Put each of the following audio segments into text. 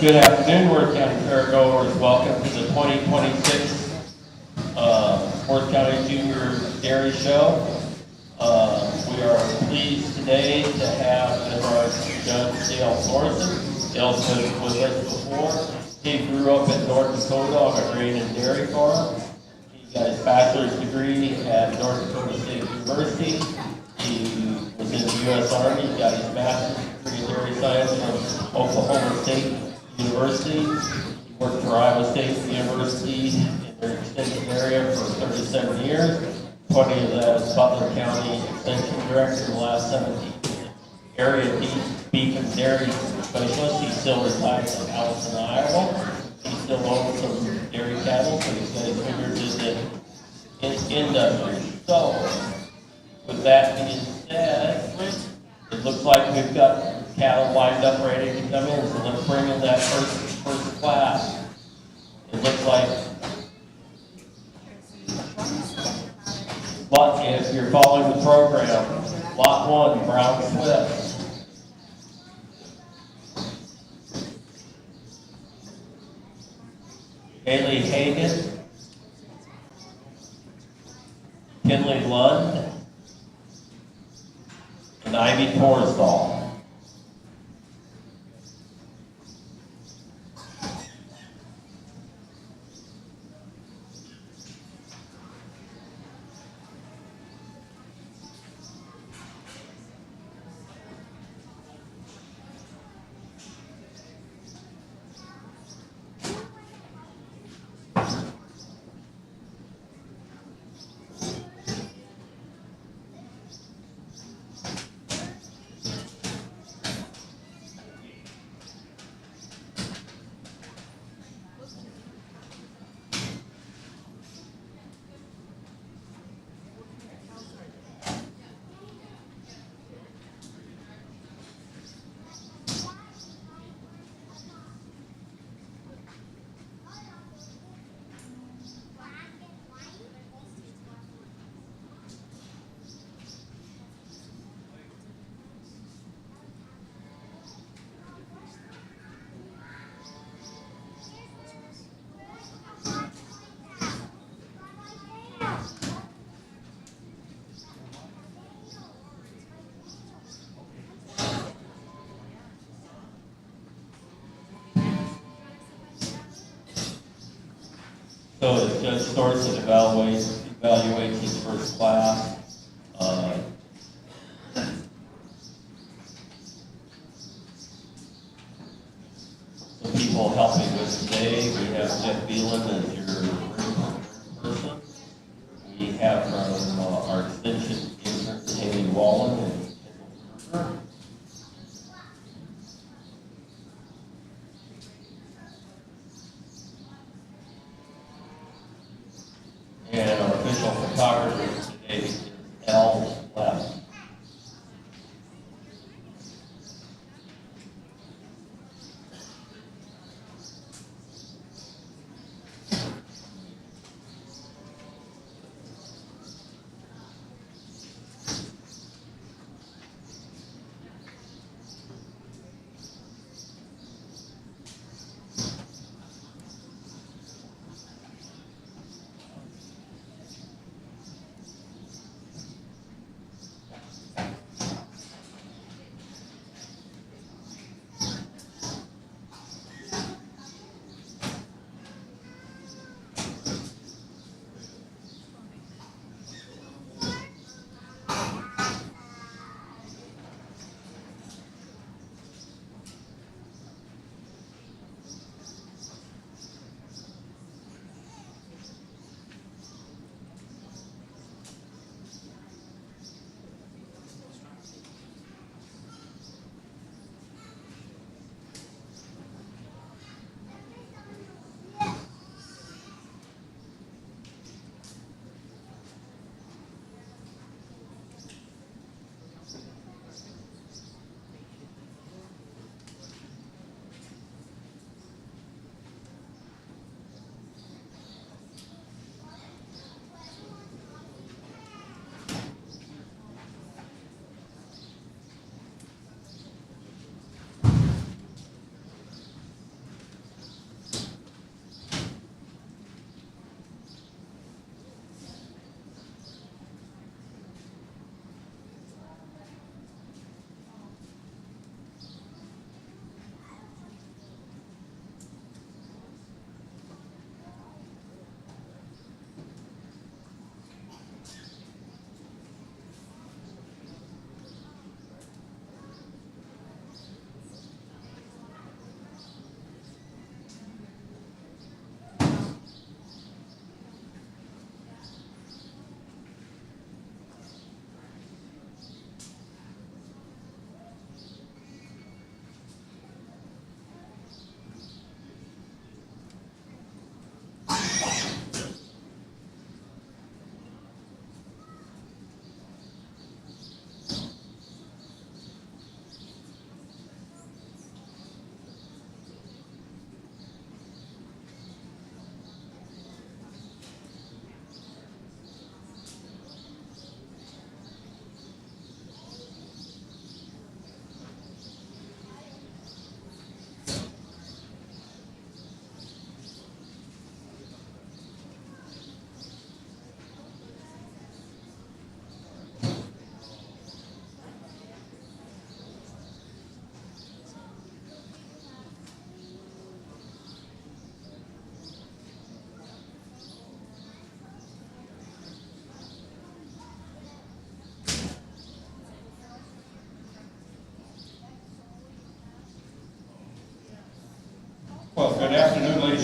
Good afternoon, Worth County Fairgoers. Welcome to the 2026 Worth County Junior Dairy Show. pleased today to have as our judge Dale Thorson. Dale's been with us before. He grew up in North Dakota on a grain and dairy farm. He got his bachelor's degree at North Dakota State University. He was in the U.S. Army. He got his master's degree in dairy science from Oklahoma State University. He worked for Iowa State University in their extension area for 37 years. 20 of that as Butler County Extension Director in the last 17 years. Area beef and dairy specialist. He still resides in Allison, Iowa. He still owns some dairy cattle, so he's got his fingers in the industry. So, with that being said, it looks like we've got cattle lined up ready to come in. So let's bring in that first class. It looks like, but if you're following the program, lot 1, Brown Swift. Haley Hagan, Kinley Lund, and Ivy Torsdahl. So as Judge Thorson evaluates his first class, the people helping us today, we have Jeff Beelan as your person. We have from our extension interns, Haley Wallen and Kendall. And our official photographer today is Al West.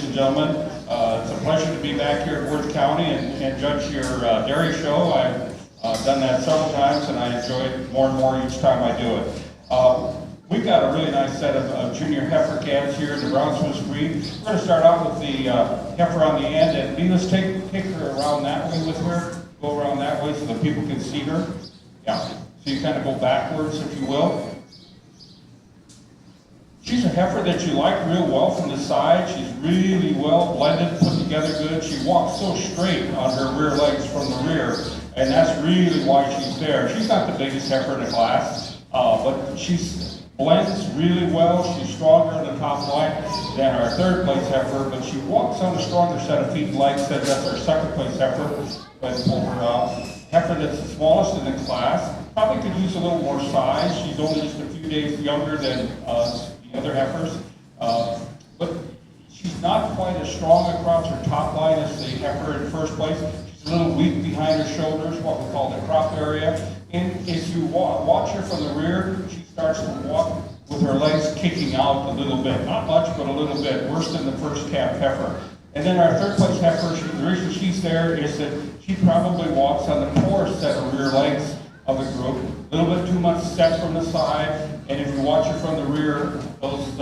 and gentlemen. It's a pleasure to be back here at Worth County and judge your dairy show. I've done that several times, and I enjoy it more and more each time I do it. We've got a really nice set of junior heifer calves here in the Brown Swiss breed. We're going to start out with the heifer on the end, and Lee, let's take her around that way with her. Go around that way so that people can see her. Yeah, so you kind of go backwards, if you will. She's a heifer that you like real well from the side. She's really well blended, put together good. She walks so straight on her rear legs from the rear, and that's really why she's there. She's not the biggest heifer in the class, but she's blends really well. She's stronger in the top line than our third place heifer, but she walks on a stronger set of feet and legs than that's our second place heifer. But pull her out. Heifer that's the smallest in the class. Probably could use a little more size. She's only just a few days younger than the other heifers. But she's not quite as strong across her top line as the heifer in first place. She's a little weak behind her shoulders, what we call the crop area. And if you watch her from the rear, she starts to walk with her legs kicking out a little bit. Not much, but a little bit. Worse than the first calf heifer. And then our third place heifer, the reason she's there is that she probably walks on the poorest set of rear legs of the group. A little bit too much step from the side. And if you watch her from the rear, those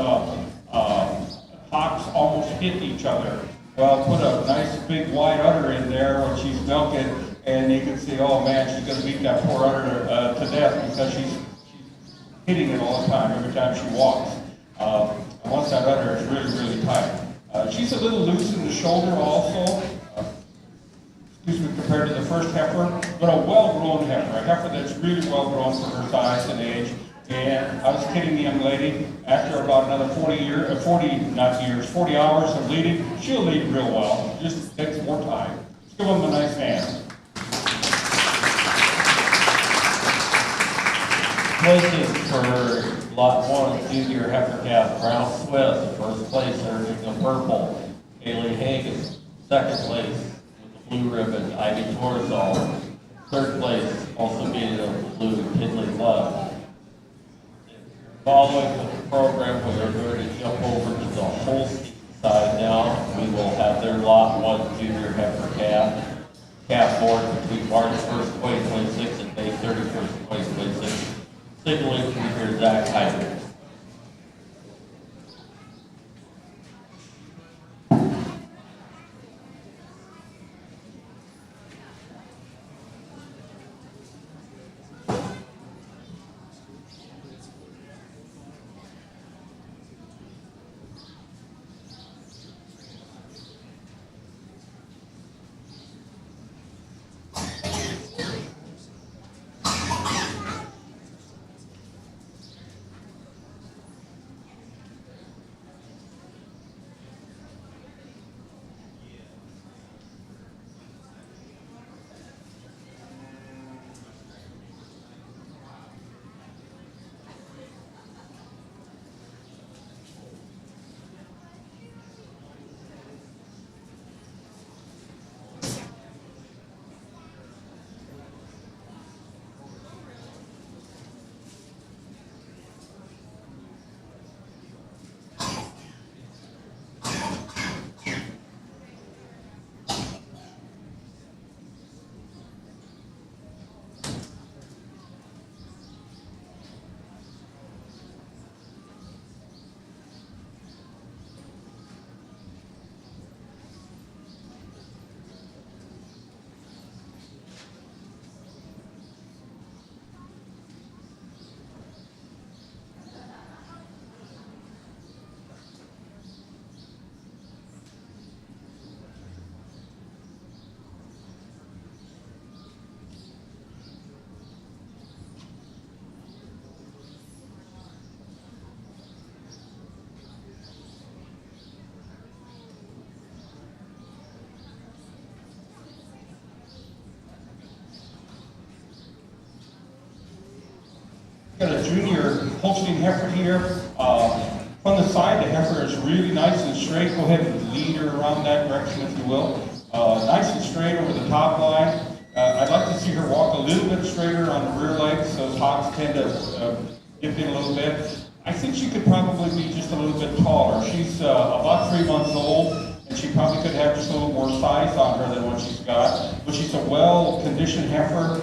hocks almost hit each other. Well, put a nice big wide udder in there when she's milking, and you can see, oh man, she's going to beat that poor udder to death because she's hitting it all the time, every time she walks. And once that udder is really, really tight. She's a little loose in the shoulder also, compared to the first heifer, but a well-grown heifer, a heifer that's really well-grown for her size and age. And I was kidding the young lady, after about another 40 hours of leading, she'll lead real well. It just takes more time. Let's give them a nice hand. Placing for Lot 1, junior heifer calf, Brown Swiss, first placer in the purple, Haley Hagan. Second place with the blue ribbon, Ivy Torzal. Third place, also being the blue, Tinley Love. Following the program, we are going to jump over to the Holstein side now. We will have their Lot 1 junior heifer calf board between March 1st, 2026 and May 31st, 2026. Signaling to hear Zach Hyder. Got a junior Holstein heifer here. From the side, the heifer is really nice and straight. Go ahead and lead her around that direction, if you will. Nice and straight over the top line. I'd like to see her walk a little bit straighter on the rear legs. Those hocks tend to dip in a little bit. I think she could probably be just a little bit taller. She's about 3 months old, and she probably could have just a little more size on her than what she's got. But she's a well-conditioned heifer.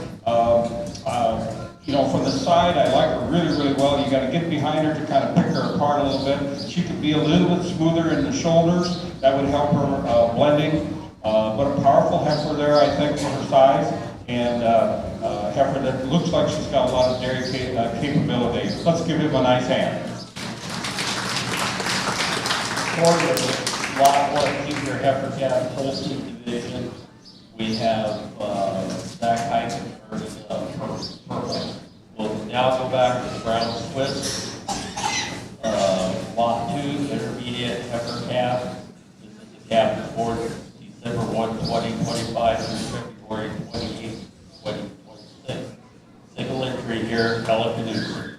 You know, from the side, I like her really, really well. You got to get behind her to kind of pick her apart a little bit. She could be a little bit smoother in the shoulders. That would help her blending. But a powerful heifer there, I think, for her size, and a heifer that looks like she's got a lot of dairy capability. Let's give him a nice hand. For the lot one junior heifer calf Holstein division, we have Zach Heikenberg purple. We'll now go back to the brown Swiss. Lot 2 intermediate heifer calf. This is the calf born December 1, 2025 through February 28, 2026. Single entry here, Ella Canusa.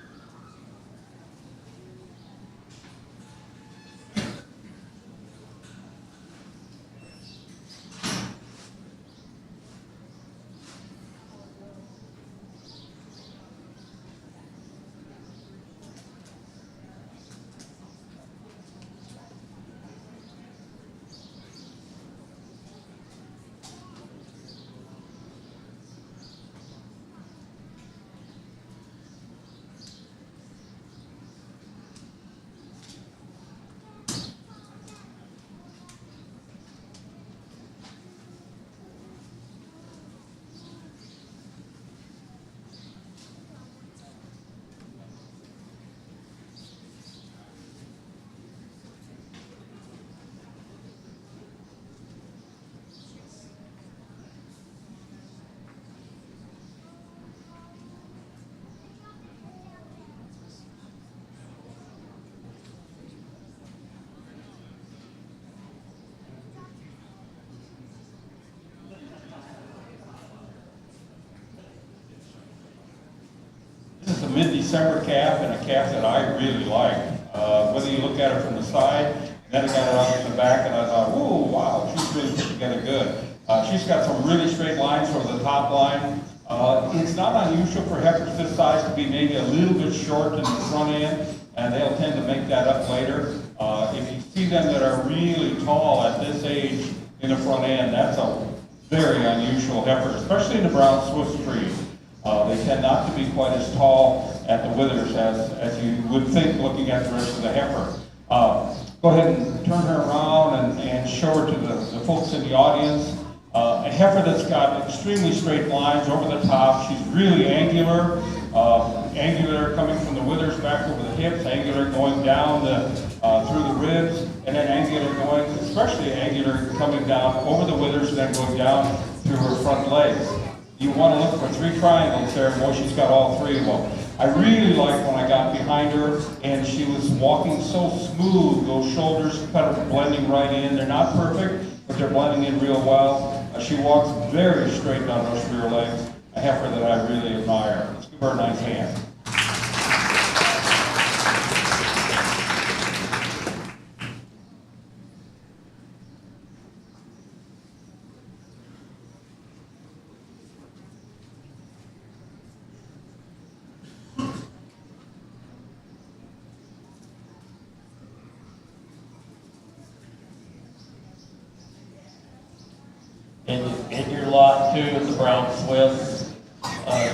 This is a mid-December calf, and a calf that I really like. Whether you look at her from the side, and then I got her out in the back, and I thought, whoa, wow, she's really put together good. She's got some really straight lines over the top line. It's not unusual for heifers this size to be maybe a little bit short in the front end, and they'll tend to make that up later. If you see them that are really tall at this age in the front end, that's a very unusual heifer, especially in the brown Swiss breed. They tend not to be quite as tall at the withers as you would think looking at the rest of the heifer. Go ahead and turn her around and show her to the folks in the audience. A heifer that's got extremely straight lines over the top. She's really angular. Angular coming from the withers back over the hips, angular going down through the ribs, and then angular going, especially angular coming down over the withers and then going down through her front legs. You want to look for 3 triangles there, and boy, she's got all 3 of them. I really liked when I got behind her, and she was walking so smooth. Those shoulders kind of blending right in. They're not perfect, but they're blending in real well. She walks very straight down those rear legs. A heifer that I really admire. Let's give her a nice hand. In your lot 2 is the brown Swiss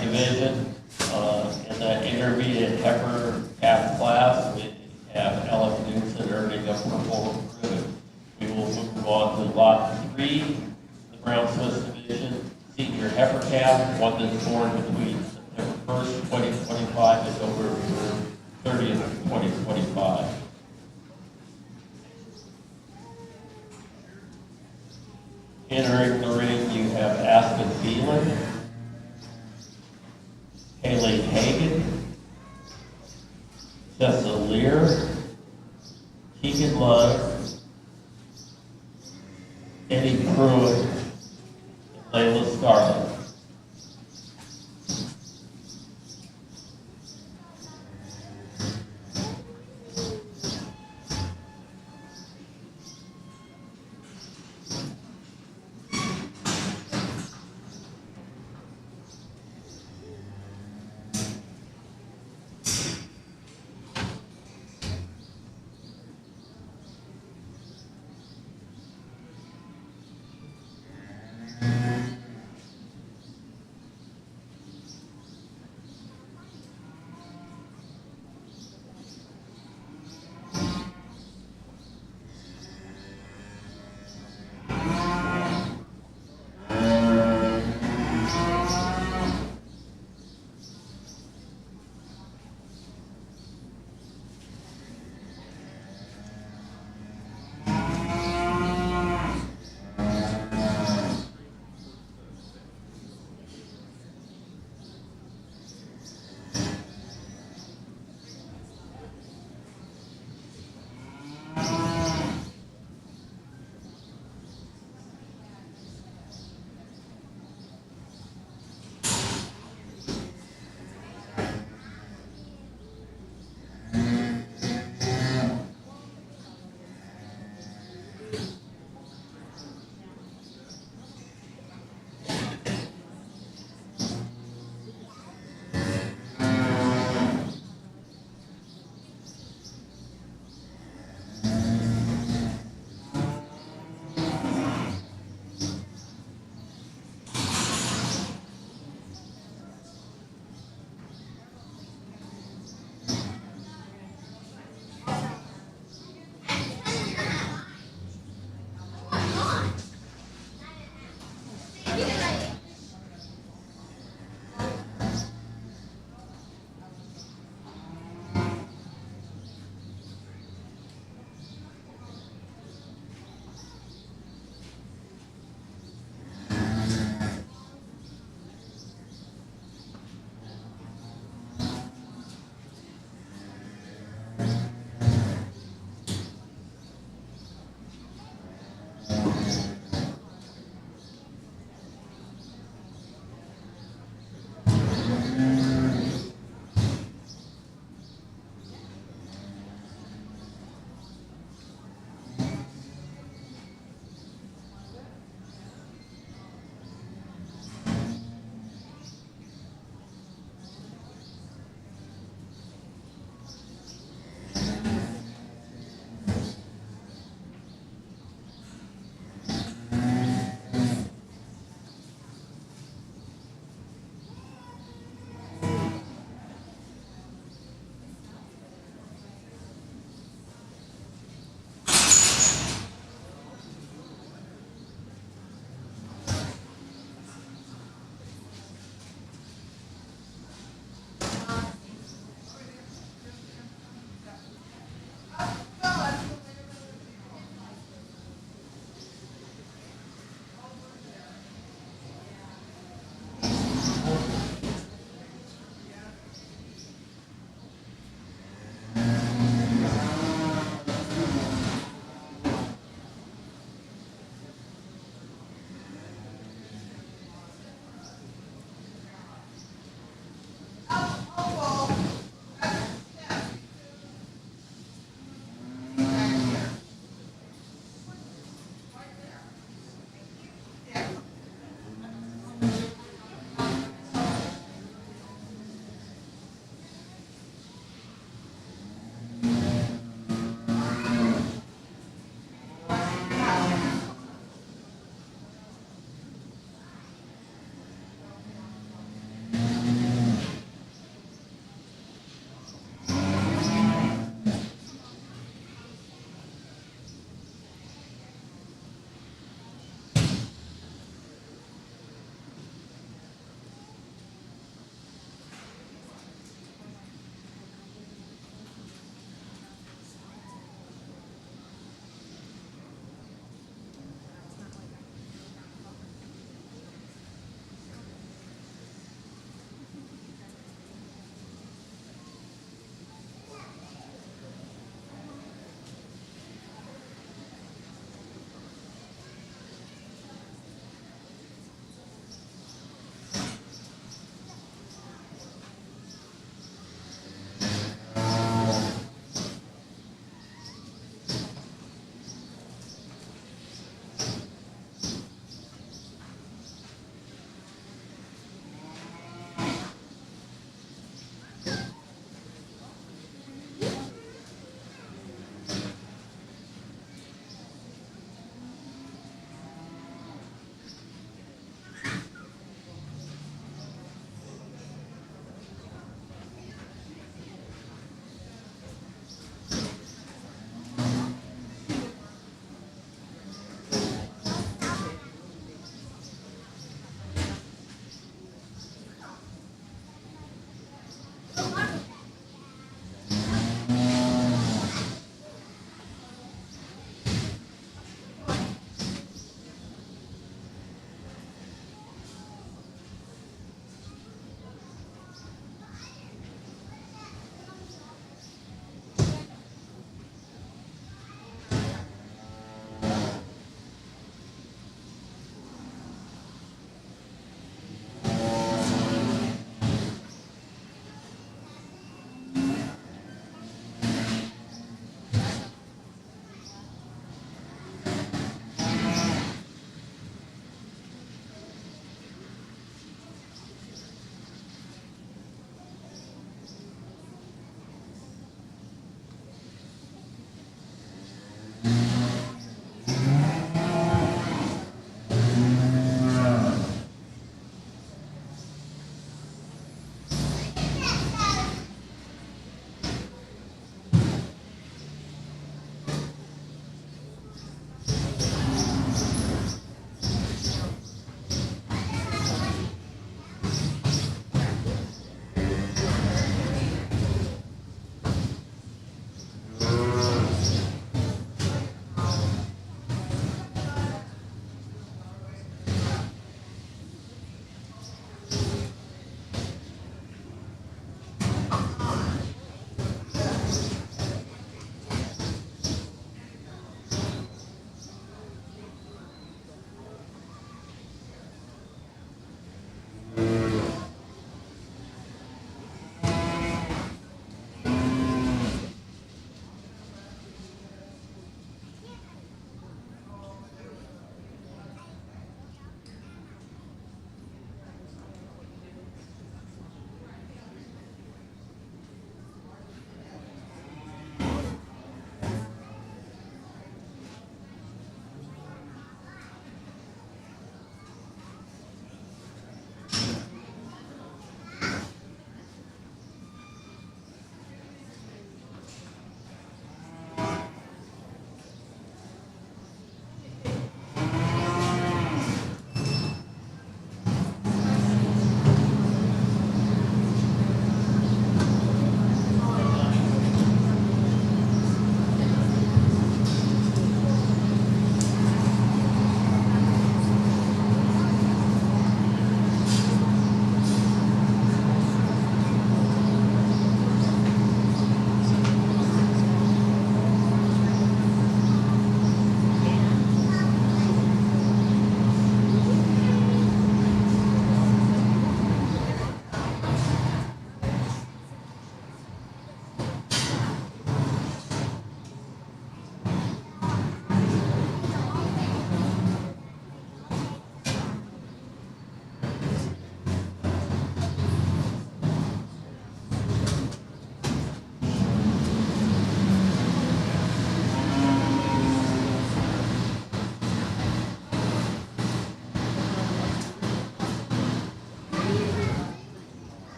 division. In that intermediate heifer calf class, we have Ella Canusa earning a purple ribbon. We will move on to lot 3, the brown Swiss division, senior heifer calf, one that's born between September 1st, 2025 and November 30th, 2025. Entering the ring, you have Aspen Phelan, Haley Hagan, Tessa Lear, Keegan Lund, Eddie Pruitt, and Layla Scarlett.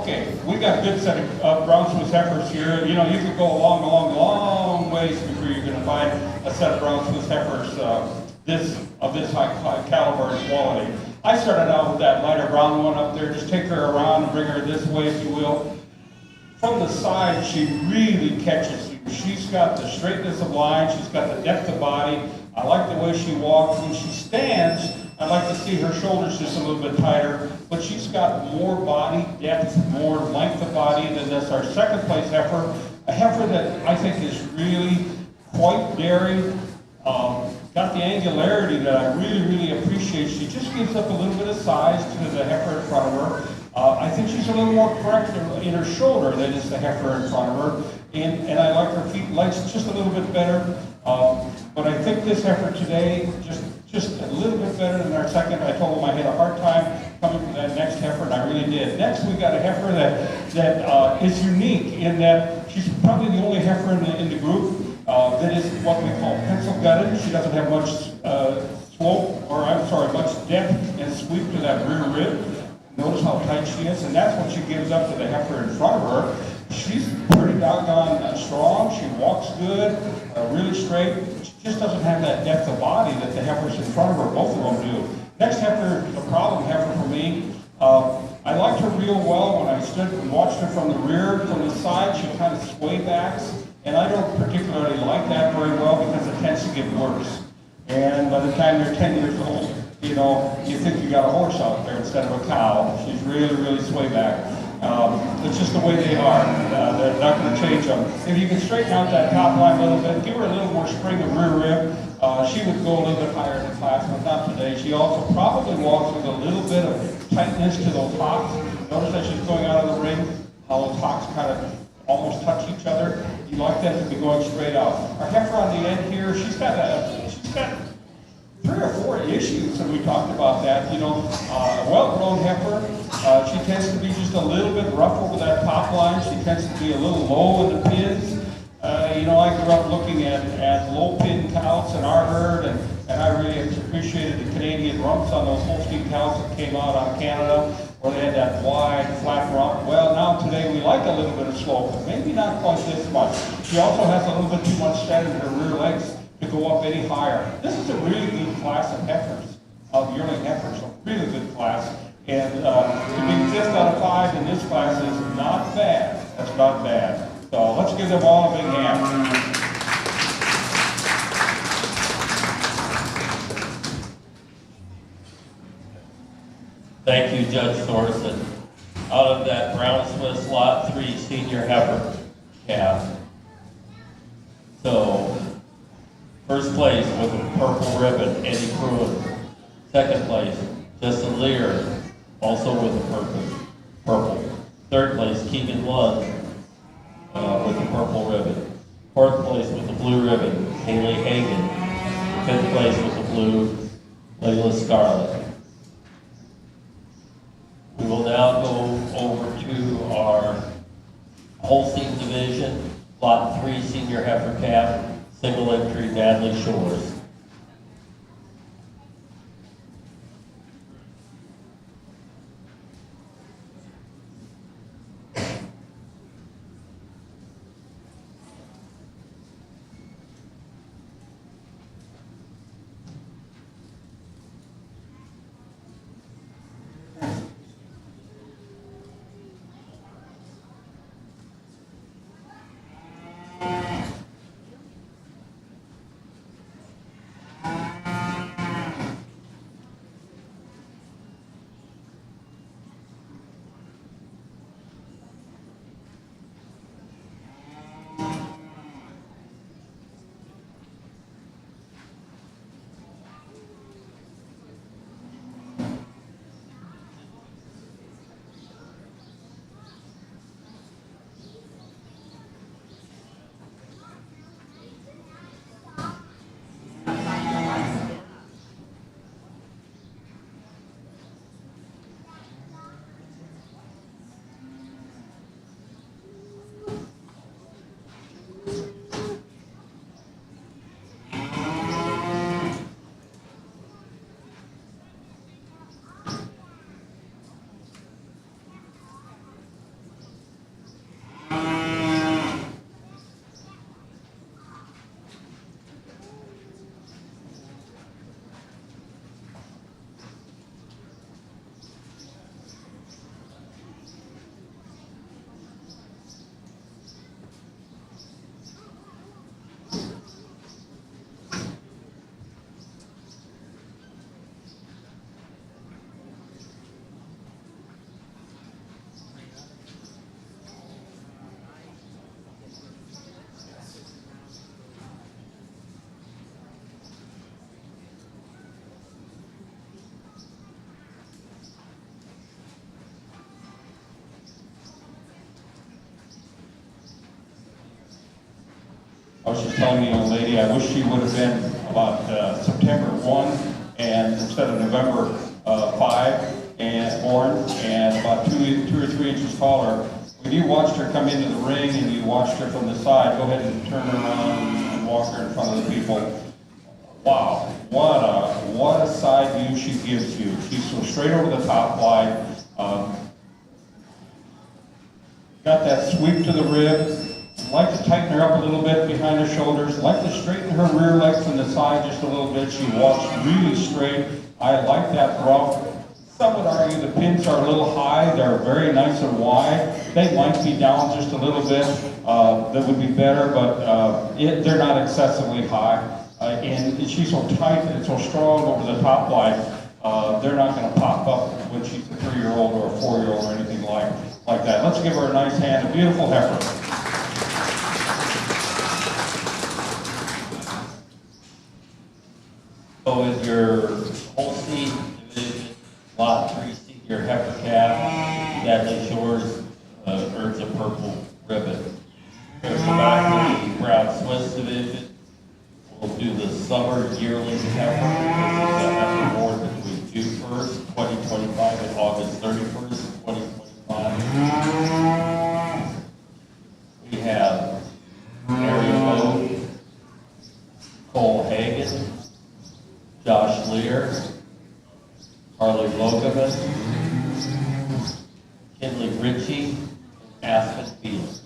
Okay, we got a good set of brown Swiss heifers here. You know, you could go a long ways before you're going to find a set of brown Swiss heifers of this high caliber and quality. I started out with that lighter brown one up there. Just take her around and bring her this way, if you will. From the side, she really catches you. She's got the straightness of line. She's got the depth of body. I like the way she walks. When she stands, I'd like to see her shoulders just a little bit tighter, but she's got more body depth, more length of body than this. Our second place heifer, a heifer that I think is really quite daring, got the angularity that I really appreciate. She just gives up a little bit of size to the heifer in front of her. I think she's a little more correct in her shoulder than is the heifer in front of her, and I like her feet lengths just a little bit better. But I think this heifer today just a little bit better than our second. I told him I had a hard time coming to that next heifer, and I really did. Next, we got a heifer that is unique in that she's probably the only heifer in the group that is what we call pencil gutted. She doesn't have much much depth and sweep to that rear rib. Notice how tight she is, and that's what she gives up to the heifer in front of her. She's pretty doggone strong. She walks good, really straight. She just doesn't have that depth of body that the heifers in front of her, both of them do. Next heifer, the problem heifer for me, I liked her real well when I stood and watched her from the rear. From the side, she kind of sway backs, and I don't particularly like that very well because it tends to get worse. And by the time they're 10 years old, you know, you think you got a horse out there instead of a cow. She's really sway back. It's just the way they are. They're not going to change them. If you can straighten out that top line a little bit, give her a little more spring of rear rib, she would go a little bit higher in the class, but not today. She also probably walks with a little bit of tightness to those hocks. Notice that she's going out of the ring, how those hocks kind of almost touch each other. You like them to be going straight out. Our heifer on the end here, she's got 3 or 4 issues, and we talked about that. You know, well-grown heifer, she tends to be just a little bit rough over that top line. She tends to be a little low in the pins. You know, I grew up looking at low pin cows in our herd, and I really appreciated the Canadian rumps on those Holstein cows that came out on Canada, where they had that wide, flat rump. Well, now today we like a little bit of slope, but maybe not quite this much. She also has a little bit too much stead in her rear legs to go up any higher. This is a really good class of heifers, of yearling heifers, a really good class. And to be 5th out of 5 in this class is not bad. That's not bad. So let's give them all a big hand. Thank you, Judge Thorson. Out of that Brown Swiss Lot 3 senior heifer calf. So, first place with a purple ribbon, Eddie Pruitt. Second place, Justin Lear, also with a purple. Third place, Keegan Lund, with a purple ribbon. Fourth place with the blue ribbon, Haley Hagan. Fifth place with the blue, Layla Scarlett. We will now go over to our Holstein division, Lot 3 senior heifer calf, single entry Natalie Shores. I was just telling the young lady, I wish she would have been about September 1 and instead of November 5 and born and about 2 or 3 inches taller. When you watched her come into the ring and you watched her from the side, go ahead and turn her around and walk her in front of the people. Wow, what a side view she gives you. She's so straight over the top line. Got that sweep to the rib. Like to tighten her up a little bit behind her shoulders. Like to straighten her rear leg from the side just a little bit. She walks really straight. I like that rough. Some would argue the pins are a little high. They're very nice and wide. They might be down just a little bit. That would be better, but they're not excessively high. And she's so tight and so strong over the top line. They're not going to pop up when she's a 3-year-old or a 4-year-old or anything like that. Let's give her a nice hand. A beautiful heifer. So with your Holstein division, lot 3C, your heifer calf, Deadly Shores, earns a purple ribbon. There's the back of the Brown Swiss division. We'll do the summer yearling heifer. This is a heifer board between June 1st, 2025 and August 31st, 2025. We have Mary Moe, Cole Hagan, Josh Lear, Harley Logaman, Kinley Ritchie, and Aspen Field.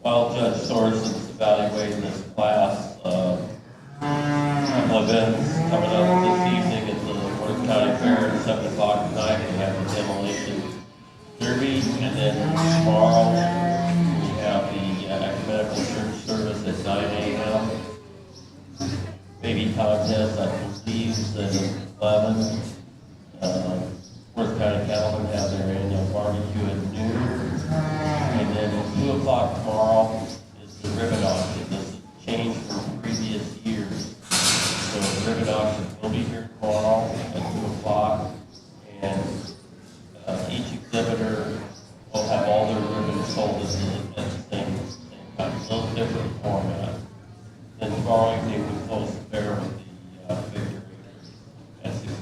While Judge Sorensen's evaluating this class, a couple events coming up this evening at the Worth County Fair at 7 o'clock tonight. We have the demolition derby, and then tomorrow we have the ecumenical church service at 9 a.m. Baby contest, I believe, at 11. Worth County Cattlemen have their annual barbecue at noon. And then at 2 o'clock tomorrow is the ribbon auction. This is changed from previous years. So the ribbon auction will be here tomorrow at 2 o'clock. And each exhibitor will have all their ribbons sold at the same time. It's a little different format. Then tomorrow evening we close the fair with the figure at 6 p.m.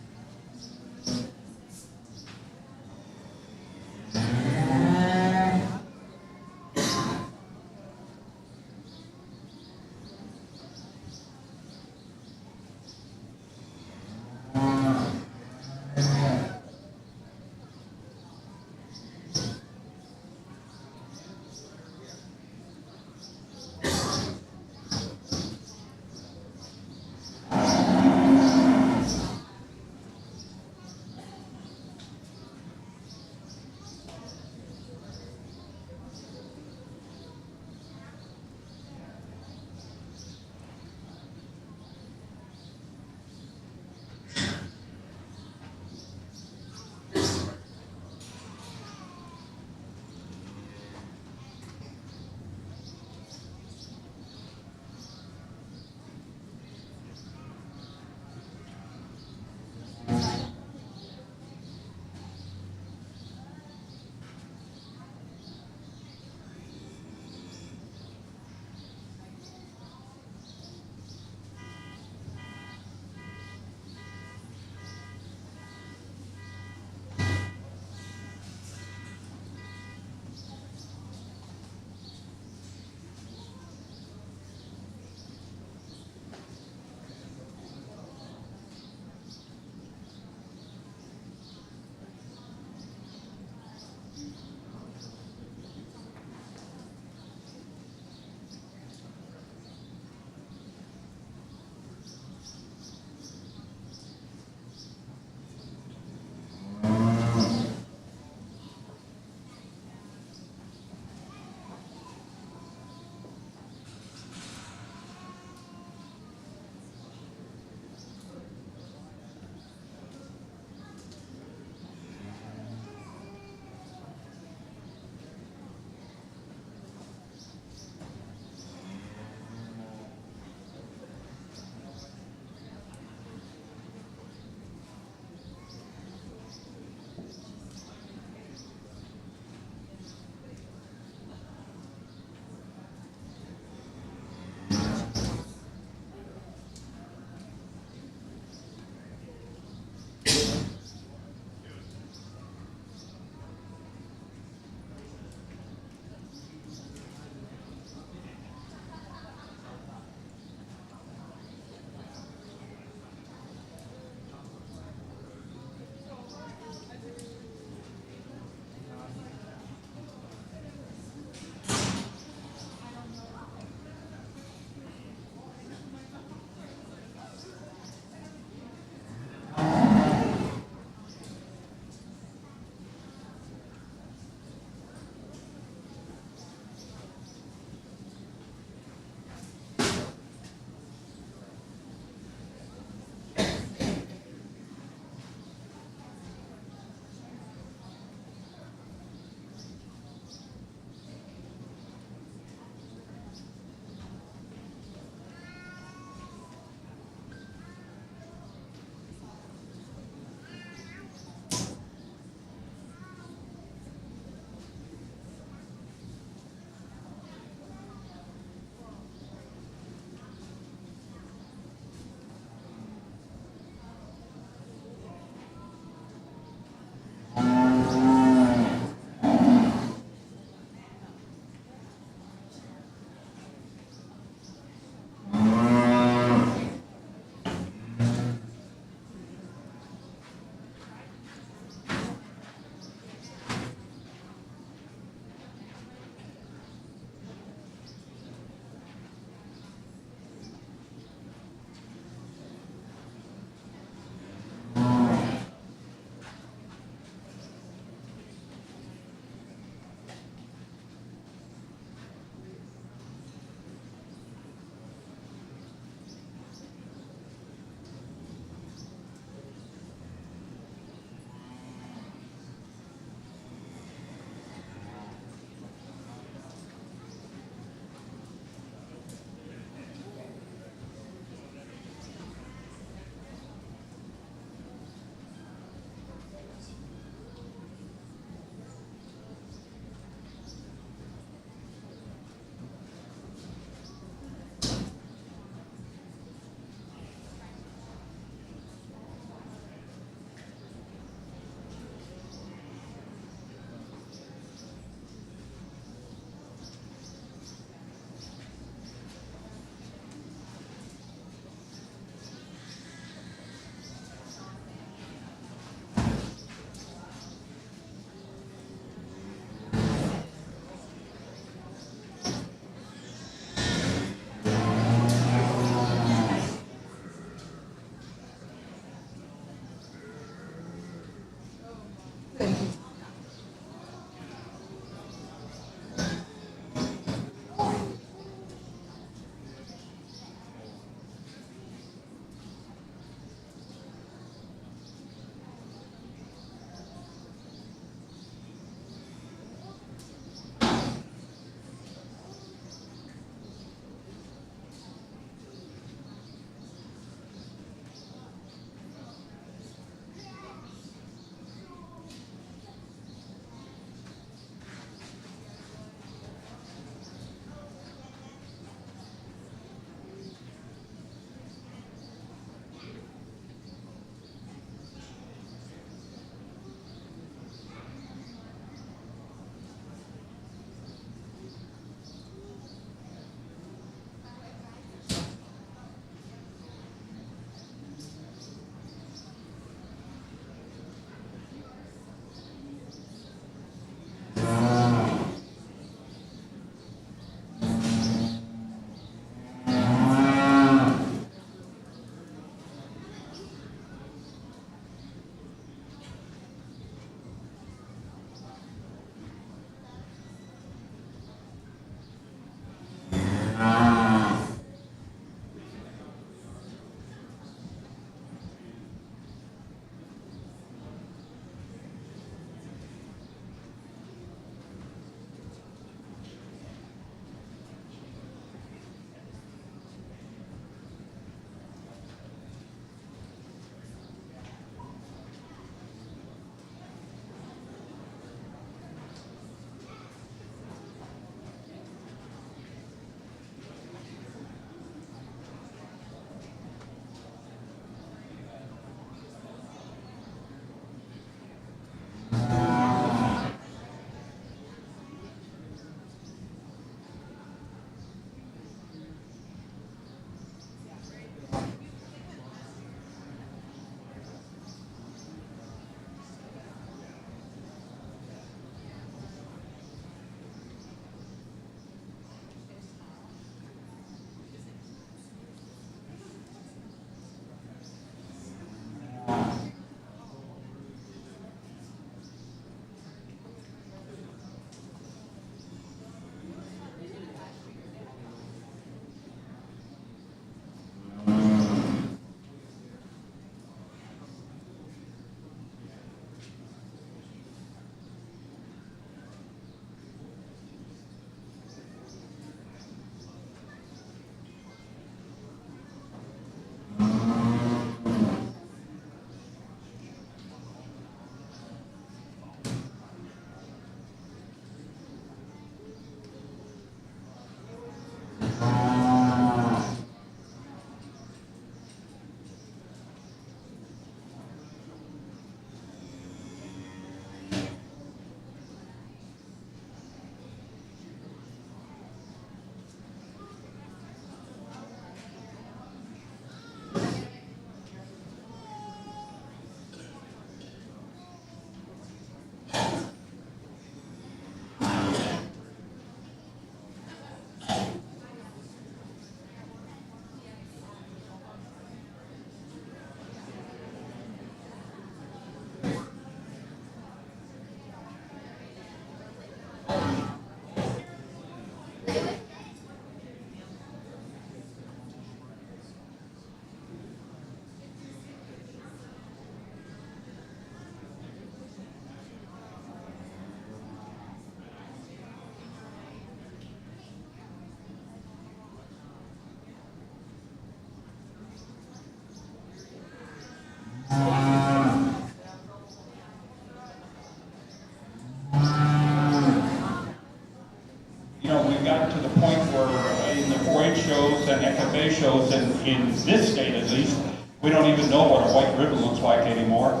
shows in this state at least, we don't even know what a white ribbon looks like anymore.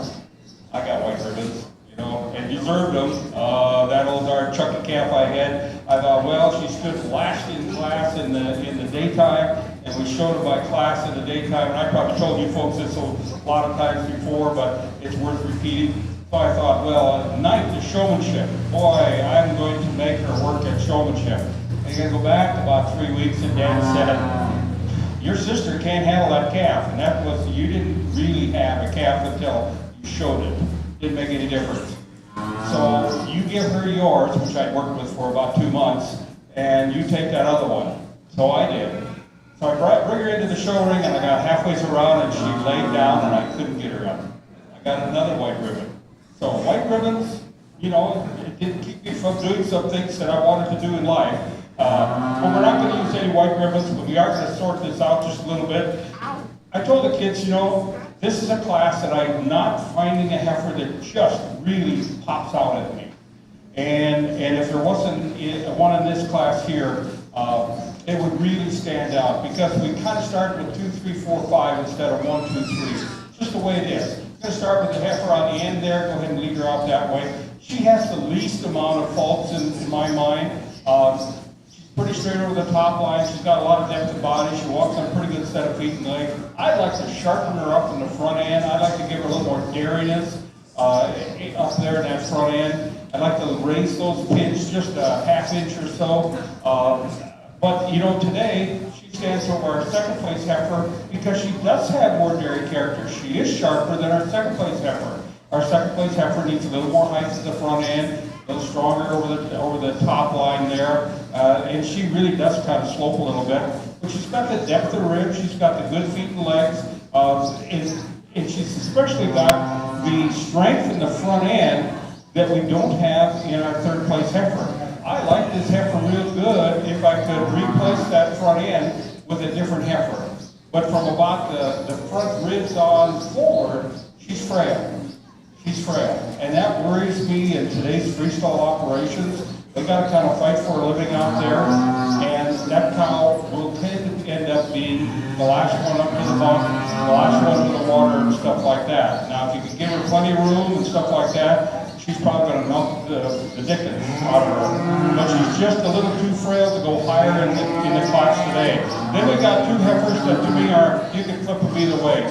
I got white ribbons, you know, and deserved them. That old darn Chucky calf I had, I thought, well, she stood lashed in class in the daytime, and we showed her by class in the daytime, and I probably told you folks this a lot of times before, but it's worth repeating. So I thought, well, at night, the showmanship. Boy, I'm going to make her work at showmanship. And you go back about 3 weeks, and Dan said, your sister can't handle that calf. And that was, you didn't really have a calf until you showed it. Didn't make any difference. So you give her yours, which I'd worked with for about 2 months, and you take that other one. So I did. So I bring her into the show ring, and I got halfway around, and she laid down, and I couldn't get her up. I got another white ribbon. So white ribbons, you know, it didn't keep me from doing some things that I wanted to do in life. But we're not going to use any white ribbons, but we are going to sort this out just a little bit. I told the kids, you know, this is a class that I'm not finding a heifer that just really pops out at me. And if there wasn't one in this class here, it would really stand out because we kind of started with 2, 3, 4, 5 instead of 1, 2, 3. It's just the way it is. I'm going to start with the heifer on the end there. Go ahead and lead her out that way. She has the least amount of faults in my mind. She's pretty straight over the top line. She's got a lot of depth of body. She walks on a pretty good set of feet and legs. I'd like to sharpen her up in the front end. I'd like to give her a little more dariness up there in that front end. I'd like to raise those pins just a ½ inch or so. But, you know, today, she stands over our second place heifer because she does have more dairy character. She is sharper than our second place heifer. Our second place heifer needs a little more height at the front end, a little stronger over the top line there, and she really does kind of slope a little bit. But she's got the depth of rib, she's got the good feet and legs, and she's especially got the strength in the front end that we don't have in our third place heifer. I like this heifer real good if I could replace that front end with a different heifer. But from about the front ribs on forward, she's frail. She's frail. And that worries me in today's freestyle operations. We got to kind of fight for a living out there. And that cow will tend to end up being the last one up to the bunk, the last one to the water and stuff like that. Now, if you can give her plenty of room and stuff like that, she's probably going to melt the dickens out of her. But she's just a little too frail to go higher in the class today. Then we got 2 heifers that to me are, you can flip them either way.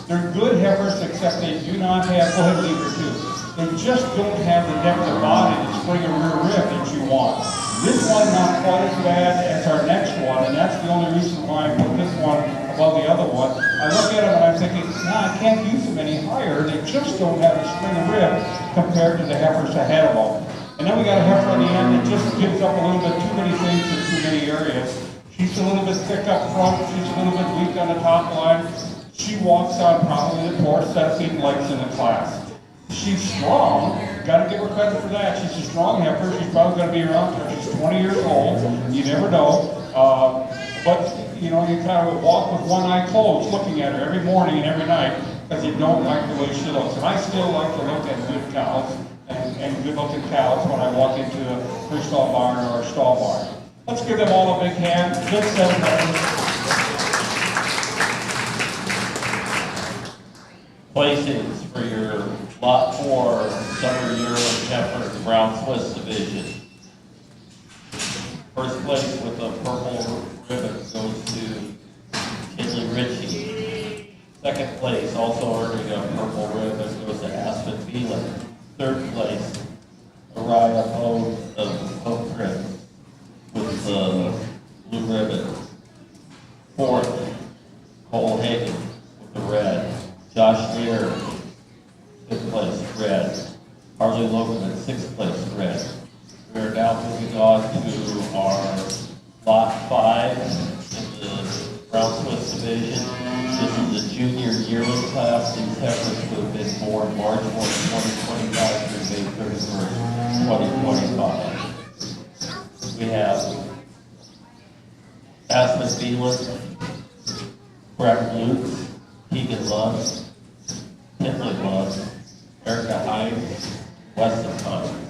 They're good heifers, except they do not have, go ahead and leave her too. They just don't have the depth of body to spring a rear rib that you want. This one not quite as bad as our next one, and that's the only reason why I put this one above the other one. I look at them and I'm thinking, nah, I can't use them any higher. They just don't have a spring of rib compared to the heifers ahead of them. And then we got a heifer on the end that just gives up a little bit too many things in too many areas. She's a little bit thick up front. She's a little bit weak on the top line. She walks on probably the poorest set of feet and legs in the class. She's strong. Got to give her credit for that. She's a strong heifer. She's probably going to be around till she's 20 years old. You never know. But, you know, you kind of walk with one eye closed looking at her every morning and every night because you don't like the way she looks. And I still like to look at good cows and good-looking cows when I walk into a freestall barn or a stall barn. Let's give them all a big hand. Good celebration. Placings for your Lot 4 Summer Yearling Heifer Brown Swiss Division. First place with a purple ribbon goes to Kinley Ritchie. Second place, also earning a purple ribbon, goes to Aspen Phelan. Third place, Araya Poe of Oak Creek with the blue ribbon. Fourth, Cole Hagan with the red. Josh Lear, 5th place, red. Harley Logan in 6th place, red. We are now moving on to our Lot 5 in the Brown Swiss Division. This is a junior yearling class. These heifers would have been born March 1, 2025 through May 31st, 2025. We have Aspen Phelan, Brad Luke, Keegan Lund, Kinley Lund, Erica Hines, Weston Hines.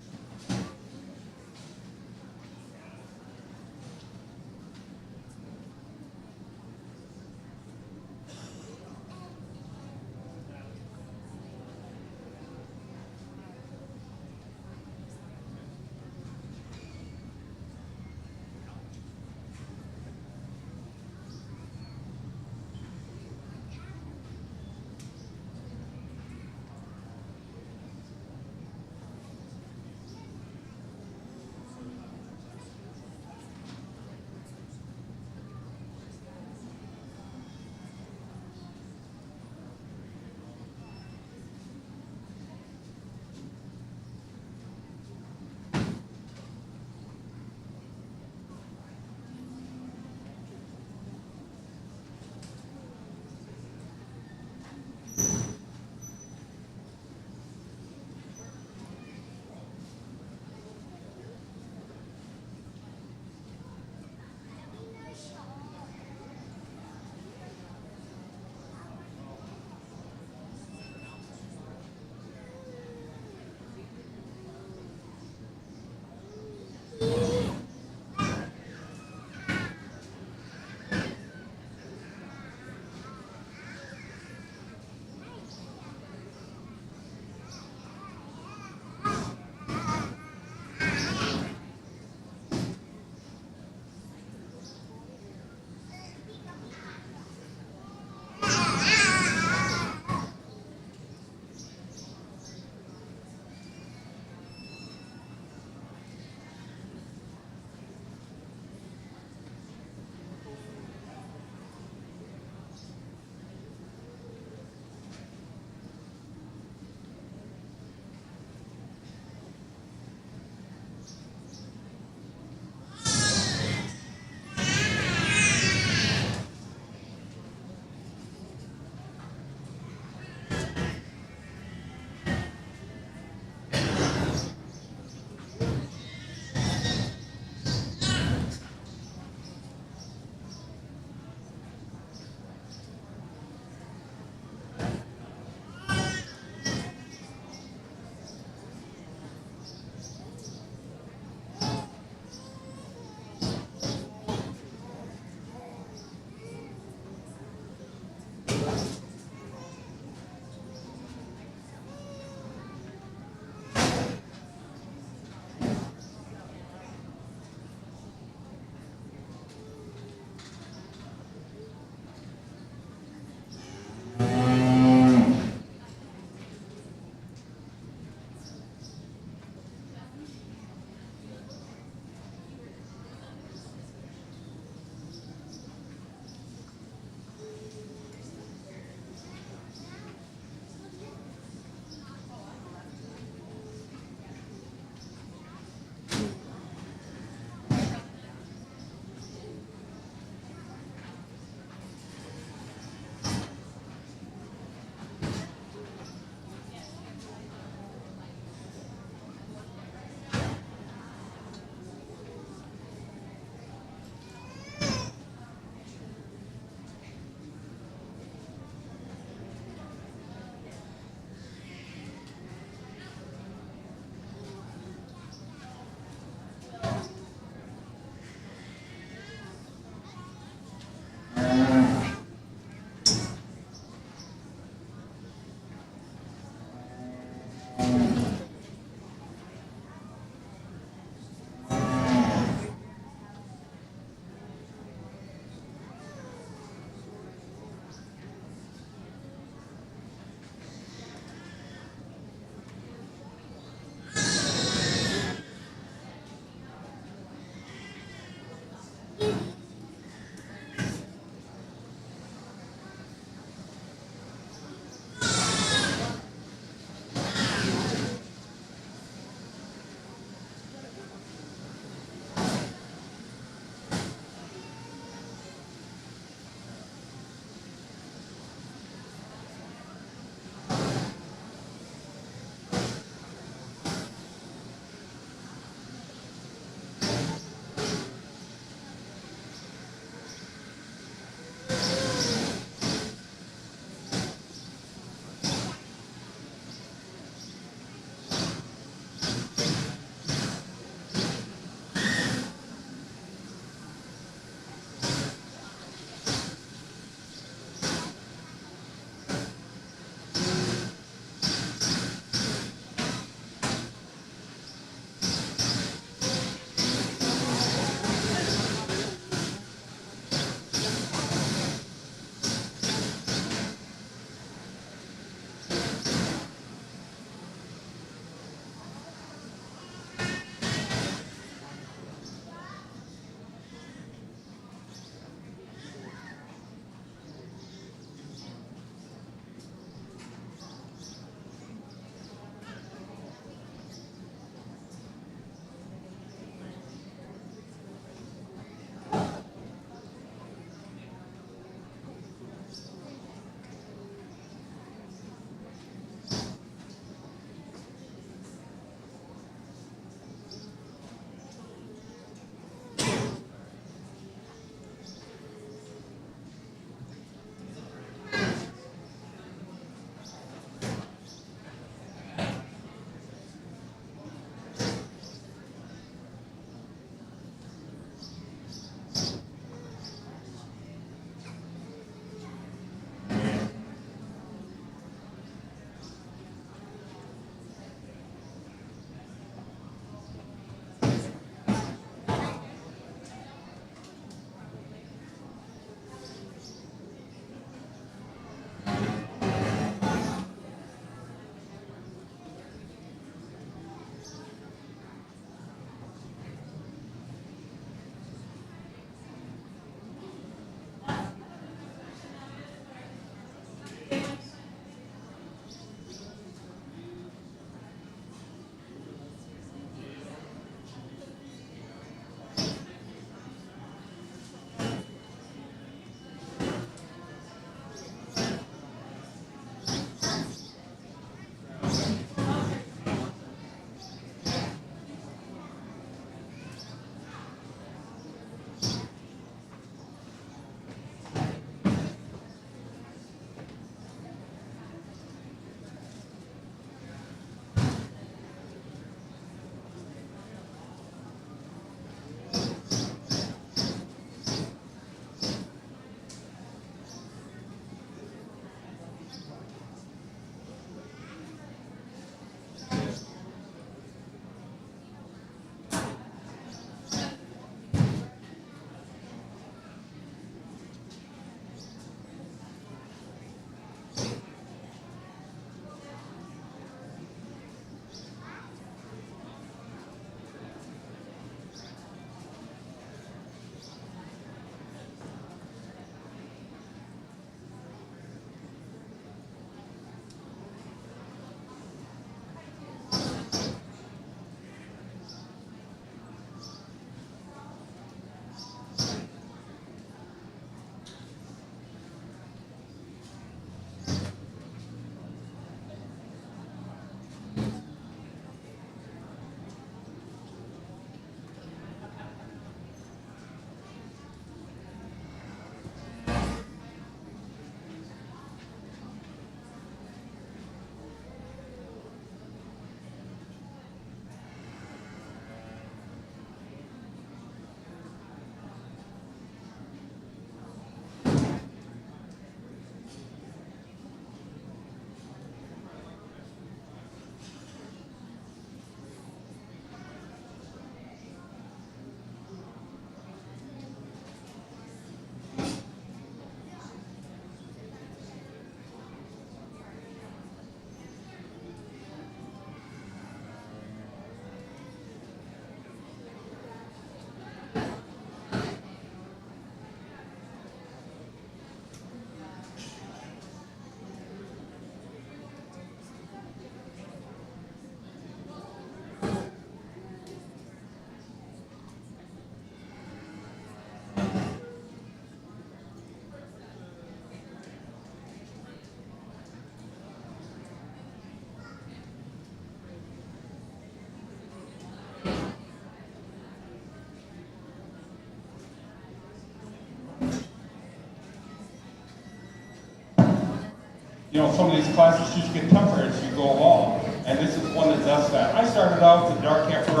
some of these classes just get tougher as you go along, and this is one that does that. I started out with the dark heifer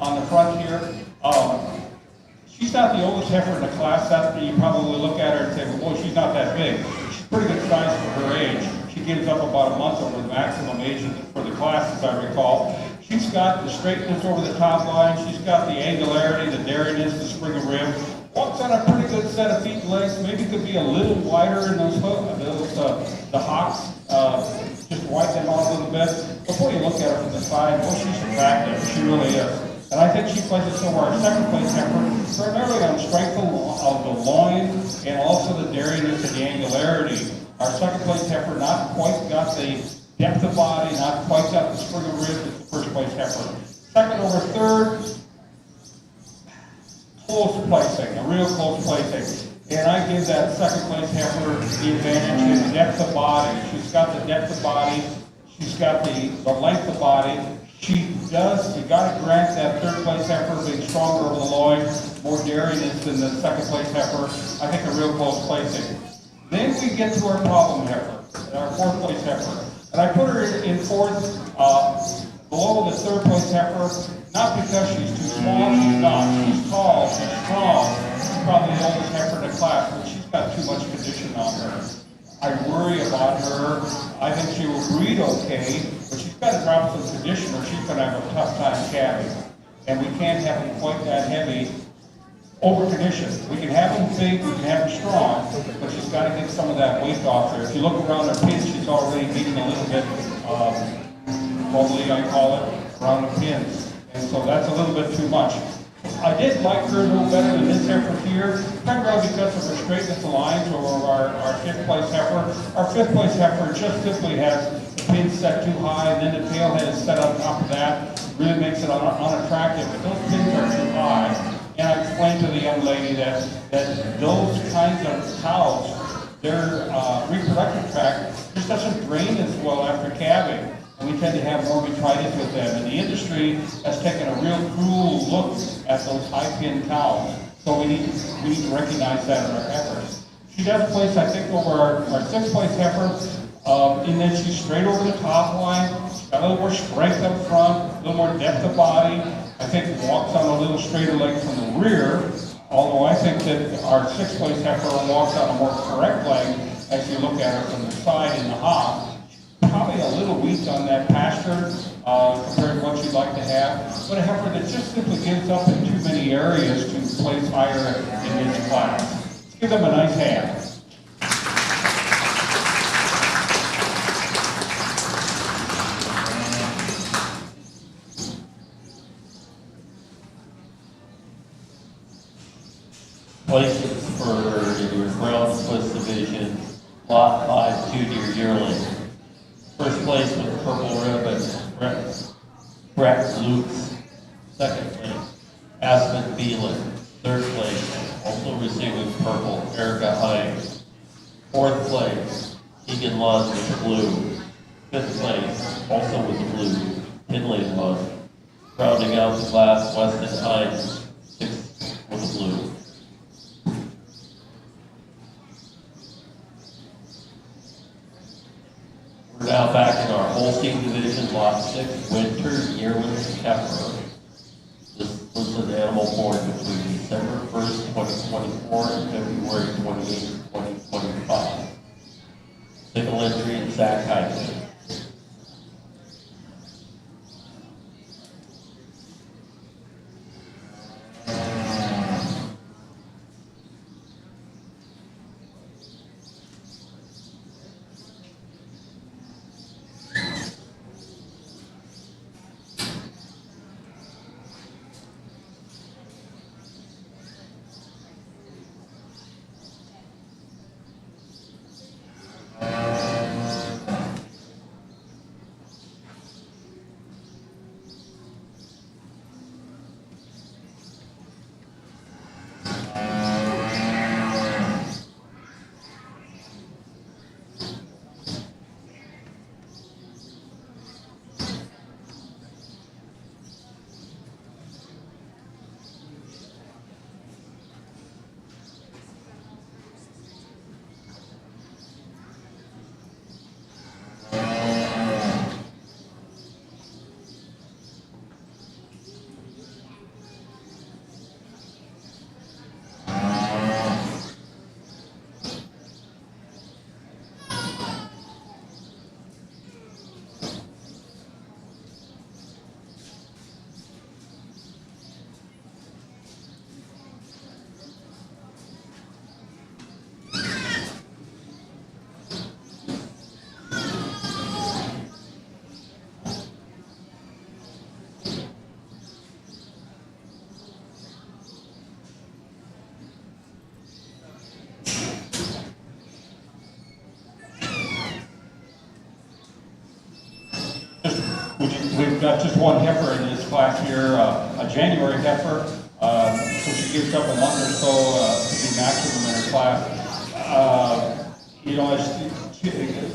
on the front here. She's not the oldest heifer in the class. You probably look at her and say, well, boy, she's not that big. She's pretty good size for her age. She gives up about a month over the maximum age for the class, as I recall. She's got the straightness over the top line. She's got the angularity, the dariness, the spring of rib. Walks on a pretty good set of feet and legs. Maybe could be a little wider in those the hocks. Just widen them out a little bit. Before you look at her from the side, well, she's attractive. She really is. And I think she places some of our second place heifer primarily on strength of the loin and also the dariness and the angularity. Our second place heifer not quite got the depth of body, not quite got the spring of rib as the first place heifer. Second over third, close placing, a real close placing. And I give that second place heifer the advantage in depth of body. She's got the depth of body, she's got the length of body. You got to grant that third place heifer being stronger over the loin, more dariness than the second place heifer. I think a real close placing. Then we get to our problem heifer, our fourth place heifer. And I put her in fourth, below the third place heifer, not because she's too small, she's not. She's tall, she's strong. She's probably the oldest heifer in the class, but she's got too much condition on her. I worry about her. I think she will breed okay, but she's got to drop some condition or she's going to have a tough time calving. And we can't have them quite that heavy over condition. We can have them big, we can have them strong, but she's got to get some of that weight off her. If you look around her pins, she's already getting a little bit, probably I call it, around the pins. And so that's a little bit too much. I did like her a little better than this heifer here, primarily because of her straightness of lines over our fifth place heifer. Our fifth place heifer just simply has the pins set too high, and then the tail head is set on top of that. Really makes it unattractive, but those pins are too high. And I explained to the young lady that those kinds of cows, their reproductive tract just doesn't drain as well after calving. And we tend to have more vitritis with them. And the industry has taken a real cruel look at those high-pin cows. So we need to recognize that in our heifers. She does place, I think, over our sixth place heifer, in that she's straight over the top line. She's got a little more strength up front, a little more depth of body. I think walks on a little straighter leg from the rear, although I think that our sixth place heifer walks on a more correct leg as you look at her from the side in the hock. Probably a little weak on that pasture compared to what you'd like to have, but a heifer that just simply gives up in too many areas to place higher in this class. Let's give them a nice hand. Places for your Brown Swiss division, Lot 5 2-deer yearling. First place with purple ribbon, Brett Lukes. Second place, Aspen Beelan. Third place, also receiving purple, Erica Hines. Fourth place, Keegan Lund with the blue. Fifth place, also with the blue, Finley Lund. Rounding out the class, Weston Hines, sixth with the blue. We're now back in our Holstein division, Lot 6, Winter Yearling Heifer. This was an animal born between December 1st, 2024 and February 28th, 2025. Single entry in Sac Heights. we've got just one heifer in this class here, a January heifer. So she gives up a month or so to be maximum in her class. You know,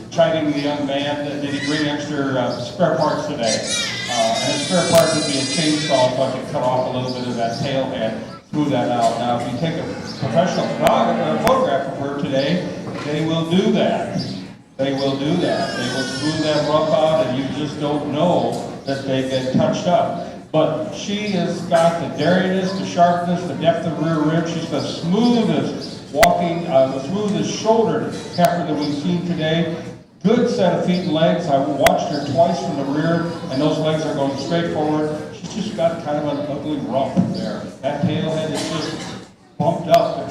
chiding the young man, did he bring extra spare parts today? And the spare parts would be a chainsaw, so I could cut off a little bit of that tail head, smooth that out. Now, if you take a professional photograph of her today, they will do that. They will do that. They will smooth that rough out, and you just don't know that they've been touched up. But she has got the dariness, the sharpness, the depth of rear rib. She's the smoothest walking, the smoothest shouldered heifer that we've seen today. Good set of feet and legs. I watched her twice from the rear, and those legs are going straight forward. She's just got kind of an ugly rump there. That tail head is just bumped up.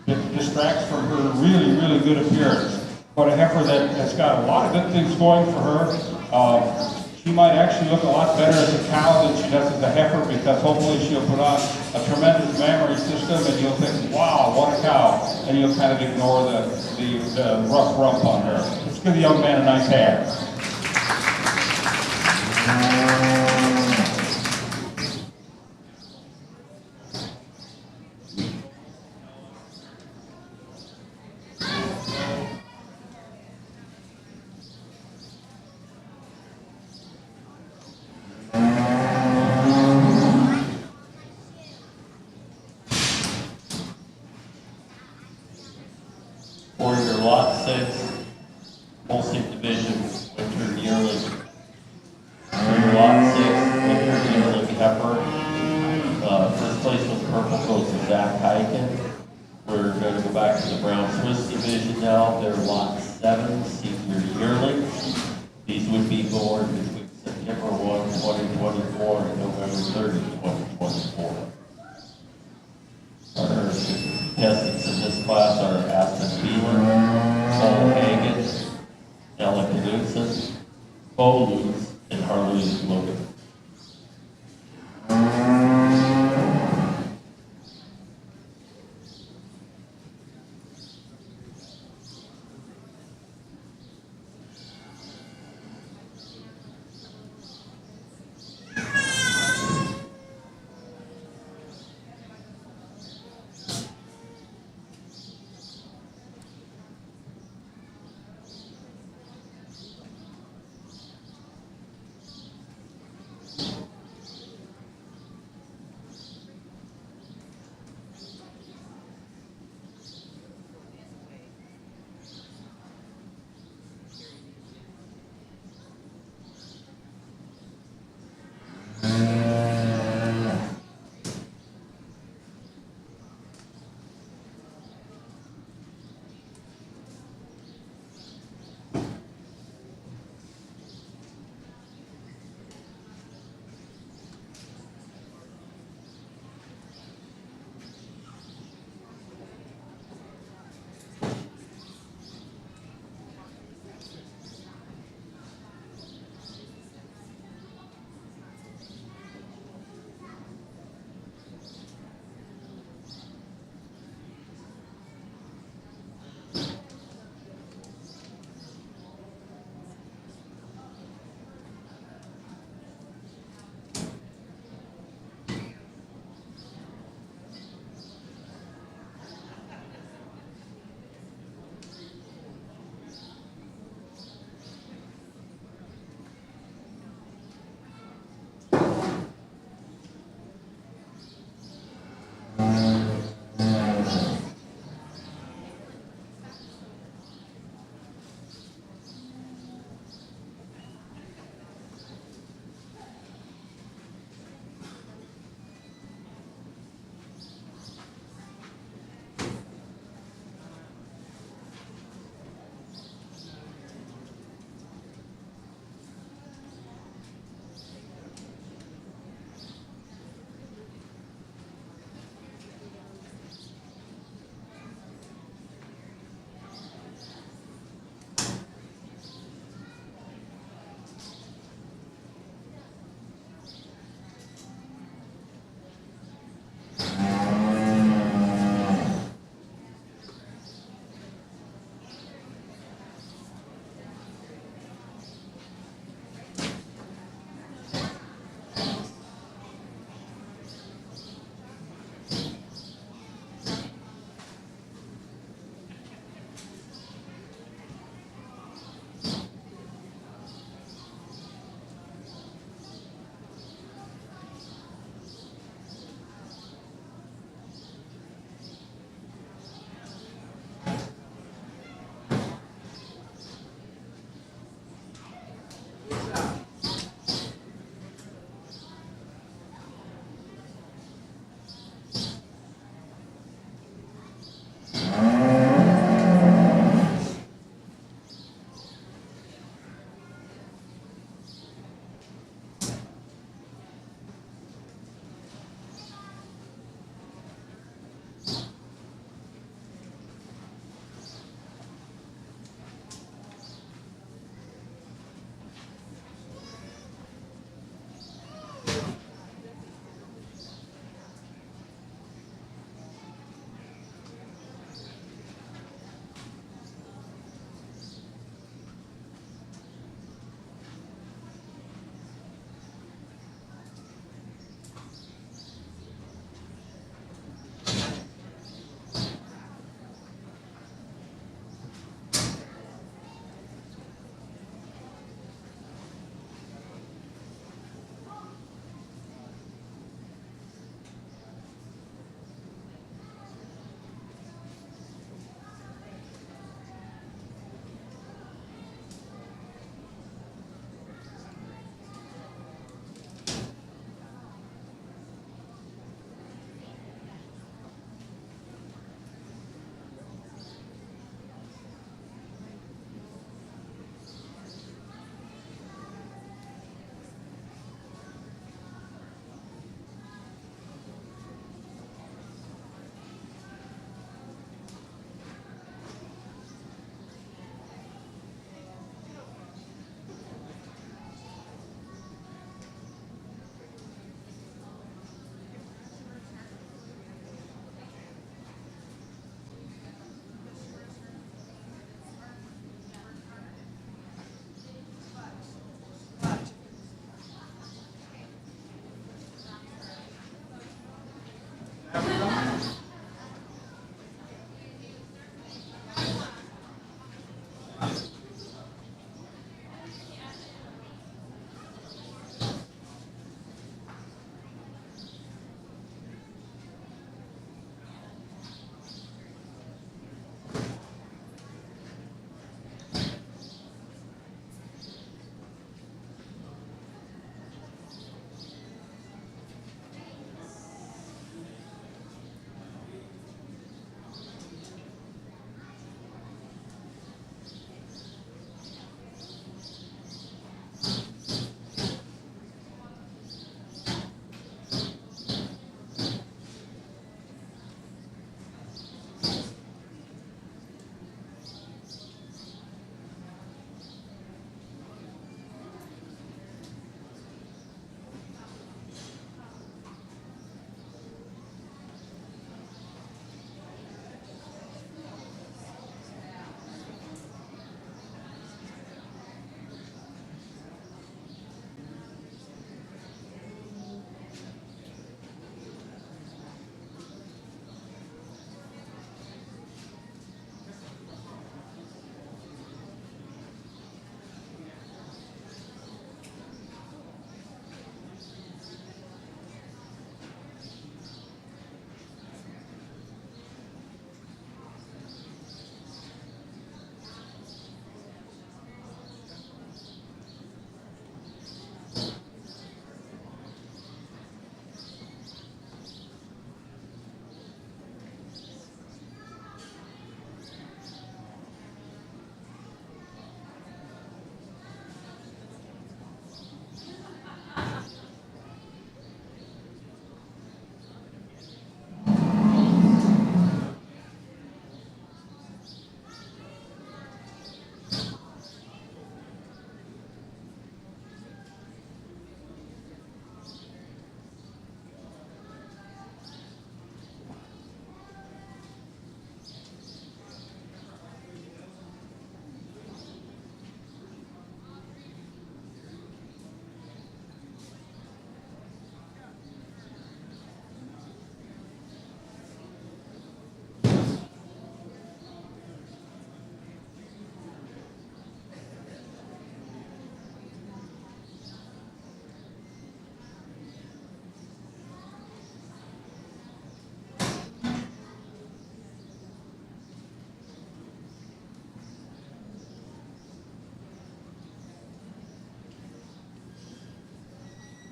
It distracts from her really, really good appearance. But a heifer that's got a lot of good things going for her. She might actually look a lot better as a cow than she does as a heifer, because hopefully she'll put on a tremendous mammary system, and you'll think, wow, what a cow. And you'll kind of ignore the rough rump on her. Let's give the young man a nice hand. For your lot 6, Holstein Division, winter yearling. For your lot 6, winter yearling heifer. First place was Purple goes to Zach Hyken. We're going to go back to the Brown Swiss Division now. They're lot 7, senior yearling. These would be born between September 1, 2024 and November 30, 2024. Our contestants in this class are Aston Beeler, Paul Hagan, Ella Knudsen, Bo Lutz, and Harley Logan.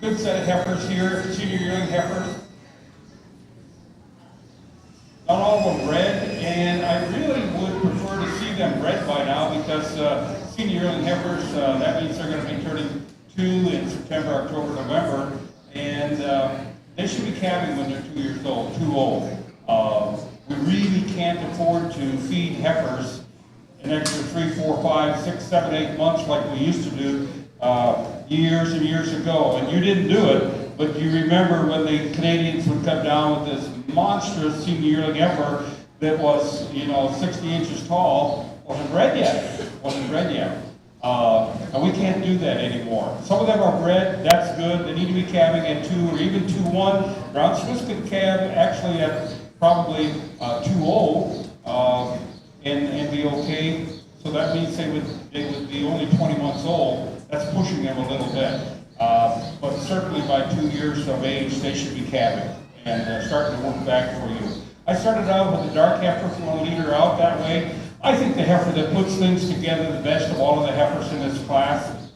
Good set of heifers here, senior yearling heifers. Not all of them bred, and I really would prefer to see them bred by now because senior yearling heifers, that means they're going to be turning 2 in September, October, November, and they should be calving when they're 2 years old, too old. We really can't afford to feed heifers an extra 3, 4, 5, 6, 7, 8 months like we used to do years and years ago. And you didn't do it, but you remember when the Canadians would come down with this monstrous senior yearling heifer that was, 60 inches tall, wasn't bred yet. And we can't do that anymore. Some of them are bred, that's good. They need to be calving at 2 or even 2-1. Brown Swiss could calve actually at probably 2 old and be okay. So that means they would be only 20 months old. That's pushing them a little bit. But certainly by 2 years of age, they should be calving and starting to work back for you. I started out with a dark heifer from a leader out that way. I think the heifer that puts things together the best of all of the heifers in this class.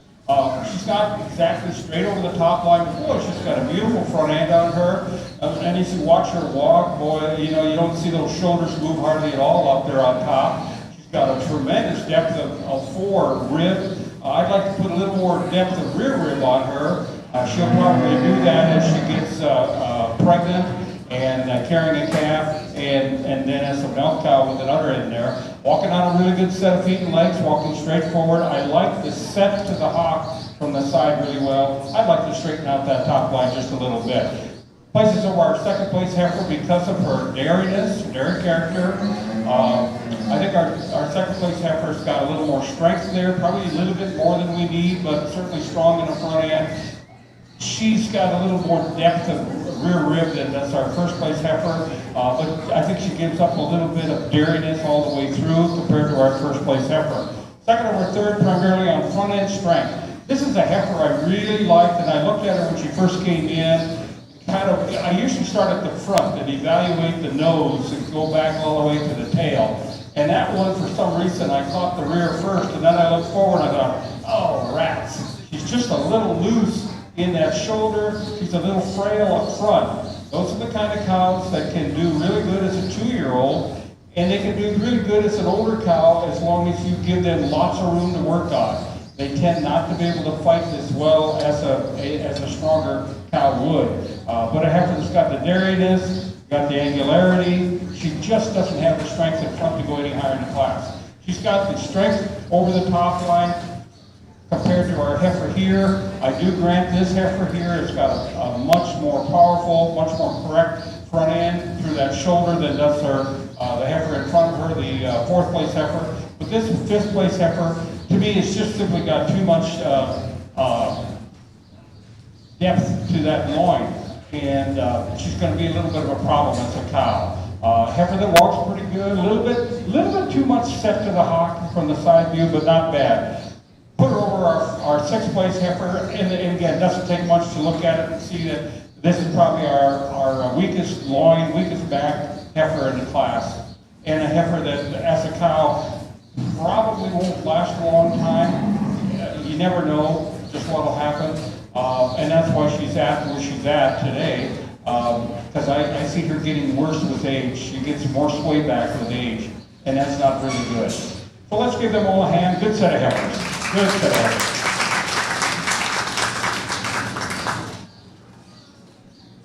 She's not exactly straight over the top line before. She's got a beautiful front end on her. And as you watch her walk, boy, you don't see those shoulders move hardly at all up there on top. She's got a tremendous depth of fore rib. I'd like to put a little more depth of rear rib on her. She'll probably do that as she gets pregnant and carrying a calf, and then as a milk cow with an udder in there. Walking on a really good set of feet and legs, walking straight forward. I like the set to the hock from the side really well. I'd like to straighten out that top line just a little bit. Places over our second place heifer because of her dairiness, dairy character. I think our second place heifer's got a little more strength there, probably a little bit more than we need, but certainly strong in the front end. She's got a little more depth of rear rib than that's our first place heifer, but I think she gives up a little bit of dairiness all the way through compared to our first place heifer. Second over third, primarily on front end strength. This is a heifer I really liked, and I looked at her when she first came in. I usually start at the front and evaluate the nose and go back all the way to the tail. And that one, for some reason, I caught the rear first, and then I looked forward and I thought, oh, rats. She's just a little loose in that shoulder. She's a little frail up front. Those are the kind of cows that can do really good as a 2-year-old, and they can do really good as an older cow as long as you give them lots of room to work on. They tend not to be able to fight as well as a stronger cow would. But a heifer that's got the dairiness, got the angularity, she just doesn't have the strength in front to go any higher in the class. She's got the strength over the top line compared to our heifer here. I do grant this heifer here has got a much more powerful, much more correct front end through that shoulder than does the heifer in front of her, the fourth place heifer. But this fifth place heifer, to me, it's just simply got too much depth to that loin, and she's going to be a little bit of a problem as a cow. Heifer that walks pretty good, a little bit too much set to the hock from the side view, but not bad. Put her over our sixth place heifer, and again, it doesn't take much to look at it and see that this is probably our weakest loin, weakest back heifer in the class, and a heifer that, as a cow, probably won't last a long time. You never know just what will happen, and that's why she's at where she's at today, because I see her getting worse with age. She gets more sway back with age, and that's not really good. So let's give them all a hand. Good set of heifers. Good set of heifers.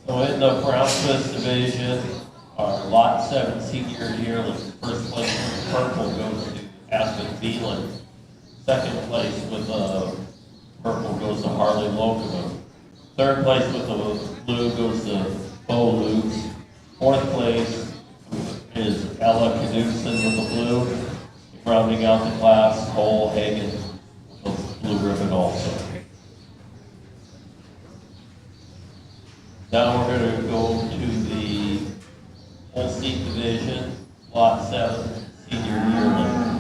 So in the Brown Swiss division, our Lot 7 senior yearling, first place with purple goes to Aspen Beelan. Second place with purple goes to Harley Locomotive. Third place with the blue goes to Bo Lukes. Fourth place is Ella Knudsen with the blue. Rounding out the class, Cole Hagen with blue ribbon also. Now we're going to go to the Holstein division, Lot 7, senior yearling.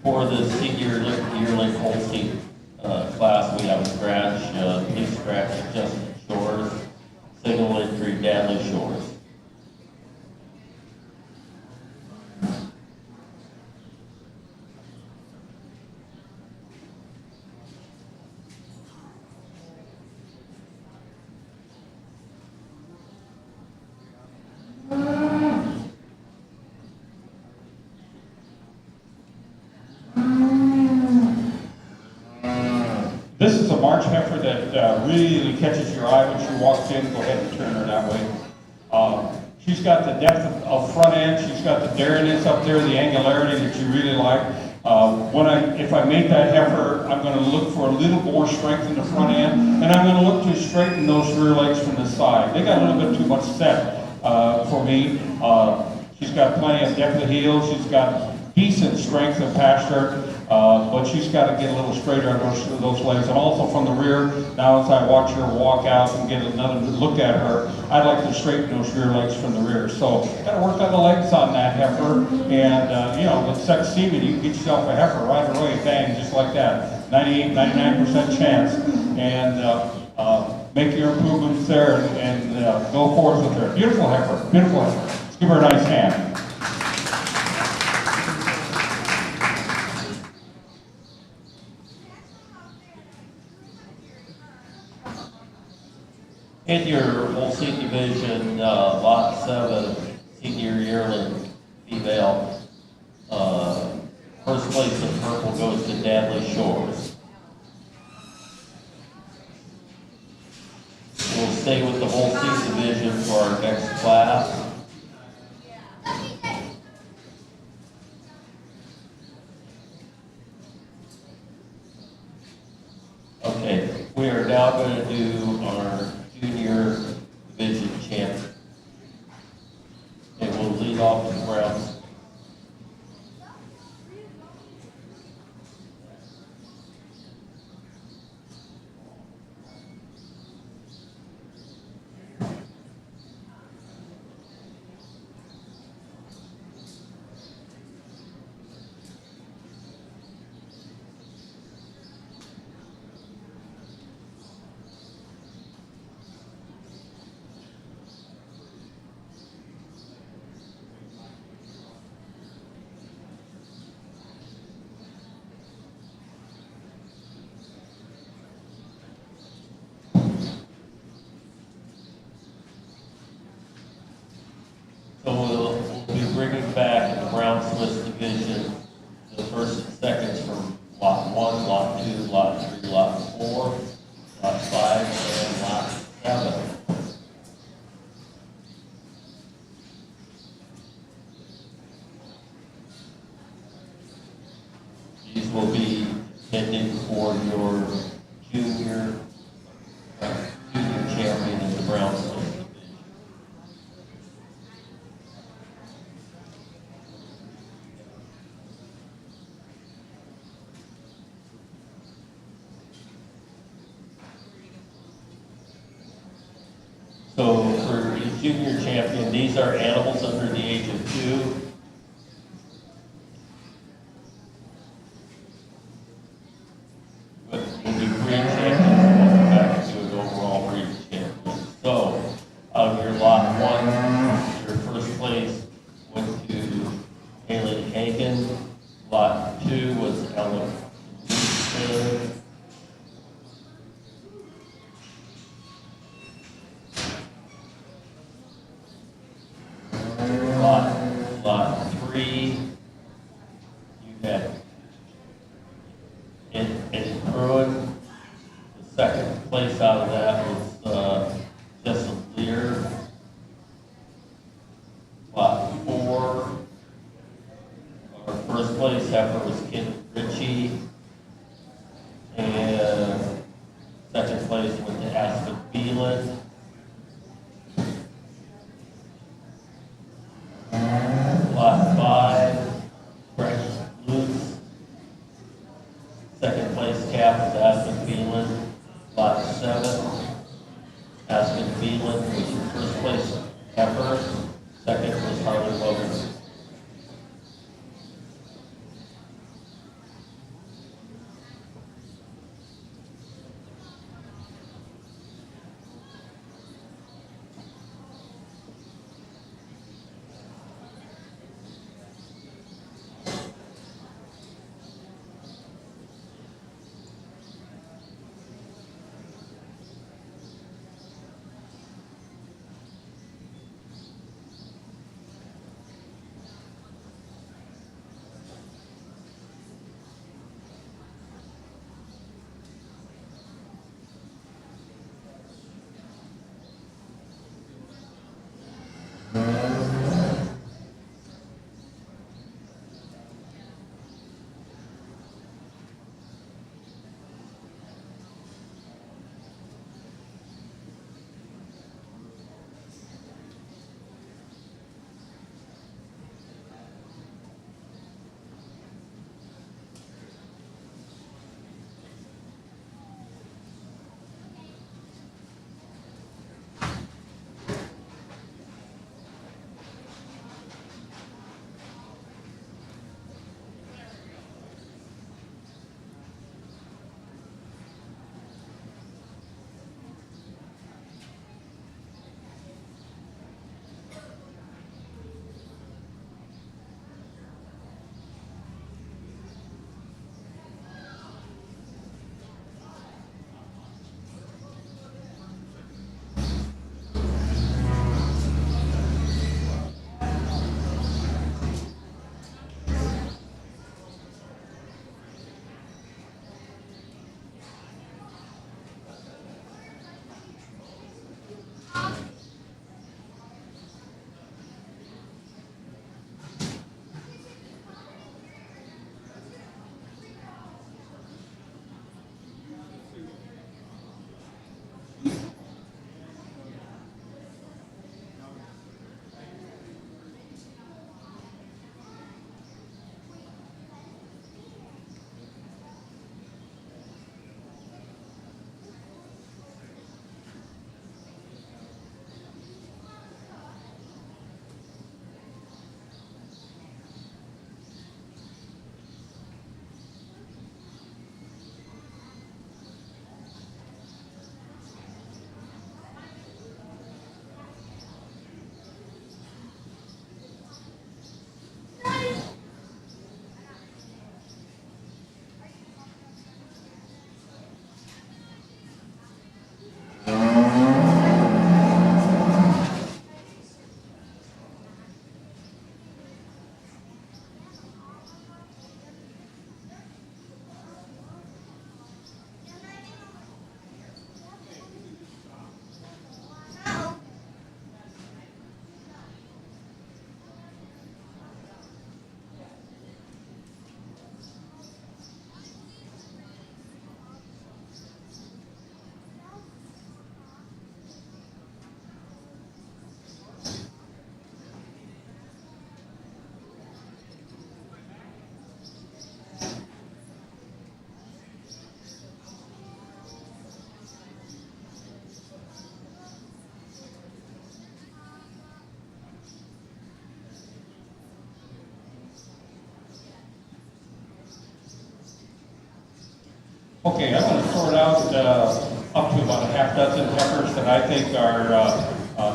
For the senior yearling Holstein class, we have a scratch, police scratch, Justin Shores, single entry, Dadley Shores. This is a March heifer that really catches your eye when she walks in. Go ahead and turn her that way. She's got the depth of front end. She's got the dariness up there, the angularity that you really like. If I make that heifer, I'm going to look for a little more strength in the front end, and I'm going to look to straighten those rear legs from the side. They got a little bit too much set for me. She's got plenty of depth of heel. She's got decent strength of pasture. But she's got to get a little straighter on those legs. And also from the rear, now as I watch her walk out and get another look at her, I'd like to straighten those rear legs from the rear. So got to work on the legs on that heifer. And, with sex semen, you can get yourself a heifer right away, bang, just like that. 98, 99% chance. And make your improvements there and go forth with her. Beautiful heifer, beautiful heifer. Let's give her a nice hand. In your Holstein division, lot 7, senior yearling female, first place in purple goes to Dadley Shores. We'll stay with the Holstein division for our next class. Okay, we are now going to do our junior division champion. And we'll lead off to the Browns. So we'll be bringing back in the Brown Swiss division the first and seconds from lot 1, lot 2, lot 3, lot 4, lot 5, and lot 7. These will be intended for your junior champion in the Brown Swiss division. So for the junior champion, these are animals under the age of 2. But we'll do breed champions, we'll come back and do an overall breed champion. So, your lot 1, your first place went to Haley Hagen. Lot 2 was Ellen Lucas. Lot 3, you had Eddie Bruin. The second place out of that was Jessica Lear. Lot 4, our first place heifer was Kenneth Ritchie. And second place went to Aspen Phelan. Lot 5, Brett Luce. Second place calf was Aspen Phelan. Lot 7, Aspen Phelan was your first place heifer. Second was Harley Logan. Okay, I'm going to sort out up to about a half dozen heifers that I think are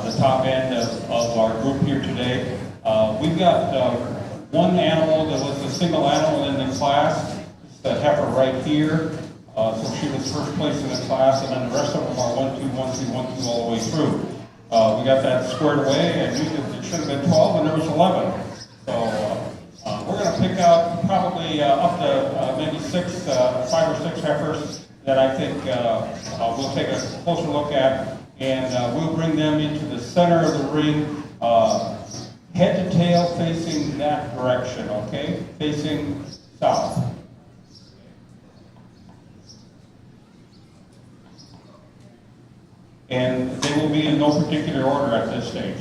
the top end of our group here today. We've got one animal that was a single animal in the class. It's the heifer right here. So she was first place in the class, and then the rest of them are 1, 2, 1, 2, 1, 2 all the way through. We got that squared away. I knew that it should have been 12, and there was 11. So we're going to pick out probably up to maybe 5 or 6 heifers that I think we'll take a closer look at, and we'll bring them into the center of the ring, head to tail facing that direction, okay? Facing south. And they will be in no particular order at this stage.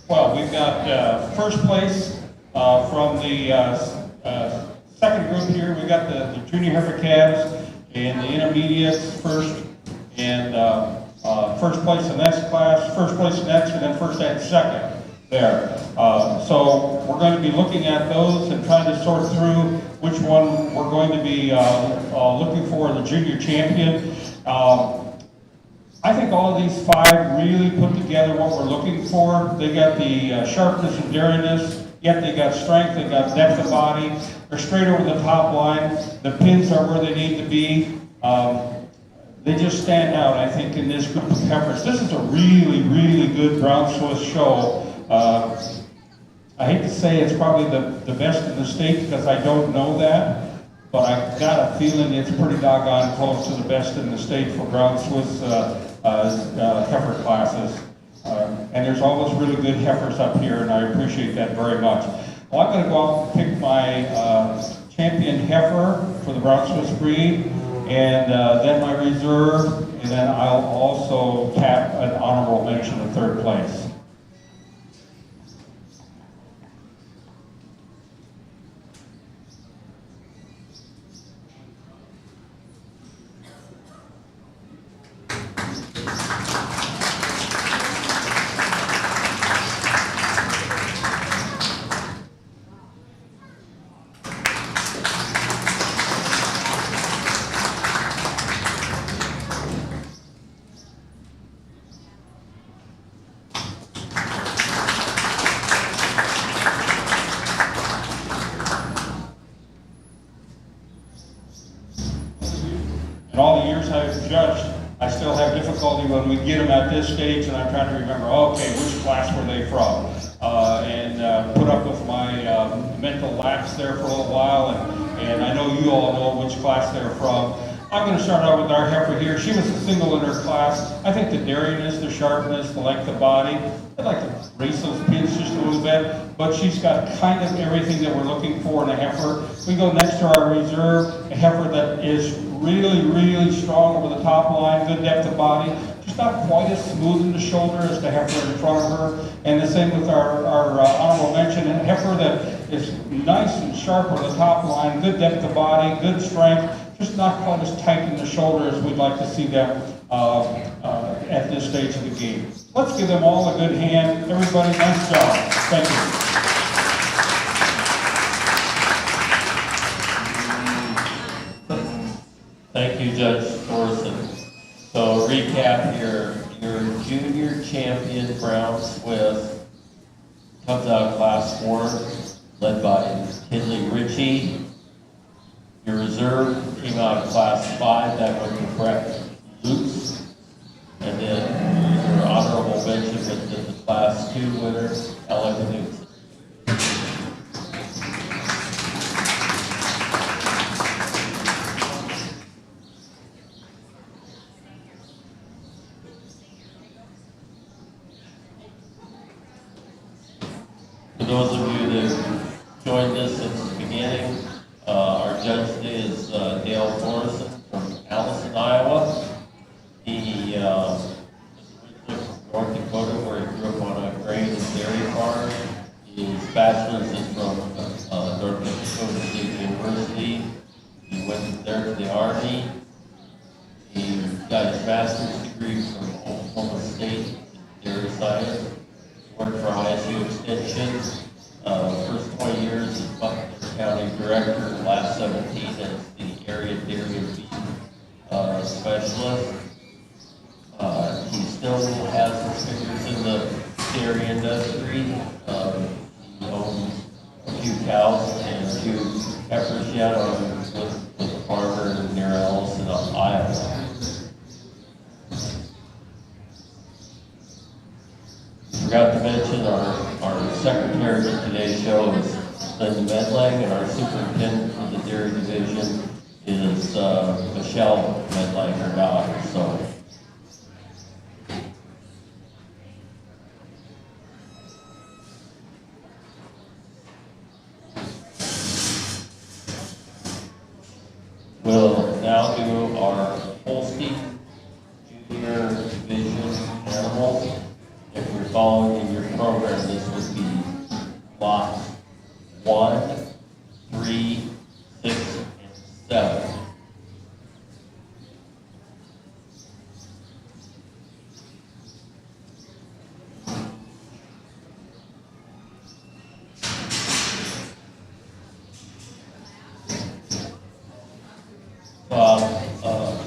Well, we've got first place from the second group here. We've got the junior heifer calves and the intermediates first, and first place in next class, first place next, and then first and second there. So we're going to be looking at those and trying to sort through which one we're going to be looking for the junior champion. I think all of these 5 really put together what we're looking for. They got the sharpness and daringness, yet they got strength, they got depth of body. They're straight over the top line. The pins are where they need to be. They just stand out, I think, in this group of heifers. This is a really, really good Brown Swiss show. I hate to say it's probably the best in the state because I don't know that. But I've got a feeling it's pretty doggone close to the best in the state for Brown Swiss heifer classes. And there's all those really good heifers up here, and I appreciate that very much. Well, I'm going to go out and pick my champion heifer for the Brown Swiss breed, and then my reserve, and then I'll also tap an honorable mention in 3rd place. when we get them at this stage, and I'm trying to remember, okay, which class were they from? And put up with my mental lapse there for a little while, and I know you all know which class they're from. I'm going to start out with our heifer here. She was a single in her class. I think the dariness, the sharpness, the length of body, I'd like to race those pins just a little bit, but she's got kind of everything that we're looking for in a heifer. We go next to our reserve, a heifer that is really, really strong over the top line, good depth of body. She's not quite as smooth in the shoulder as the heifer in front of her. And the same with our honorable mention, a heifer that is nice and sharp over the top line, good depth of body, good strength, just not quite as tight in the shoulder as we'd like to see them at this stage of the game. Let's give them all a good hand. Everybody, nice job. Thank you. Thank you, Judge Thorson. So recap here, your junior champion Brown Swift comes out of class 4, led by Kinley Ritchie. Your reserve came out of class 5, that went to Brett Lutz. And then your honorable mention with the class 2 winner, Ellen Knudsen. For those of you that joined us since the beginning, our judge today is Dale Thorson from Allison, Iowa. He was originally from North Dakota, where he grew up on a grain and dairy farm. His bachelor's is from North Dakota State University. He went from there to the Army. He got his master's degree from Oklahoma State in dairy science. Worked for ISU Extension, first 20 years as Butler County Director, the last 17 as the area dairy and beef specialist. He still has his fingers in the dairy industry. He owns a few cows and a few heifers yet with a farmer near Ellison, Iowa. Forgot to mention our secretary for today's show is Linda Medlang, and our superintendent for the dairy division is Michelle Medlang, her daughter. So, we'll now do our Holstein Junior Division animals. If you're following in your program, this would be lots 1, 3, 6, and 7.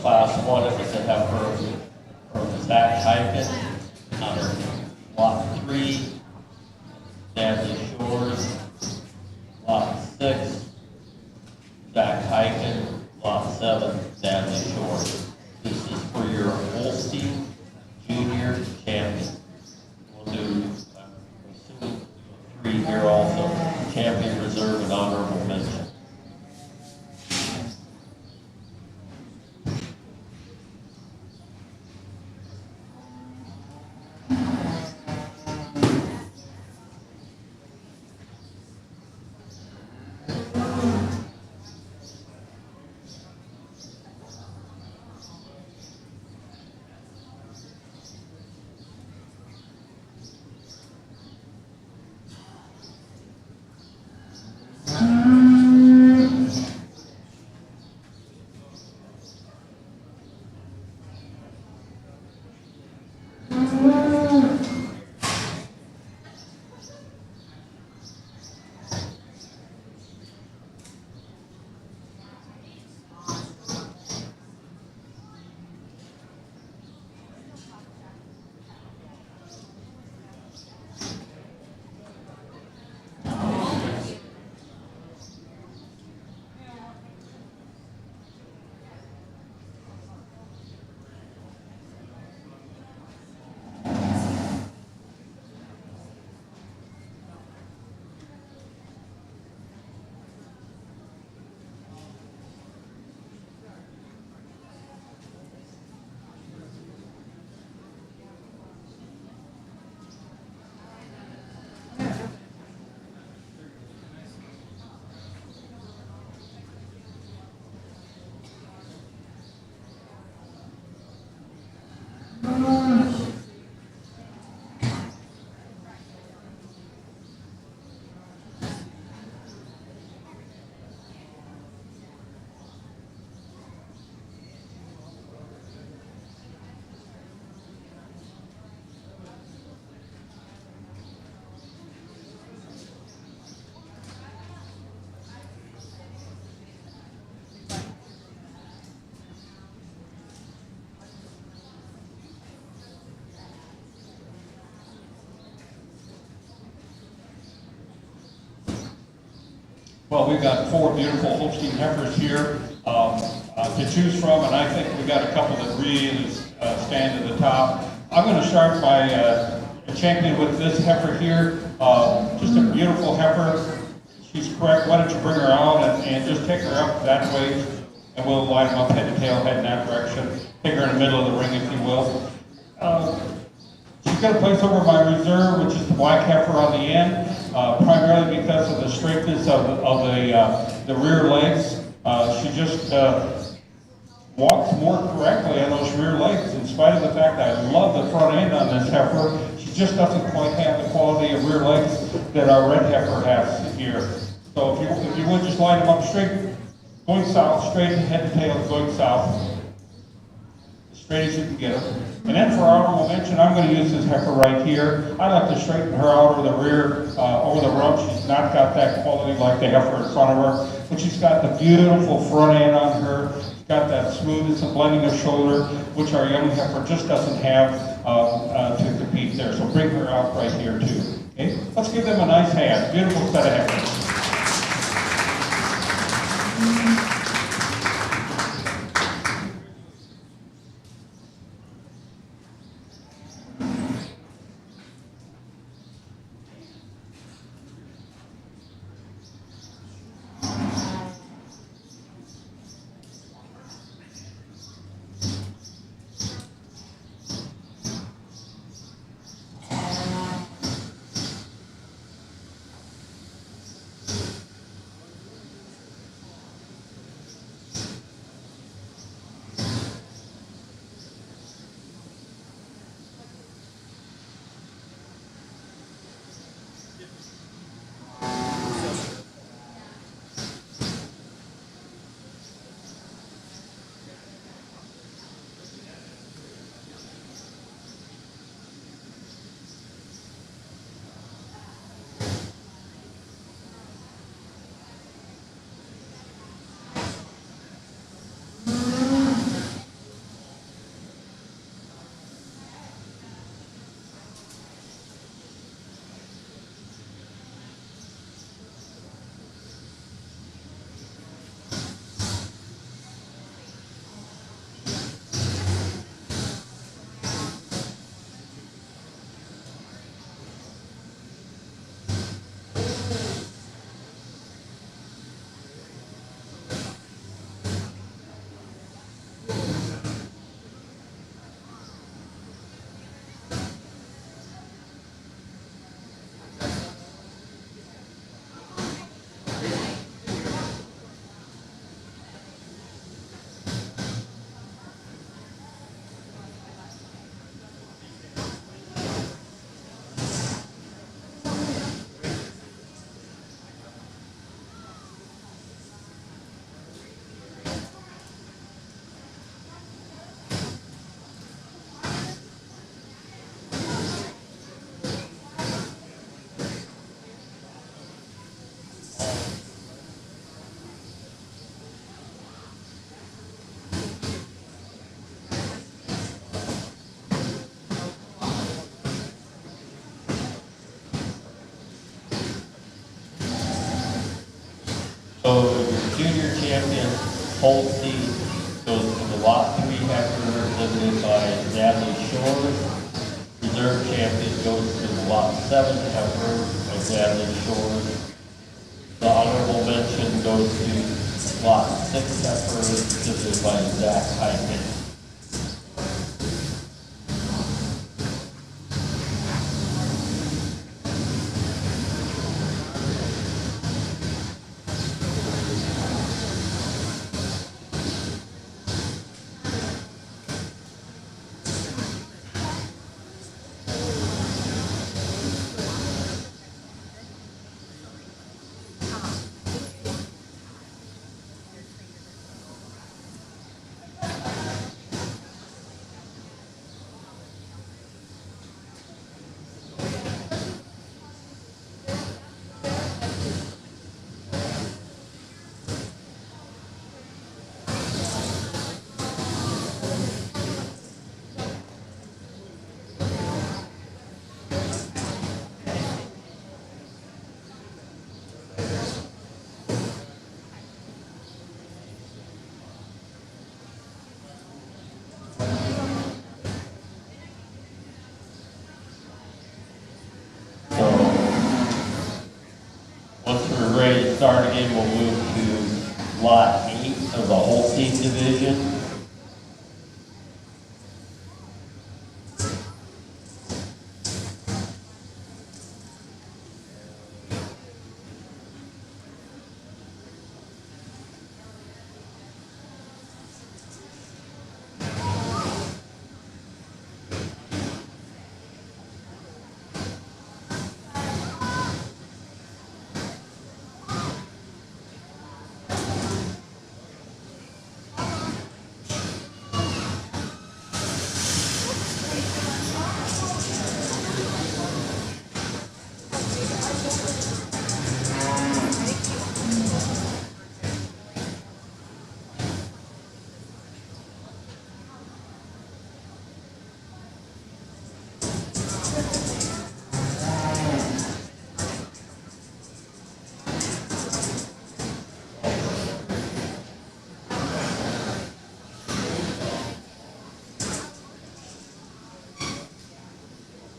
Class 1, it was a heifer from Zach Hyken. Lot 3, Stanley Shores. Lot 6, Zach Hyken. Lot 7, Stanley Shores. This is for your Holstein Junior Champion. We'll do, I'm assuming, 3 here also. Champion, Reserve, and Honorable Mention. Well, we've got 4 beautiful Holstein heifers here to choose from, and I think we got a couple that really stand to the top. I'm going to start by championing with this heifer here. Just a beautiful heifer. She's correct. Why don't you bring her out and just take her up that way, and we'll line them up head to tail, head in that direction. Take her in the middle of the ring, if you will. She's got a place over my reserve, which is the black heifer on the end, primarily because of the straightness of the rear legs. She just walks more correctly on those rear legs, in spite of the fact that I love the front end on this heifer. She just doesn't quite have the quality of rear legs that our red heifer has here. So if you would just line them up straight, going south, straight head to tail, going south, as straight as you can get them. And then for our honorable mention, I'm going to use this heifer right here. I like to straighten her out over the rear, over the rump. She's not got that quality like the heifer in front of her, but she's got the beautiful front end on her. She's got that smoothness and blending of shoulder, which our young heifer just doesn't have to compete there. So bring her out right here too. Okay, let's give them a nice hand. Beautiful set of heifers. So your junior champion, Holstein, goes to the Lot 3 heifer, limited by Natalie Shores. Reserve champion goes to the Lot 7 heifer of Natalie Shores. The honorable mention goes to Lot 6 heifer, limited by Zach Hyman. we're ready to start again, we'll move to lot 8 of the Holstein division.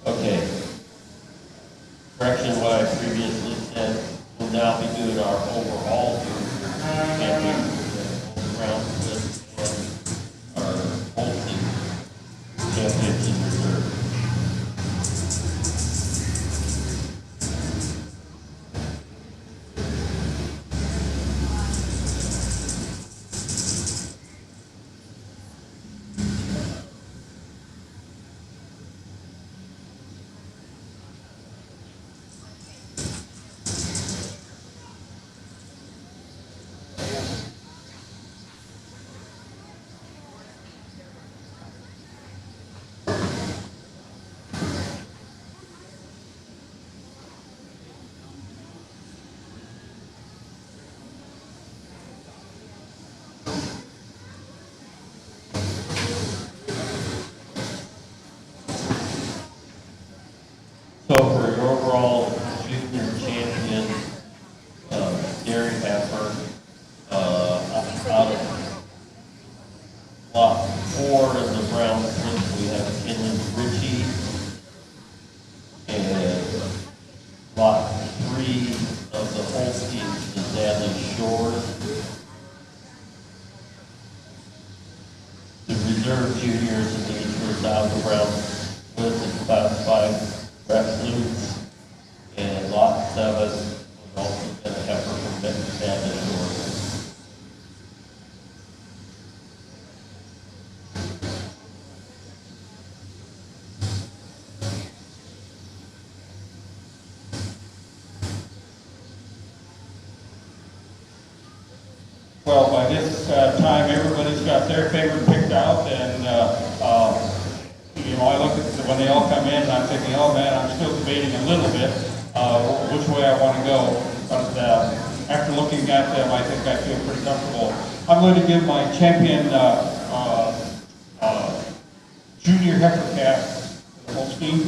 Okay. Correction what I previously said, we'll now be doing our overall championship round with our Holstein champions in reserve. So for your overall junior champion, dairy heifer, out of lot 4 in the brown Swiss, we have Inland Ritchie, and lot 3 of the Holsteins is Natalie Shores. The reserve juniors in the insurance out of the brown Swiss is class 5. Resolutes, and lot 7 was also going to heifer from Natalie Shores. Well, by this time, everybody's got their favorite picked out, and you know, I look at when they all come in, and I'm thinking, oh man, I'm still debating a little bit which way I want to go. But after looking at them, I think I feel pretty comfortable. I'm going to give my champion junior heifer calf to the Holstein.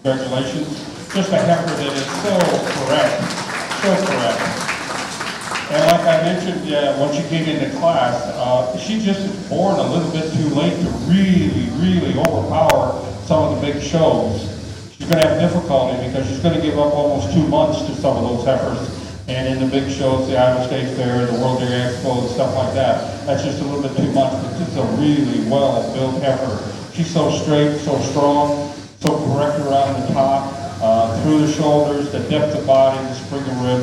Congratulations. Just a heifer that is so correct. And like I mentioned, when she came into class, she just was born a little bit too late to really overpower some of the big shows. She's going to have difficulty because she's going to give up almost 2 months to some of those heifers. And in the big shows, the Iowa State Fair, the World Dairy Expo, and stuff like that, that's just a little bit too much. But this is a really well-built heifer. She's so straight, so strong, so correct around the top, through the shoulders, the depth of body, the spring of rib.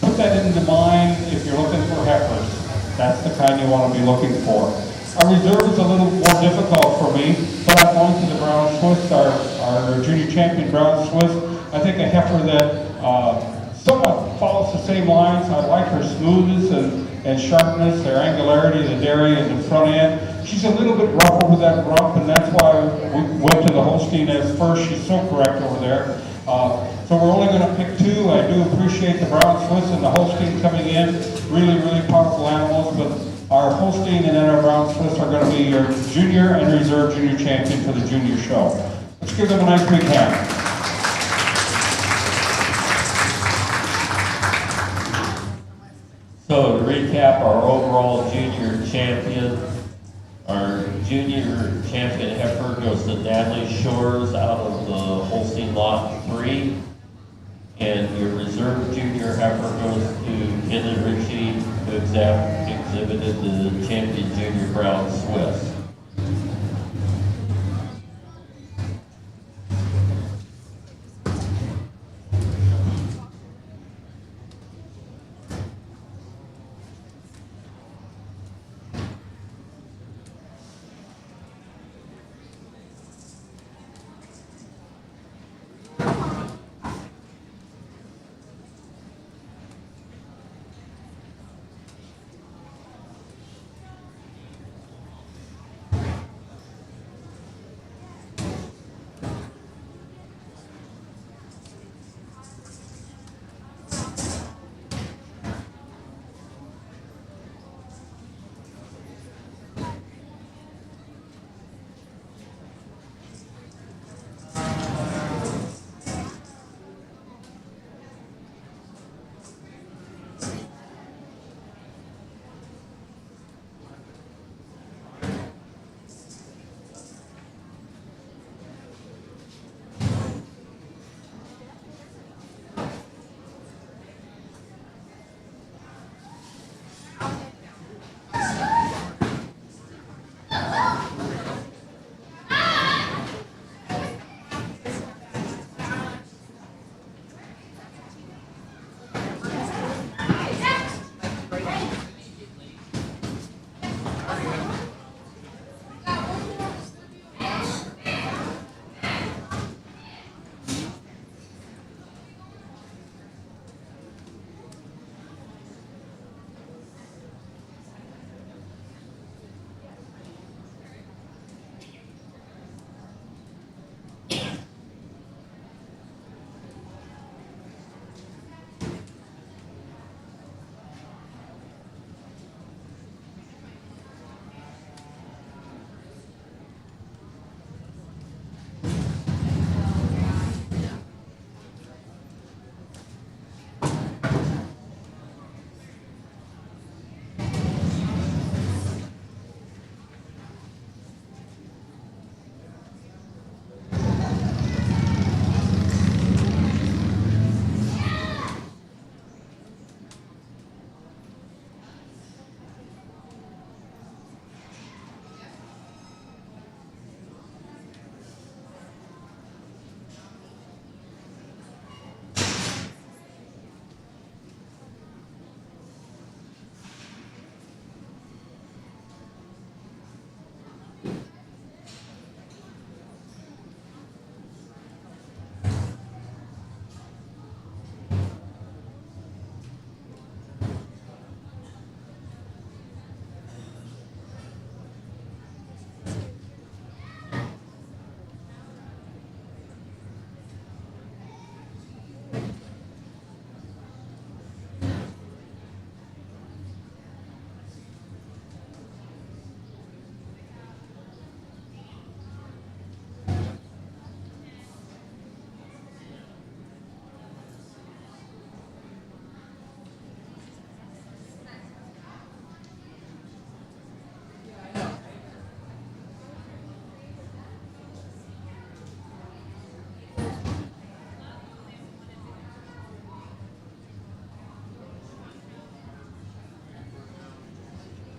Put that into mind if you're looking for heifers. That's the kind you want to be looking for. Our reserve is a little more difficult for me, but I'm going to the Brown Swiss, our junior champion Brown Swiss. I think a heifer that somewhat follows the same lines. I like her smoothness and sharpness, her angularity, the dairy and the front end. She's a little bit rough over that rump, and that's why we went to the Holstein as first. She's so correct over there. So we're only going to pick 2. I do appreciate the Brown Swiss and the Holstein coming in. Really powerful animals, but our Holstein and then our Brown Swiss are going to be your junior and reserve junior champion for the junior show. Let's give them a nice big hand. So to recap, our overall junior champion, our junior champion heifer goes to Natalie Shores out of the Holstein lot 3. And your reserve junior heifer pepper goes to Kinley Ritchie, who exhibited the Champion Junior Brown Swiss.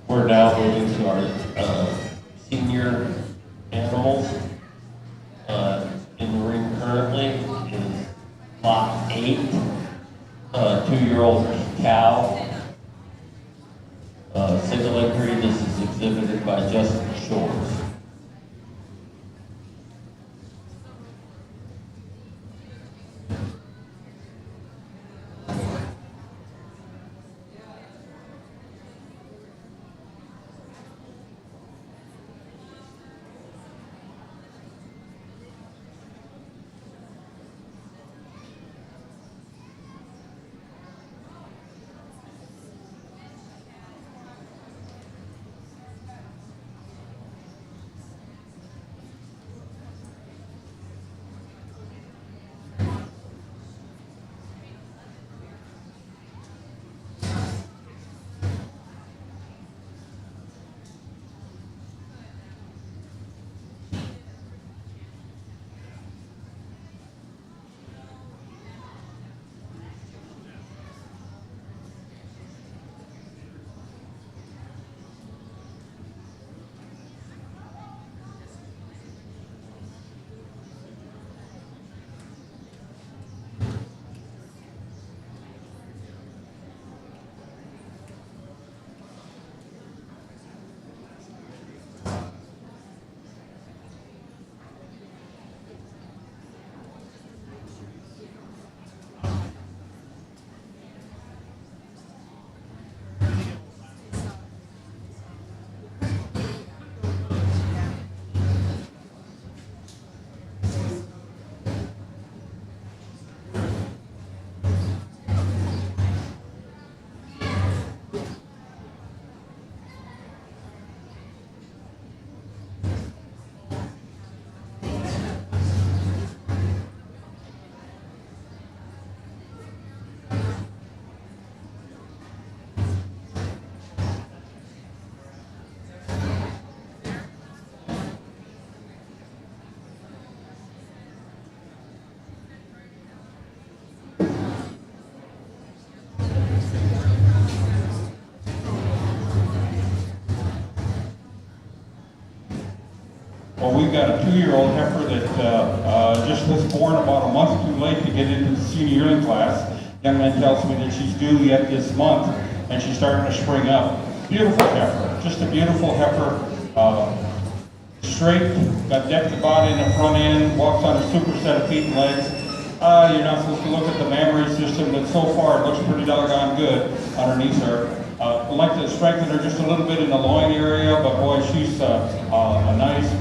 We're now moving to our senior animals. In the ring currently is lot 8, 2-year-old cow. Single entry, this is exhibited by Justin Shores. Well, we've got a 2-year-old heifer that just was born about a month too late to get into the senior yearling class. Young man tells me that she's due yet this month, and she's starting to spring up. Beautiful heifer, just a beautiful heifer. Straight, got depth of body in the front end, walks on a super set of feet and legs. You're not supposed to look at the mammary system, but so far it looks pretty doggone good underneath her. I'd like to strengthen her just a little bit in the loin area, but boy, she's a nice,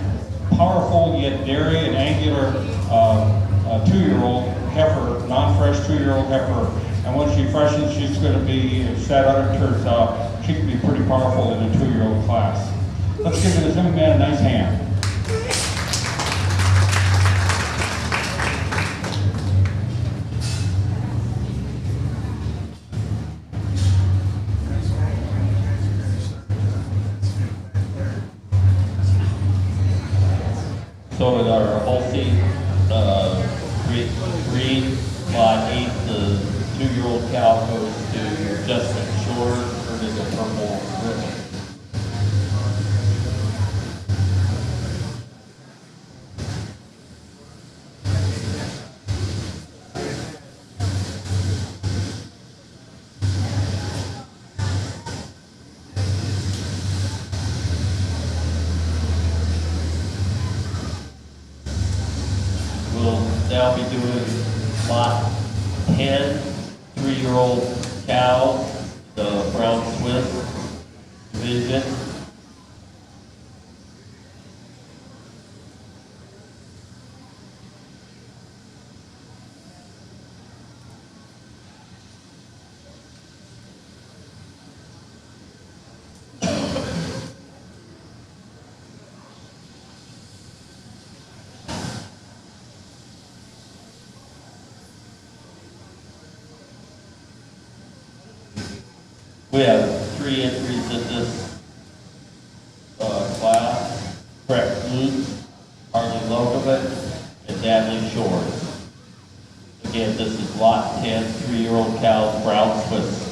powerful yet dairy and angular 2-year-old heifer, non-fresh 2-year-old heifer. And when she freshens, she's going to be, if that udder turns out, she can be pretty powerful in a 2-year-old class. Let's give this young man a nice hand. So in our Holstein breed, lot 8, the 2-year-old cow goes to Justin Shore, earning a purple ribbon. We'll now be doing lot 10, 3-year-old cow, the brown Swiss division. We have 3 entries in this class. Correct. Luke, Harley Lokovic, and Natalie Shores. Again, this is lot 10, 3-year-old cows, brown Swiss.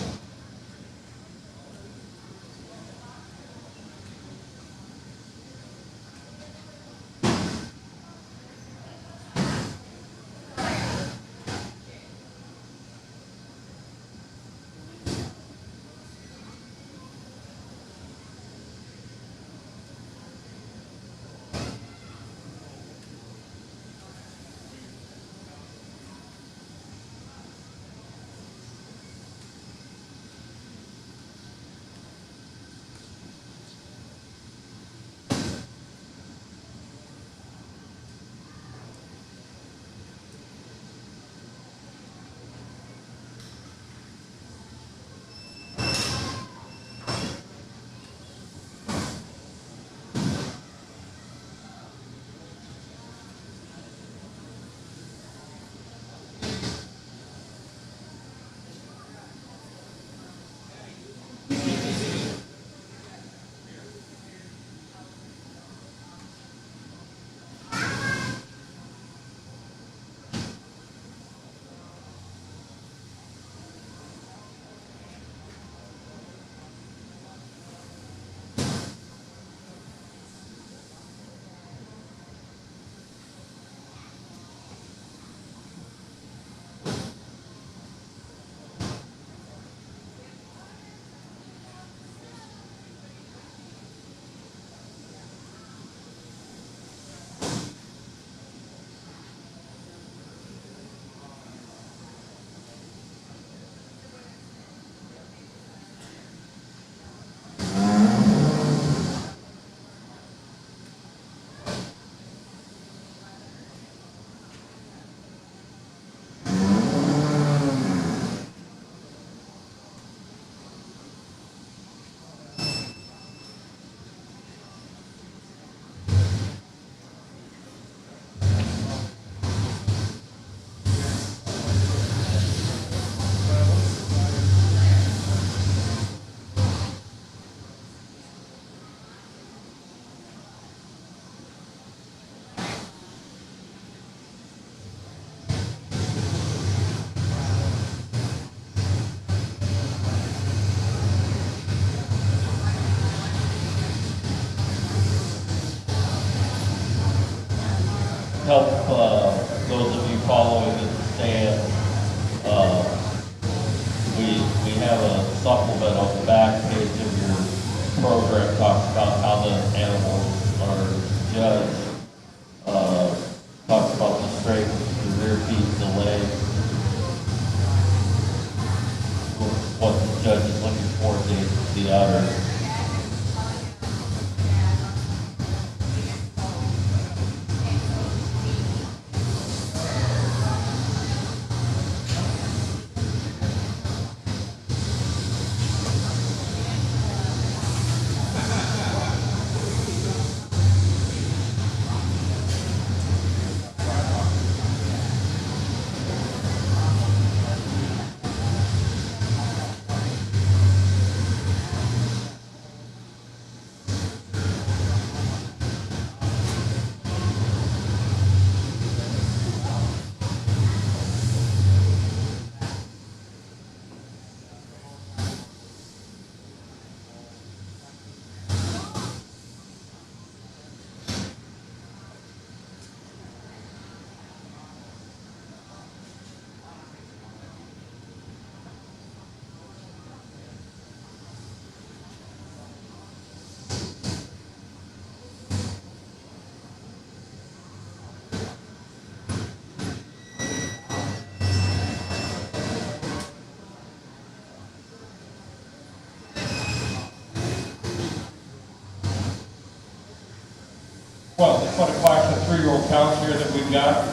help those of you following the stand, we have a supplement on the back page of your program, talks about how the animals are judged. Talks about the strength, the rear feet, the legs, what the judge is looking for in the udder. Well, it's quite a class of 3-year-old cows here that we've got.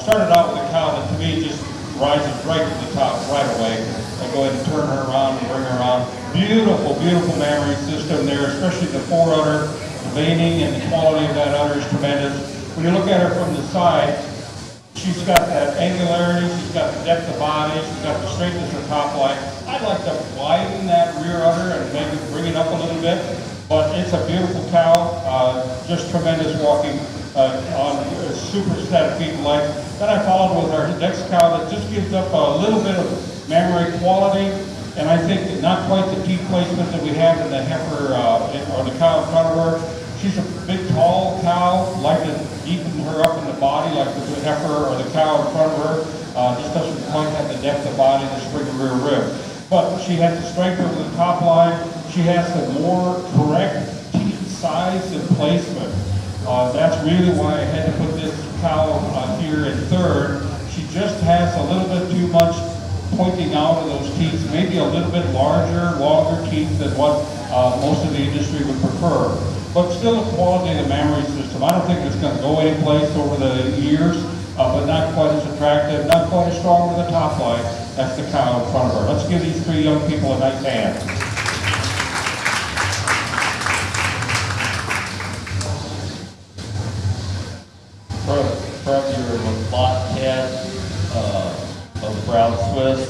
Started out with a cow that to me just rises right to the top right away. I go ahead and turn her around and bring her around. Beautiful, beautiful mammary system there, especially the forerunner. The veining and the quality of that udder is tremendous. When you look at her from the side, she's got that angularity, she's got the depth of body, she's got the straightness of top line. I'd like to widen that rear udder and maybe bring it up a little bit. But it's a beautiful cow, just tremendous walking on a super set of feet and legs. Then I followed with our next cow that just gives up a little bit of mammary quality, and I think not quite the teeth placement that we have in the heifer or the cow in front of her. She's a big, tall cow, like to deepen her up in the body like the heifer or the cow in front of her. Just doesn't quite have the depth of body, the spring and rear rib. But she has the strength over the top line. She has the more correct teeth size and placement. That's really why I had to put this cow here in third. She just has a little bit too much pointing out of those teeth, maybe a little bit larger, longer teeth than what most of the industry would prefer. But still the quality of the mammary system. I don't think it's going to go anyplace over the years, but not quite as attractive, not quite as strong with the top line. That's the cow in front of her. Let's give these 3 young people a nice hand. From your lot 10 of Brown Swiss,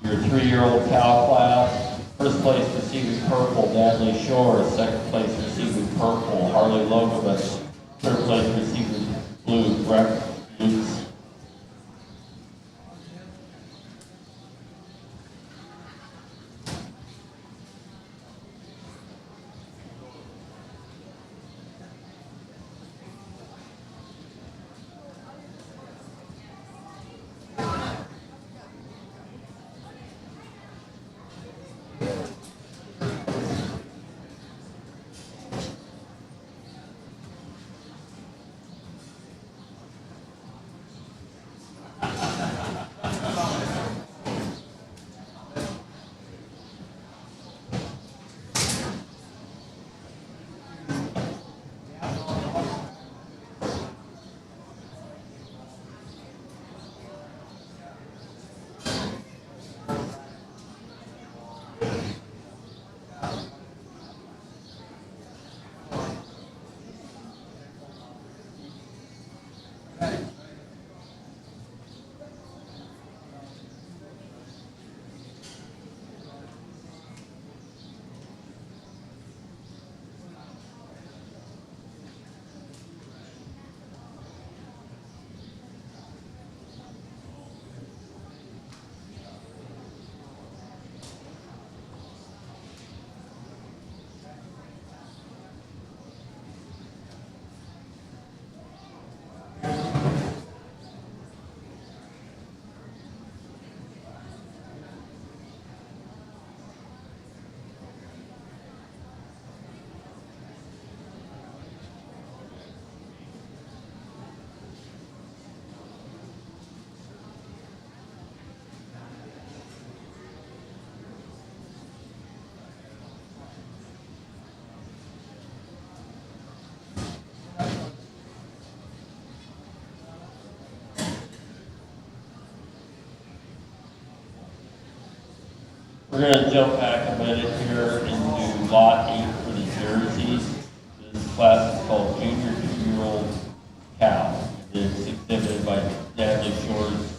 your 3-year-old cow class, first place receiving purple, Natalie Shore, second place receiving purple, Harley Logovich, third place receiving blue, Brett Lutz. We're gonna jump back a minute here into lot 8 for the jerseys. This class is called Junior 2-year-old cow. It's exhibited by Natalie Shores.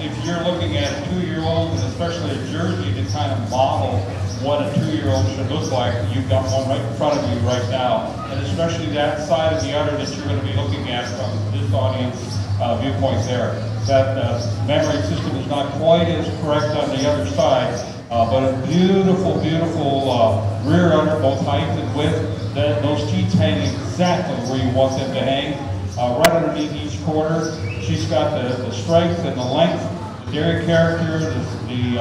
If you're looking at a 2-year-old, and especially a jersey to kind of model what a 2-year-old should look like, you've got one right in front of you right now. And especially that side of the udder that you're going to be looking at from this audience viewpoint there. That memory system is not quite as correct on the other side, but a beautiful, beautiful rear udder, both height and width. Those teats hang exactly where you want them to hang, right underneath each quarter. She's got the strength and the length, the dairy character, the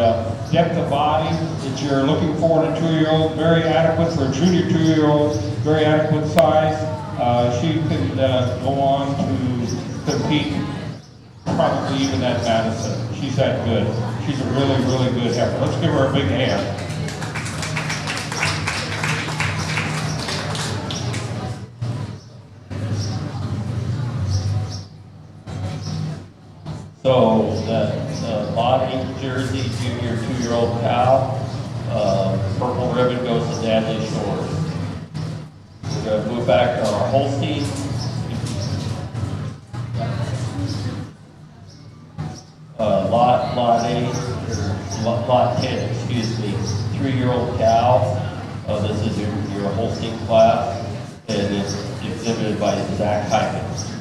depth of body that you're looking for in a 2-year-old. Very adequate for a junior 2-year-old, very adequate size. She can go on to compete probably even at Madison. She's that good. She's a really, really good heifer. Let's give her a big hand. So the lot 8 jersey, junior 2-year-old cow, purple ribbon goes to Natalie Shores. We're going to move back to our Holstein. Lot 8, or lot 10, excuse me, 3-year-old cow. This is your Holstein class, and it's exhibited by Zach Heikens.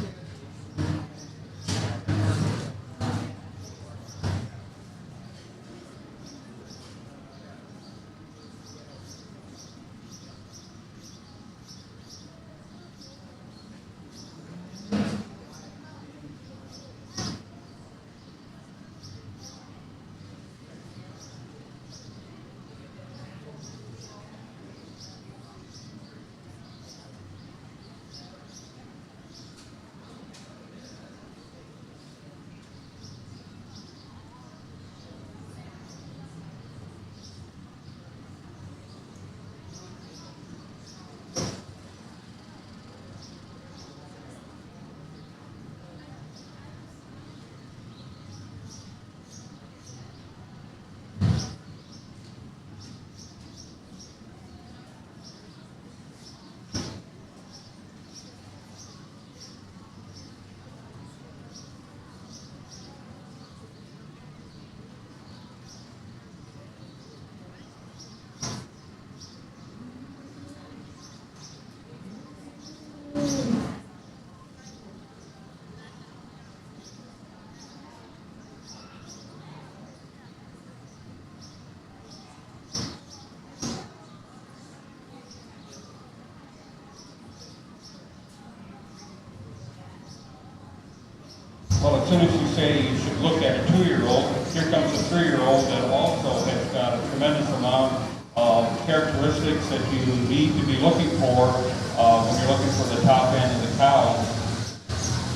soon as you say you should look at a 2-year-old, here comes a 3-year-old that also has got a tremendous amount of characteristics that you need to be looking for when you're looking for the top end of the cow,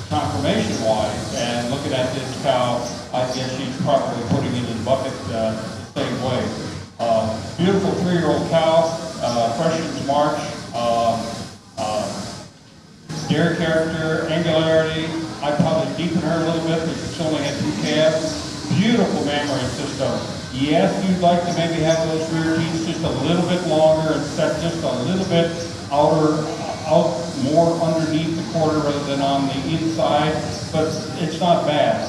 conformation-wise. And looking at this cow, I guess she's probably putting it in the bucket the same way. Beautiful 3-year-old cow, fresh as March. Dairy character, angularity, I'd probably deepen her a little bit because she only had 2 calves. Beautiful mammary system. Yes, you'd like to maybe have those rear teeth just a little bit longer and set just a little bit out more underneath the quarter rather than on the inside, but it's not bad.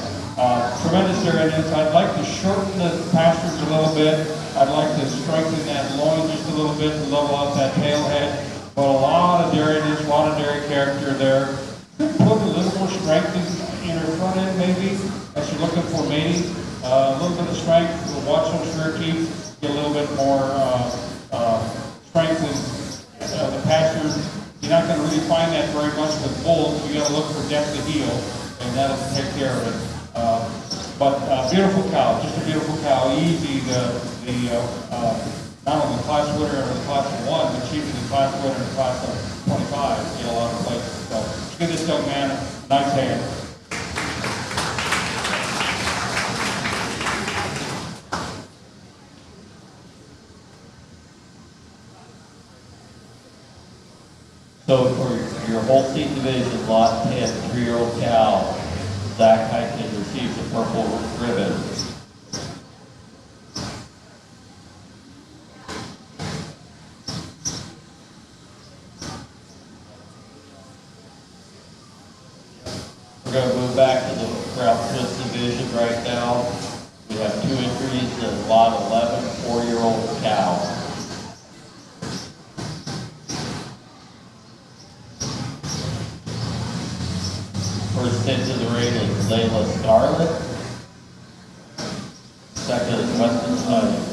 Tremendous dairiness. I'd like to shorten the pastures a little bit. I'd like to strengthen that loin just a little bit and level out that tail head. But a lot of dairiness, a lot of dairy character there. Could put a little more strength in her front end maybe, as you're looking for mating. A little bit of strength. We'll watch those rear teeth, get a little bit more strength in the pastures. You're not going to really find that very much with bulls. You got to look for depth of heel, and that'll take care of it. But beautiful cow, just a beautiful cow. Easy, not only the class winner or the class of 1, but she's the class winner in the class of 25 in a lot of places. So let's give this young man a nice hand. So for your Holstein division, lot 10, 3-year-old cow, Zach Heitman receives a purple ribbon. We're going to move back to the Kraft Smith division right now. We have 2 entries in lot 11, 4-year-old cow. First into the ring is Layla Scarlett. Second is Weston Honey.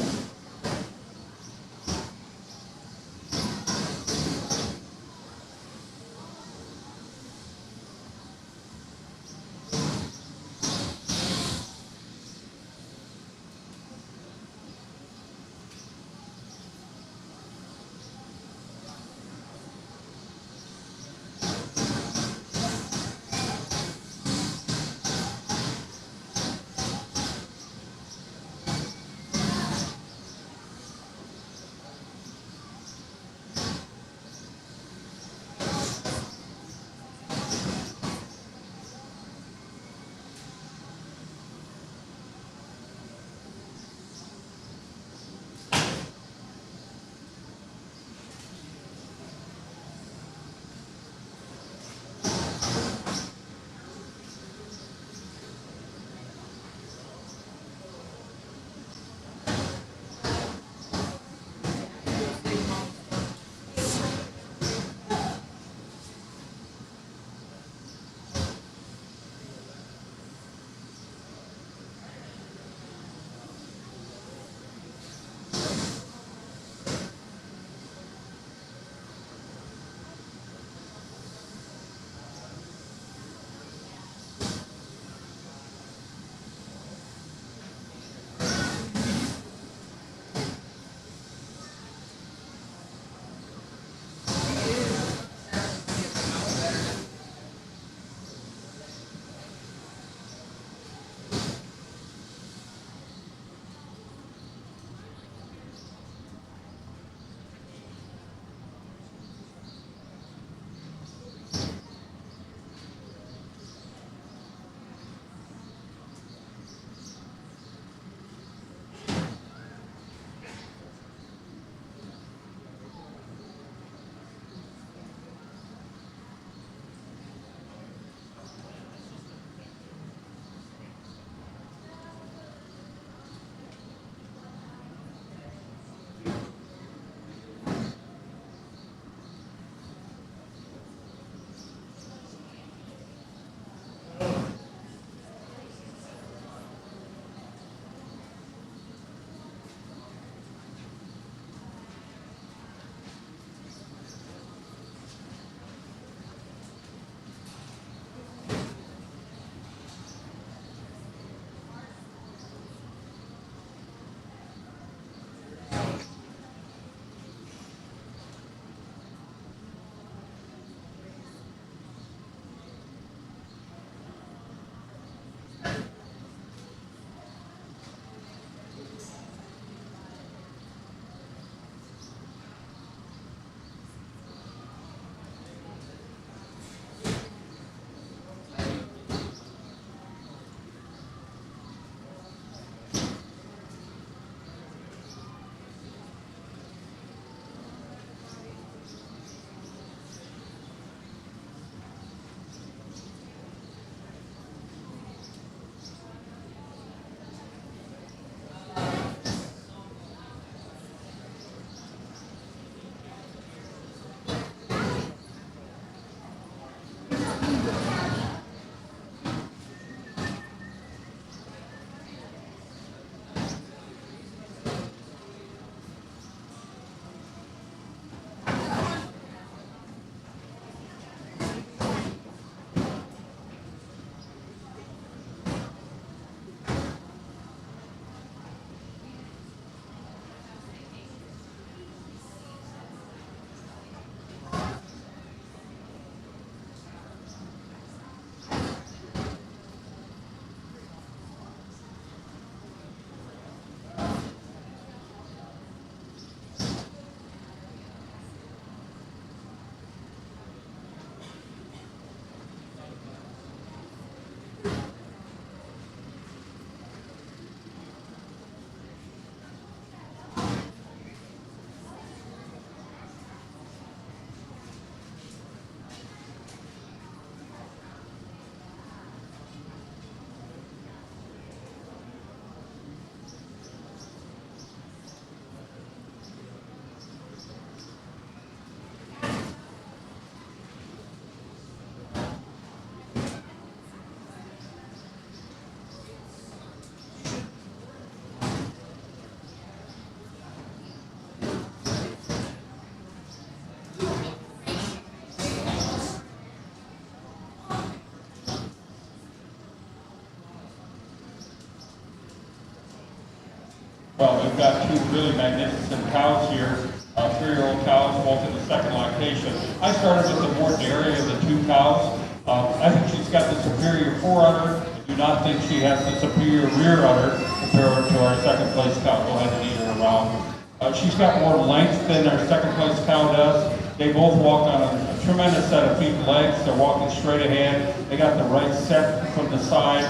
Well, we've got two really magnificent cows here, 3-year-old cows, both in the second lactation. I started with the more dairy of the two cows. I think she's got the superior fore-udder. I do not think she has the superior rear udder compared to our second place cow. Go ahead and lead her around. She's got more length than our second place cow does. They both walk on a tremendous set of feet and legs. They're walking straight ahead. They got the right set from the side.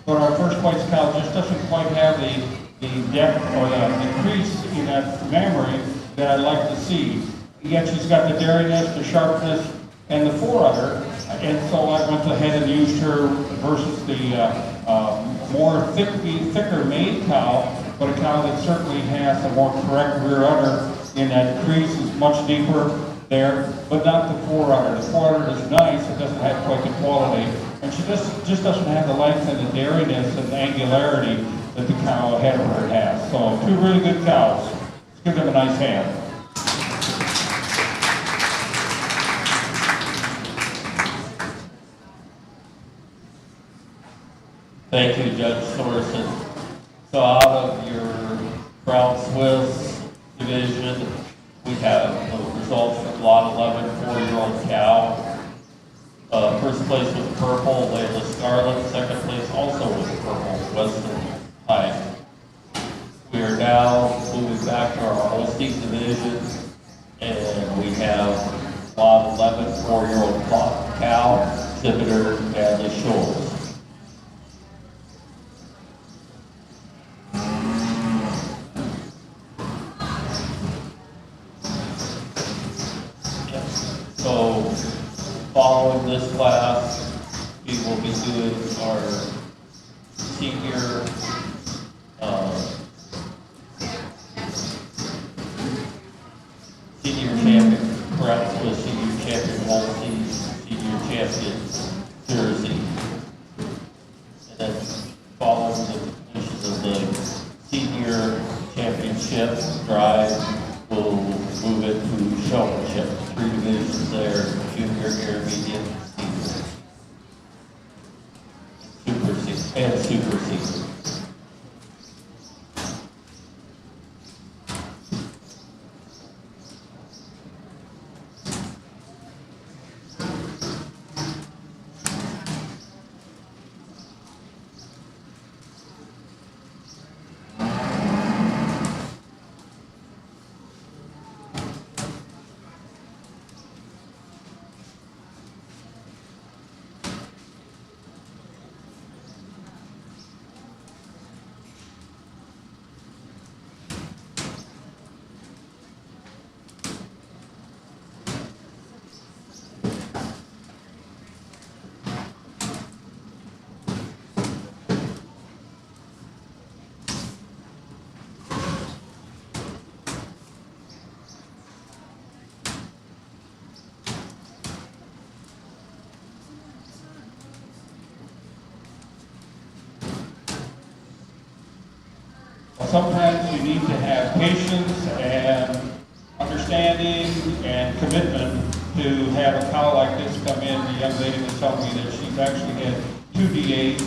But our first place cow just doesn't quite have the depth or the crease in that mammary that I'd like to see. Yet she's got the dairiness, the sharpness, and the fore-udder. And so I went ahead and used her versus the more thicker made cow, but a cow that certainly has a more correct rear udder in that crease is much deeper there, but not the fore-udder. The fore-udder is nice, it doesn't have quite the quality, and she just doesn't have the length and the dairiness and the angularity that the cow ahead of her has. So two really good cows. Let's give them a nice hand. Thank you, Judge Sorensen. So out of your Brown Swiss division, we have the results from lot 11, 4-year-old cow. First place was purple, Layla Scarlet. Second place also was purple, Weston High. We are now moving back to our Holstein division, and we have lot 11, 4-year-old cow, exhibitor Bradley Shores. So, following this class, we will be doing our senior champion, perhaps with senior champion Holstein, senior champion Jersey. And then following the completion of the senior championship drive, we'll move into showmanship. 3 divisions there, junior, intermediate, senior. Super senior. Sometimes you need to have patience and understanding and commitment to have a cow like this come in. The young lady was telling me that she's actually had 2 DAs,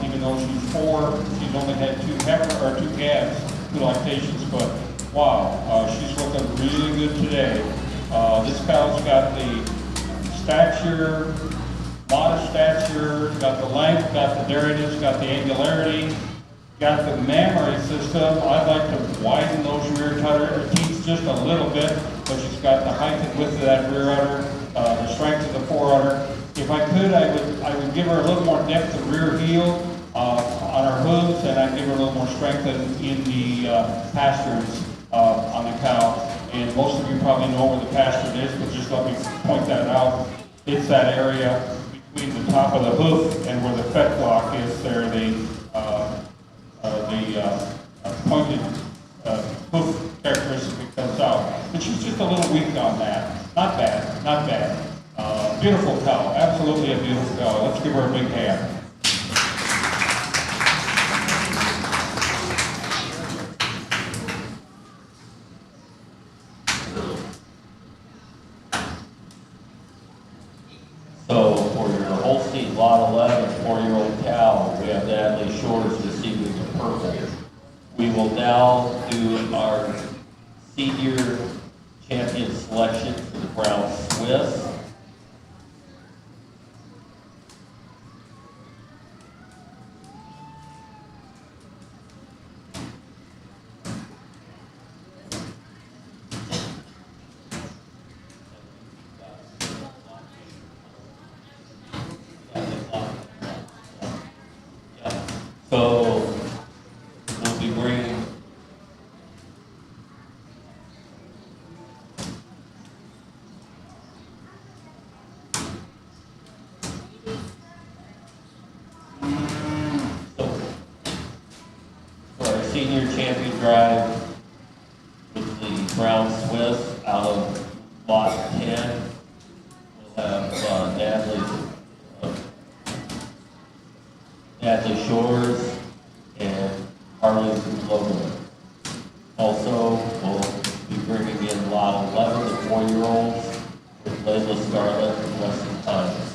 even though she's 4, she's only had 2 calves, 2 lactations, but wow, she's looking really good today. This cow's got the stature, modest stature, got the length, got the dairiness, got the angularity, got the mammary system. I'd like to widen those rear teeth just a little bit, but she's got the height and width of that rear udder, the strength of the fore udder. If I could, I would give her a little more depth of rear heel on her hooves, and I'd give her a little more strength in the pastures on the cow. And most of you probably know where the pasture is, but just let me point that out. It's that area between the top of the hoof and where the fetlock is there, the pointed hoof characteristic comes out. But she's just a little weak on that. Not bad, not bad. Beautiful cow, absolutely a beautiful cow. Let's give her a big hand. So for your Holstein lot 11, 4-year-old cow, we have Natalie Shores receiving the purple. We will now do our senior champion selection for the Brown Swiss. So we'll be bringing for our senior champion drive with the Brown Swiss out of lot 10. We'll have Natalie Shores and Harley Logan. Also, we'll be bringing in lot 11, the 4-year-olds, with Layla Scarlett and Weston Hines.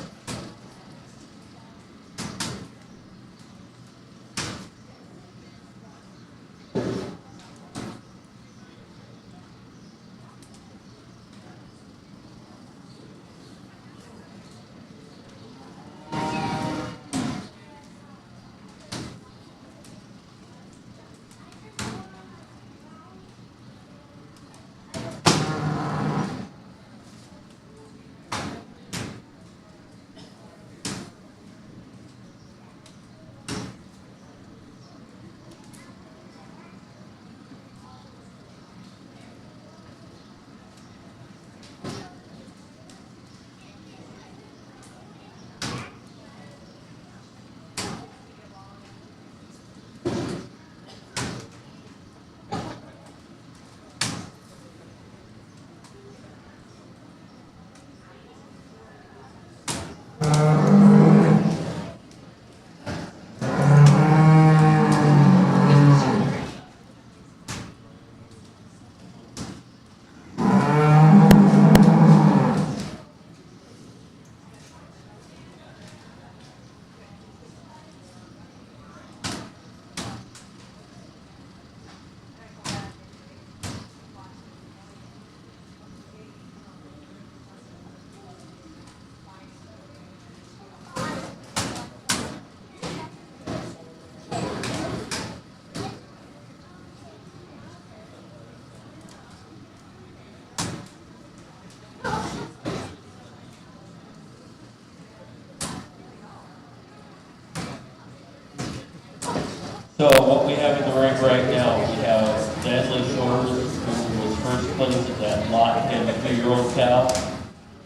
So what we have in the ring right now, we have Natalie Shores, who was first place in that lot 10 2-year-old cow,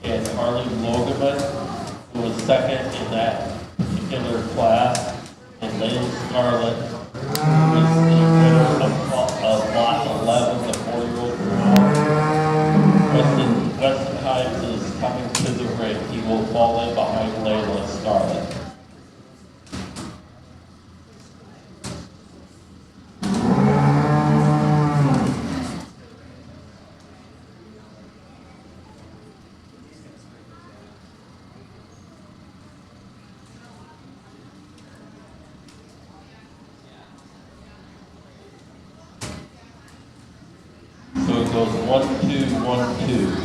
and Harley Logerman, who was second in that particular class, and Layla Scarlett, who was the winner of lot 11, the 4-year-old girl. Weston Hines is coming to the ring. He will fall in behind Layla Scarlett. So it goes 1, 2, 1, 2.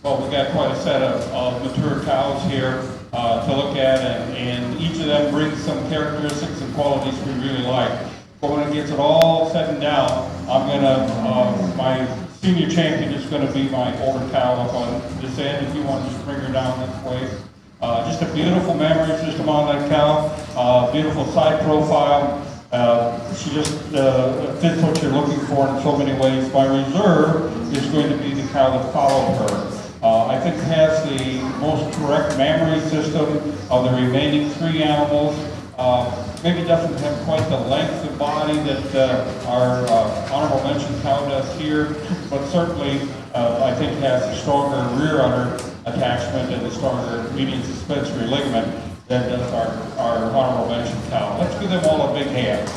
Well, we got quite a set of mature cows here. to look at, and each of them brings some characteristics and qualities we really like. But when it gets it all said and down, I'm gonna, my senior champion is gonna be my older cow up on this end. If you want to just bring her down this way. Just a beautiful memory system on that cow, beautiful side profile. She just fits what you're looking for in so many ways. My reserve is going to be the cow that followed her. I think has the most correct memory system of the remaining 3 animals. Maybe doesn't have quite the length of body that our honorable mention cow does here, but certainly I think has a stronger rear udder attachment and a stronger median suspensory ligament than does our honorable mention cow. Let's give them all a big hand.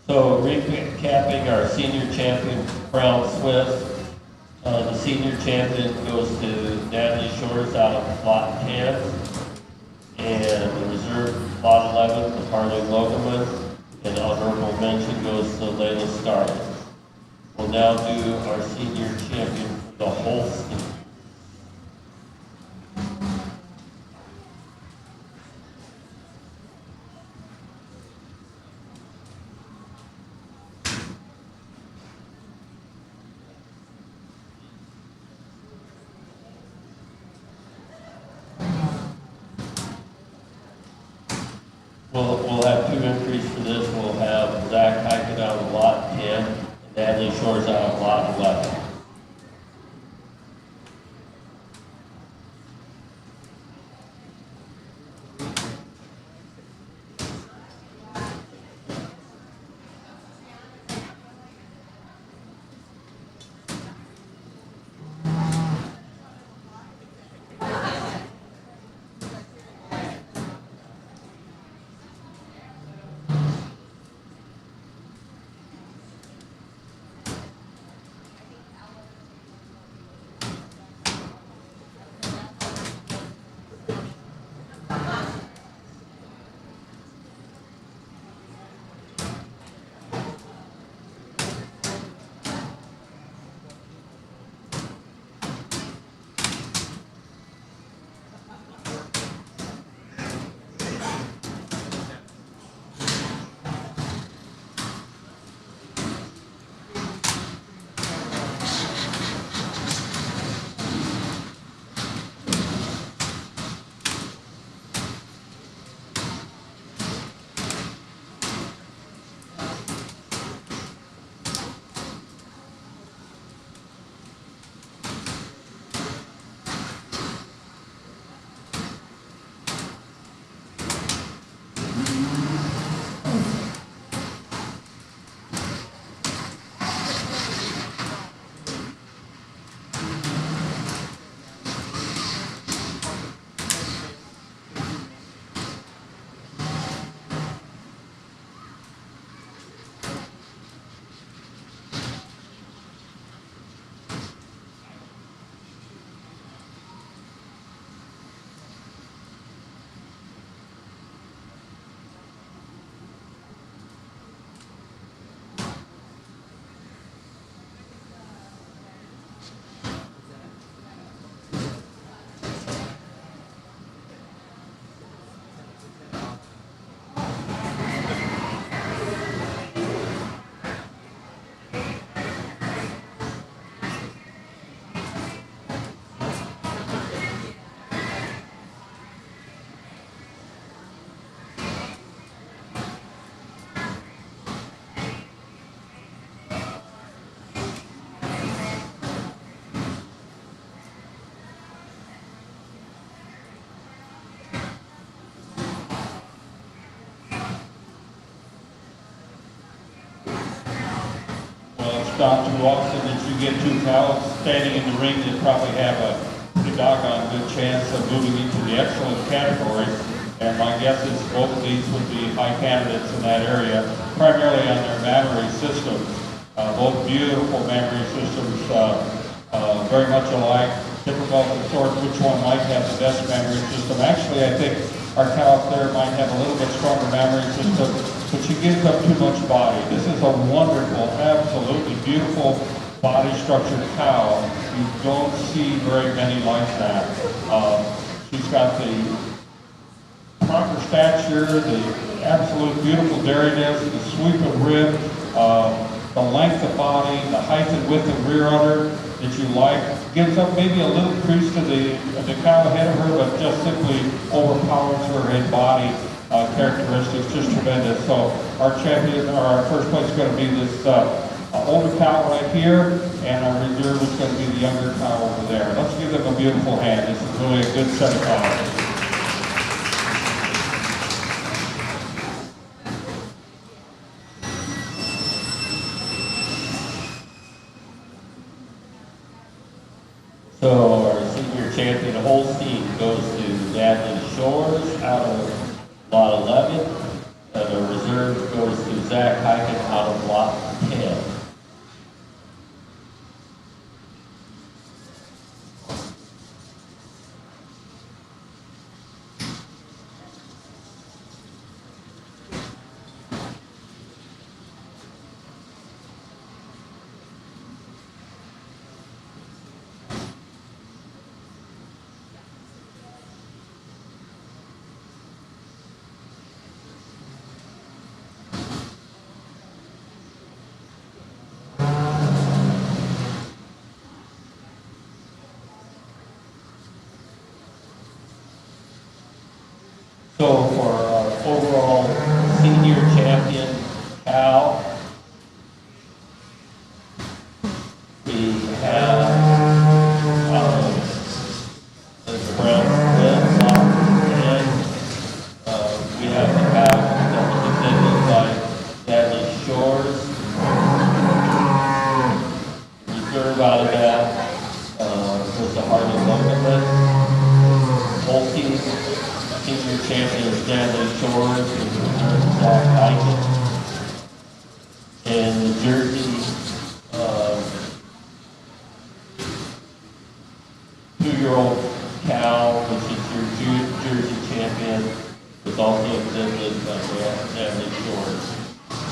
So recapping our senior champion, Crown Swiss. The senior champion goes to Natalie Shores out of Lot 10. And the reserve Lot 11 to Harley Logeman. And honorable mention goes to Layla Scarlett. We'll now do our senior champion for the Holstein. We'll have 2 entries for this. We'll have Zach Hyken out of Lot 10 and Natalie Shores out of Lot 11. Not too often that you get 2 cows standing in the ring that probably have a pretty doggone good chance of moving into the excellence category. And my guess is both of these would be high candidates in that area, primarily on their mammary systems. Both beautiful mammary systems, very much alike. Difficult to sort which one might have the best mammary system. Actually, I think our cows there might have a little bit stronger mammary system, but she gives up too much body. This is a wonderful, absolutely beautiful body structured cow. You don't see very many like that. She's got the proper stature, the absolute beautiful dairiness, the sweep of rib, the length of body, the height and width of rear udder that you like. Gives up maybe a little crease to the cow ahead of her, but just simply overpowers her in body characteristics, just tremendous. So our champion, or our first place is going to be this older cow right here, and our reserve is going to be the younger cow over there. Let's give them a beautiful hand. This is really a good set of cows. So our senior champion Holstein goes to Natalie Shores out of lot 11, and the reserve goes to Zach Hyken out of lot 10. So for our overall senior champion cow, we have the brown split lot 10. We have the cow that was defended by Natalie Shores. Reserve out of that was the Harley Lunglet. Holstein senior champion is Natalie Shores, and the reserve Zach Hyken. And the Jersey 2-year-old cow, which is your Jersey champion, was also exhibited by Natalie Shores.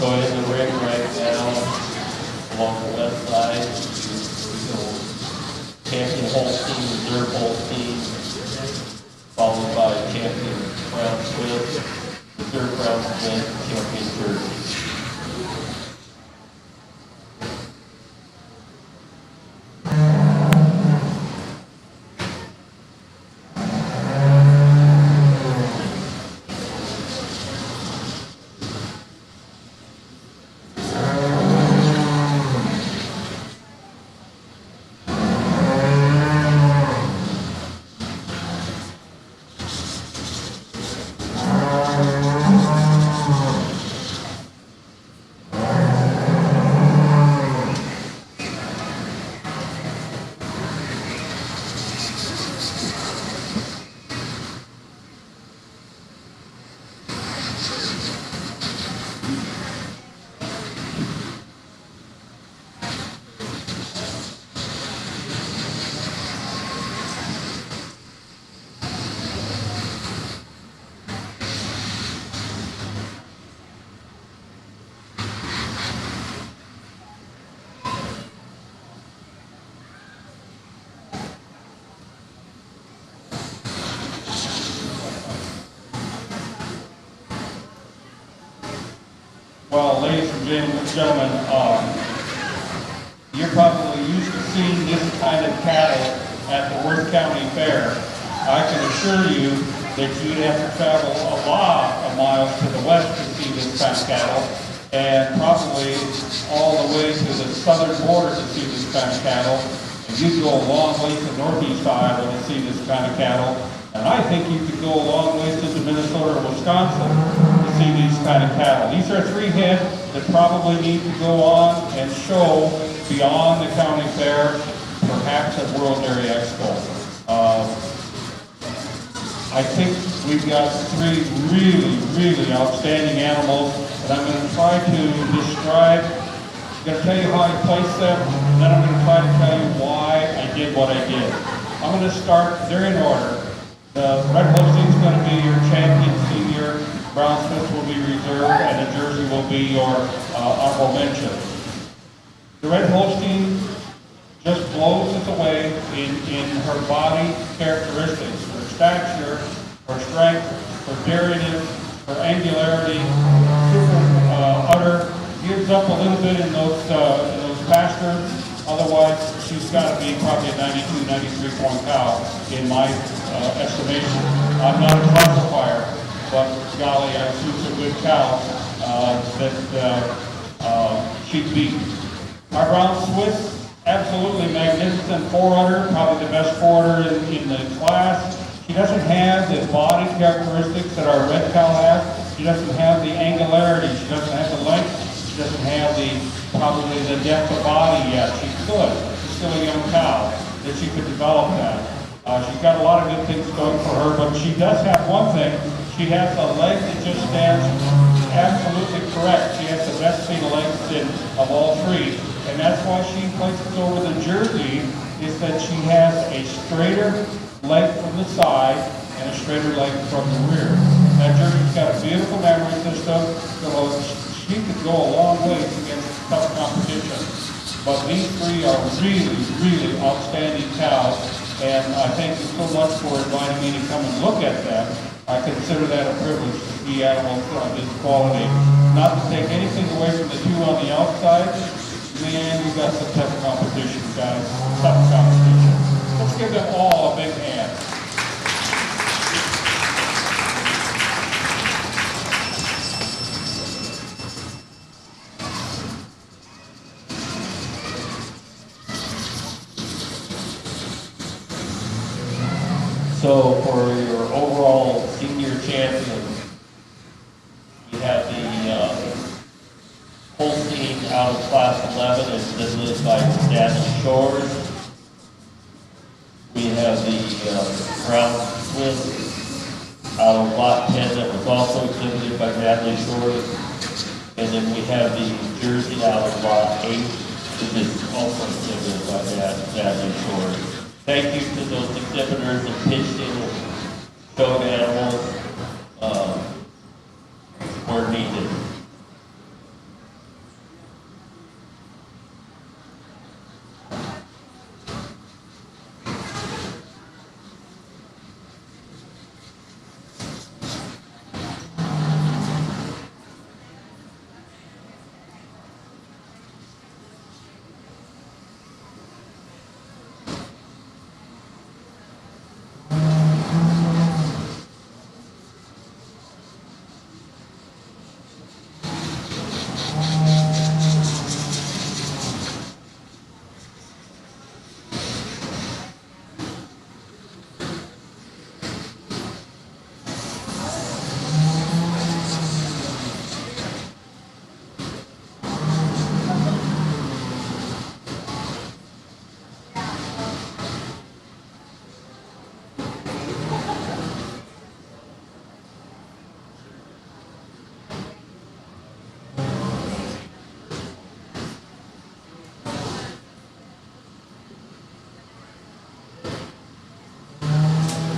So in the ring right now, along the west side, champion Holstein, reserve Holstein, followed by champion Brown Swift, reserve Brown Swift, champion Jersey. Well, ladies and gentlemen, you're probably used to seeing this kind of cattle at the Worth County Fair. I can assure you that you'd have to travel a lot of miles to the west to see this kind of cattle, and probably all the way to the southern border to see this kind of cattle. And you'd go a long way to northeast Iowa to see this kind of cattle. And I think you could go a long ways into Minnesota or Wisconsin to see these kind of cattle. These are 3 head that probably need to go on and show beyond the county fair, perhaps at World Dairy Expo. I think we've got 3 really outstanding animals, and I'm going to try to describe, I'm going to tell you how I placed them, and then I'm going to try to tell you why I did what I did. I'm going to start, they're in order. The Red Holstein's going to be your champion senior, Brown Swiss will be reserve, and the Jersey will be your honorable mention. The Red Holstein just blows us away in her body characteristics, her stature, her strength, her dariness, her angularity, super udder, gives up a little bit in those pastures. Otherwise, she's got to be probably a 92, 93 point cow in my estimation. I'm not a classifier, but golly, I've seen some good cows that she'd beat. Our Brown Swiss, absolutely magnificent forerunner, probably the best forerunner in the class. She doesn't have the body characteristics that our red cow has. She doesn't have the angularity. She doesn't have the length. She doesn't have probably the depth of body yet. She could. She's still a young cow that she could develop that. She's got a lot of good things going for her, but she does have one thing. She has a leg that just stands absolutely correct. She has the best feet of legs of all three. And that's why she places over the Jersey, is that she has a straighter leg from the side and a straighter leg from the rear. That Jersey's got a beautiful memory system, so she could go a long way against tough competition. But these three are really, really outstanding cows, and I thank you so much for inviting me to come and look at them. I consider that a privilege to see animals of this quality. Not to take anything away from the two on the outside, man, you got some tough competition, guys. Tough competition. Let's give them all a big hand. So for your overall senior champion, you have the Holstein out of class 11 is led by Stanley Shores. We have the Brown Swiss out of lot 10 that was also exhibited by Natalie Shores. And then we have the Jersey out of lot 8, which is also exhibited by Natalie Shores. Thank you to those exhibitors that pitched in and showed animals where needed.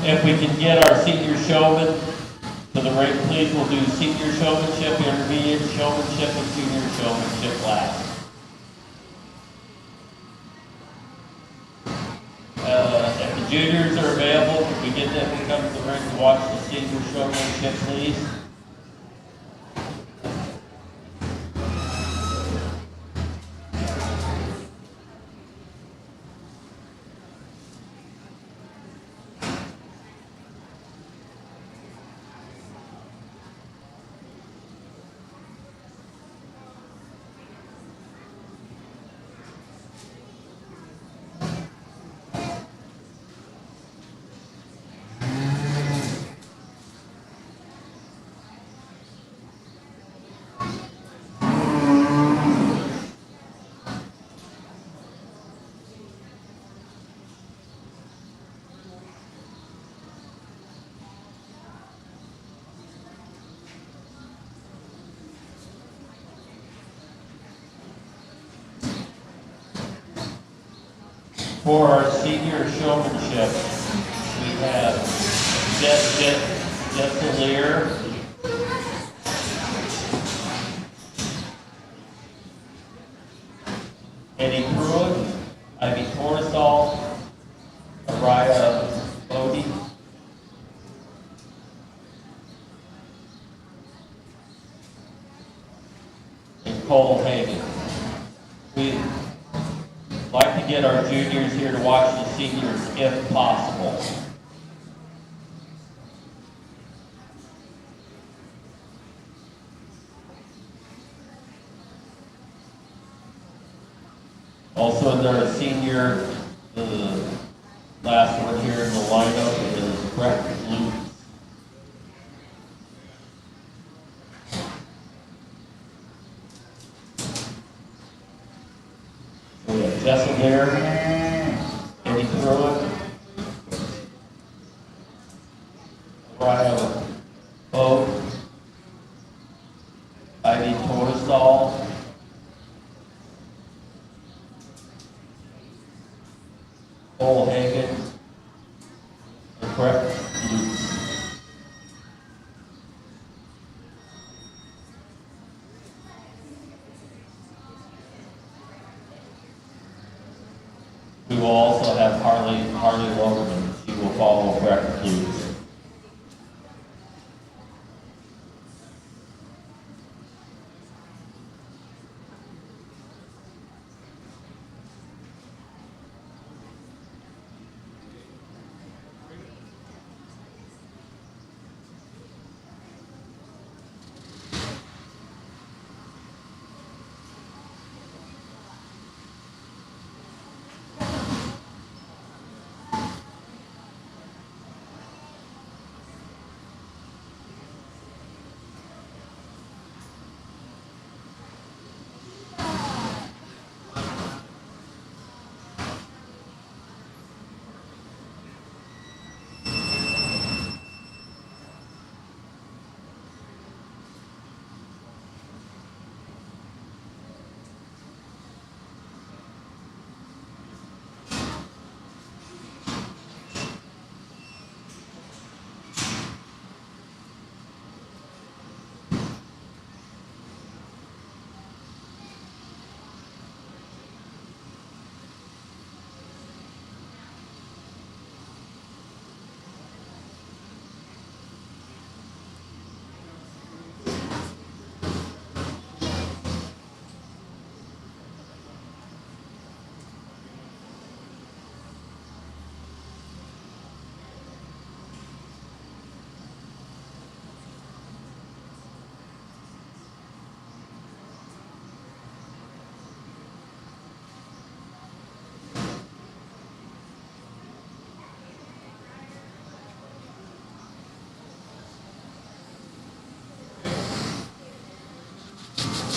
If we can get our senior showman to the ring, please, we'll do senior showmanship, intermediate showmanship, and junior showmanship last. If the juniors are available, if we get them to come to the ring to watch the senior showmanship, please. For our senior showmanship, we have Jessica Lear, Eddie Pruitt, Ivy Torsall, Araya Bodie, and Cole Hagan. We'd like to get our juniors here to watch the seniors if possible. Also, their senior, the last one here in the lineup is Brett Lutz. So we have Jessica there, Eddie Pruitt, Ryan Boat, Ivy Torsall, Cole Hagan, and Brett Lutz. We will also have Harley Logan. She will follow Brett Lutz.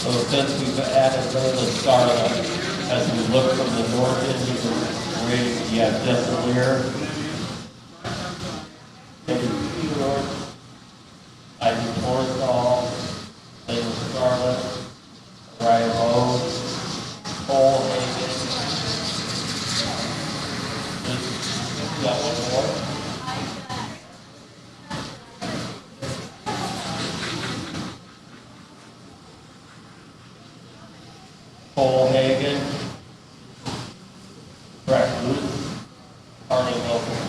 So since we've added Layla Scarlett, as we look from the north end, you have Jessica Lear, Eddie Pruitt, Ivy Torsall, Layla Scarlett, Ryan Bode, Cole Hagan. You got one more? Cole Hagan, Brett Lutz, Harley Wilson.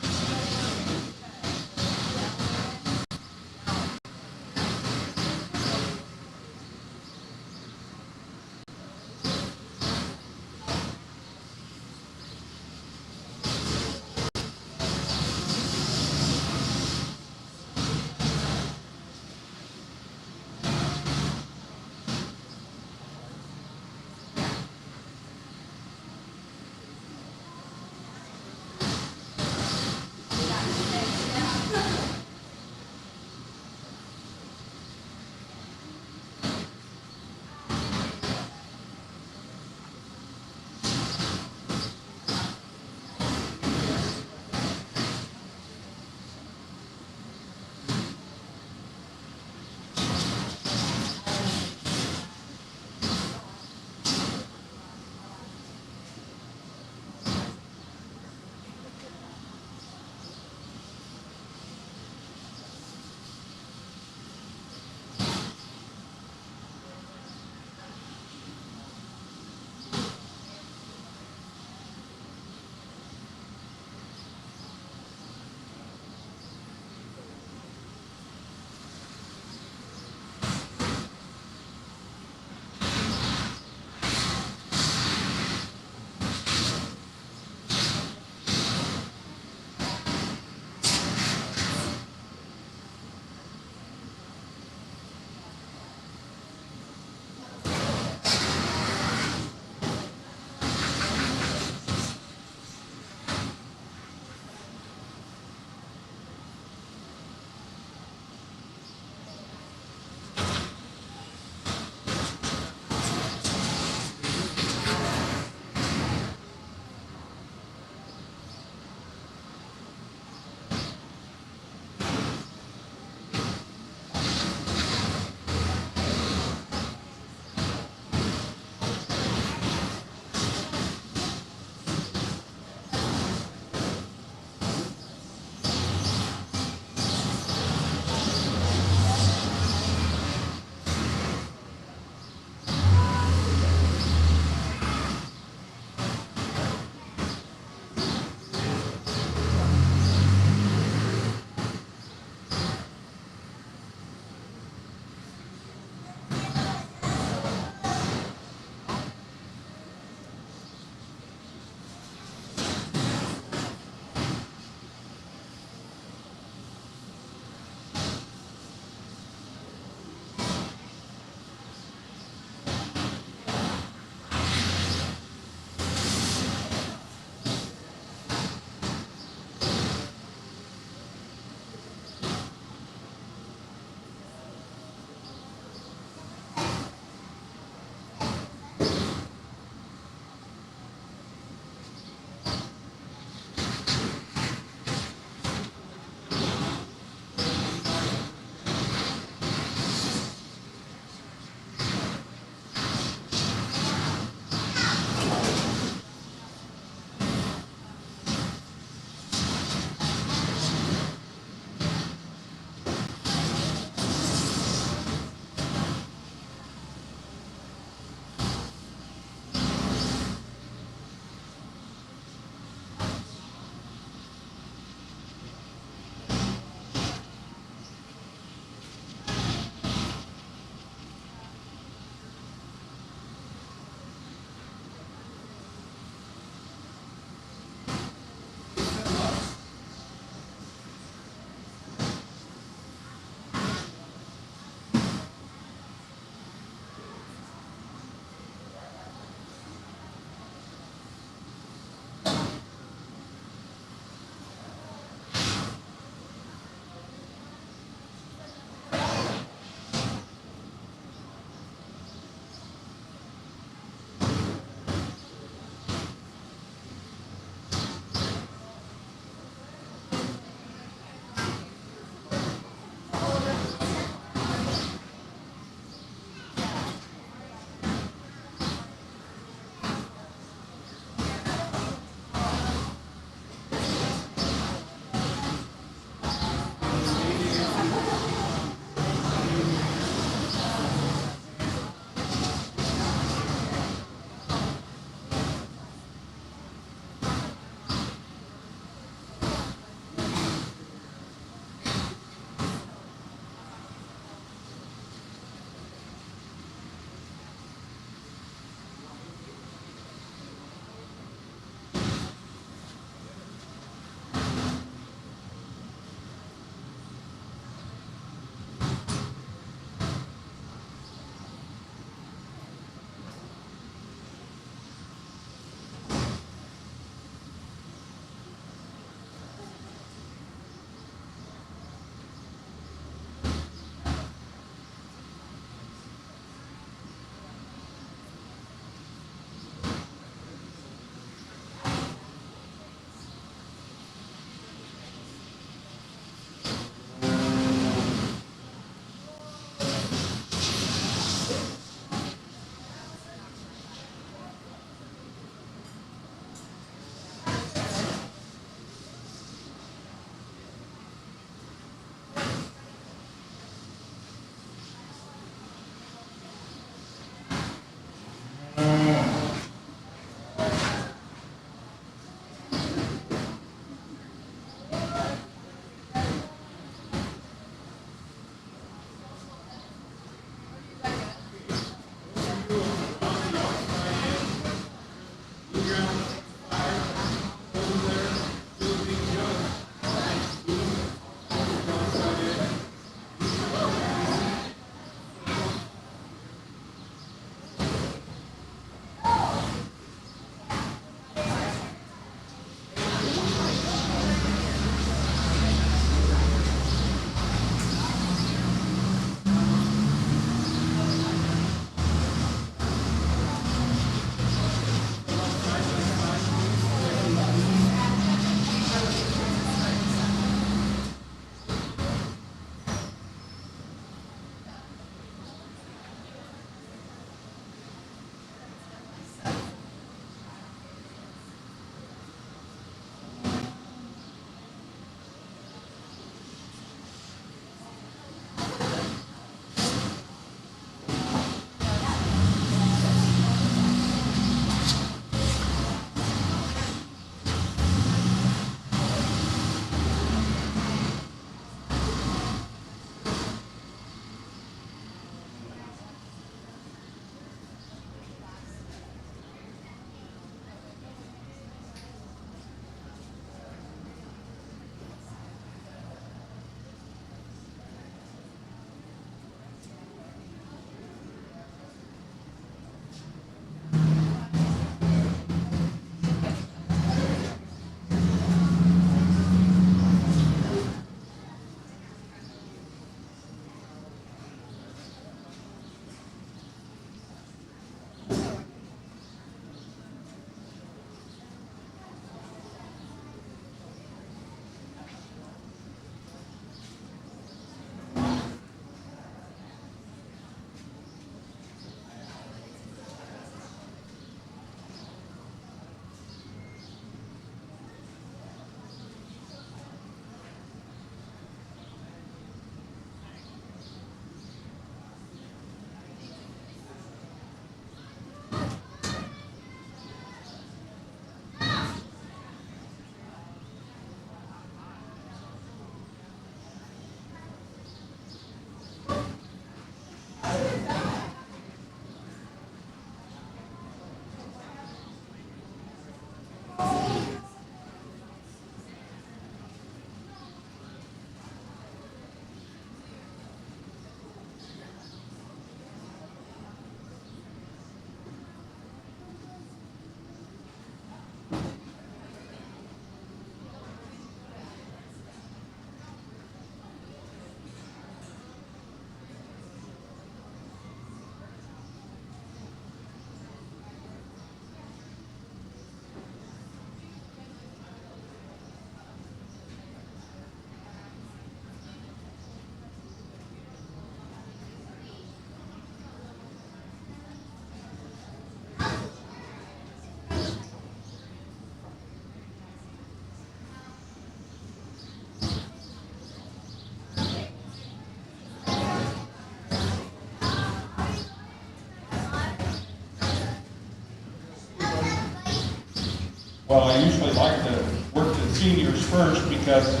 Well, I usually like to work the seniors first because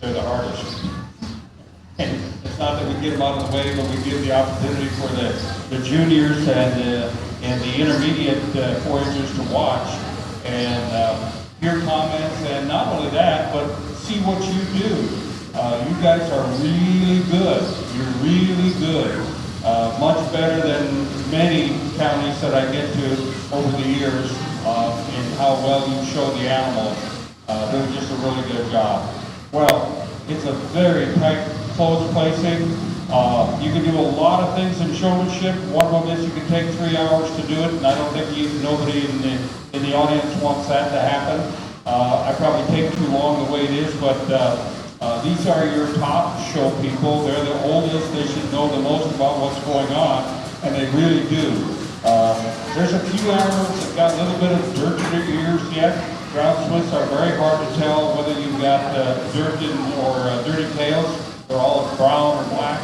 they're the hardest. And it's not that we get them out of the way, but we give the opportunity for the juniors and the intermediate 4-Hers to watch and hear comments, and not only that, but see what you do. You guys are really good. You're really good. Much better than many counties that I get to over the years in how well you show the animals. Doing just a really good job. Well, it's a very tight, close placing. You can do a lot of things in showmanship. One of them is you can take 3 hours to do it, and I don't think nobody in the audience wants that to happen. I probably take too long the way it is, but these are your top show people. They're the oldest. They should know the most about what's going on, and they really do. There's a few animals that got a little bit of dirt in their ears yet. Ground Swiss are very hard to tell whether you've got dirt in or dirty tails. They're all brown or black.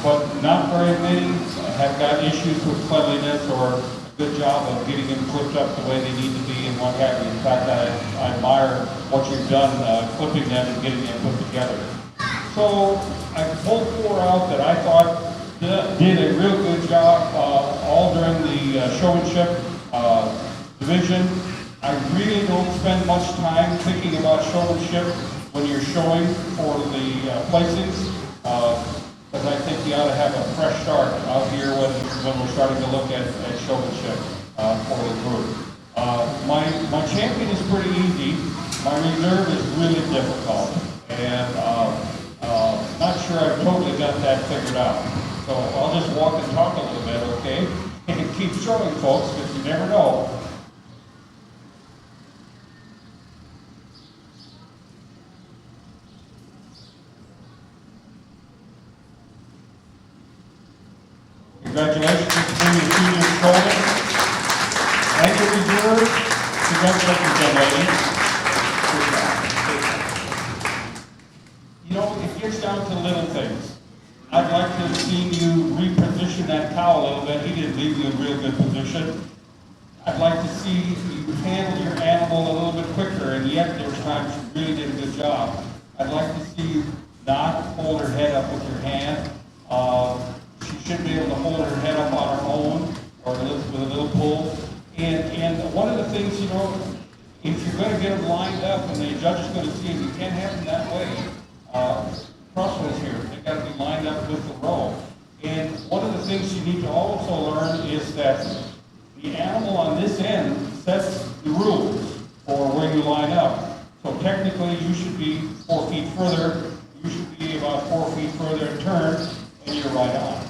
But not very many have got issues with cleanliness or a good job of getting them clipped up the way they need to be and what have you. In fact, I admire what you've done clipping them and getting them put together. So I pulled 4 out that I thought did a real good job all during the showmanship division. I really don't spend much time thinking about showmanship when you're showing for the placings, because I think you ought to have a fresh start out here when we're starting to look at showmanship for the group. My champion is pretty easy. My reserve is really difficult, and not sure I've totally got that figured out. So I'll just walk and talk a little bit, okay? And keep showing, folks, because you never know. Congratulations to the senior shoulder and your reserve. Congratulations, young lady. You know, it gets down to little things. I'd like to have seen you reposition that cow a little bit. He didn't leave you in real good position. I'd like to see you handle your animal a little bit quicker, and yet there's times you really did a good job. I'd like to see you not hold her head up with your hand. She should be able to hold her head up on her own, or with a little pull. And one of the things, you know, if you're going to get them lined up and the judge is going to see them, you can't have them that way. Crossways here, they've got to be lined up with the row. And one of the things you need to also learn is that the animal on this end sets the rules for where you line up. So technically, you should be 4 feet further. You should be about 4 feet further in turn, and you're right on.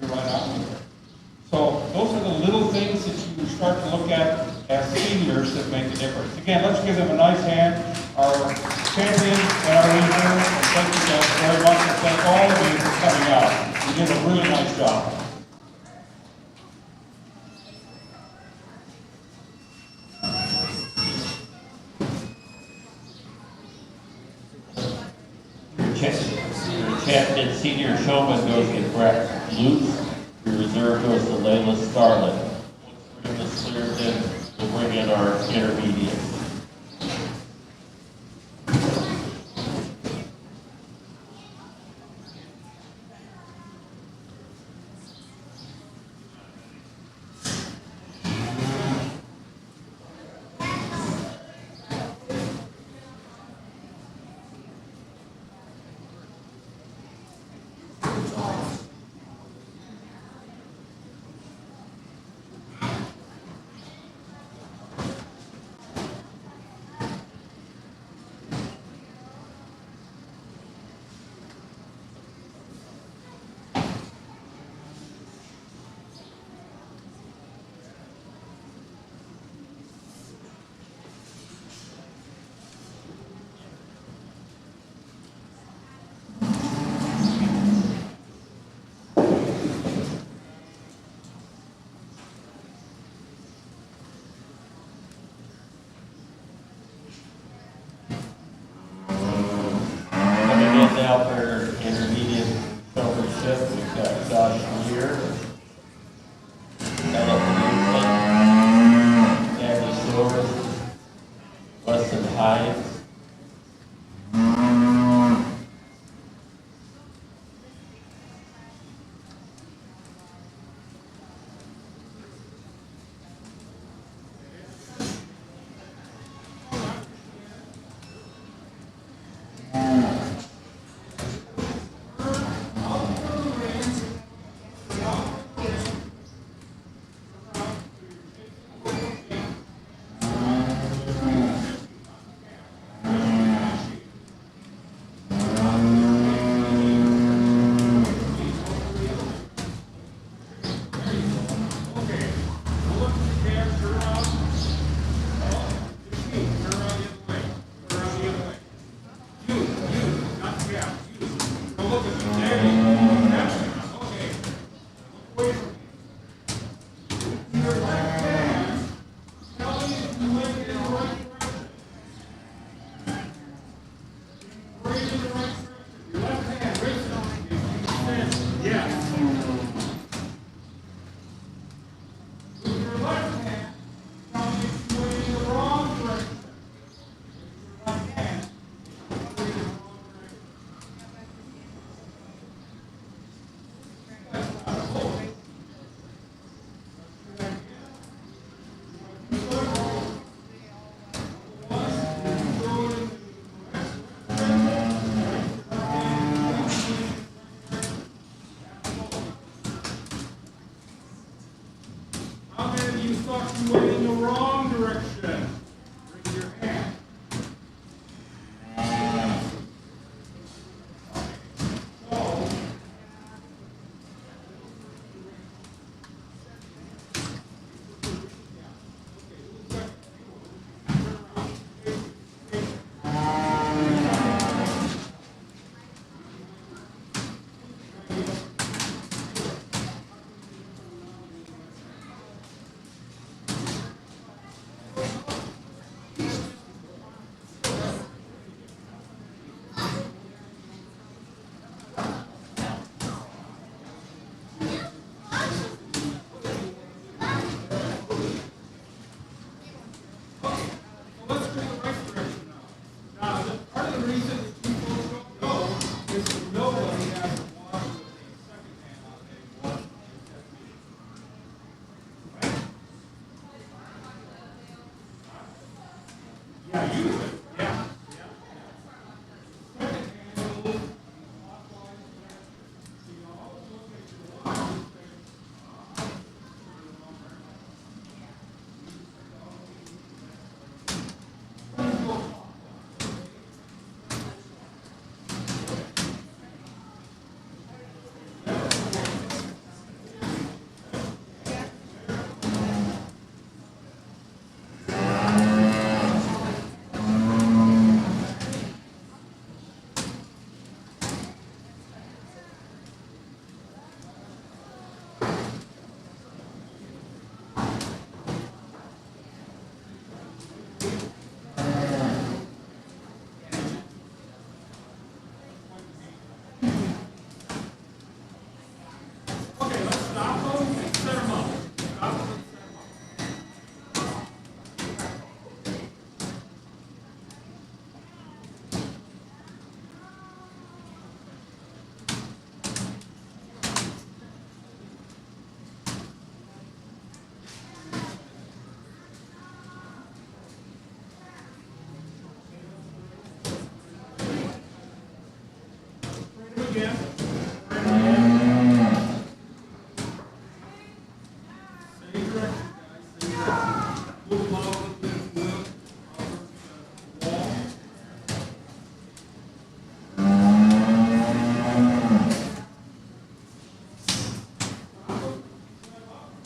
You're right on with it. So those are the little things that you start to look at as seniors that make a difference. Again, let's give them a nice hand. Our champion and our reserve, and thank you guys very much, and thank all of you for coming out. You did a really nice job. Your champion senior showman goes to Brett Lutz. Your reserve goes to Layla Scarlett. Once we're this cleared, then we'll bring in our intermediate. Out there, intermediate showmanship. We've got Josh here. walking away in the wrong direction. Raise your hand. Let's go in the right direction now. Now, part of the reason that you folks don't know is that nobody has to walk with a second hand on day one. Right? Yeah, you would. Yeah. Second hand goes clockwise. So you always look at your watch and say, okay, let's stop them and set them up. Stop them and set them up. Train them again. Train them again. Same direction, guys. Same direction. Move them out a little bit. Move over to the wall.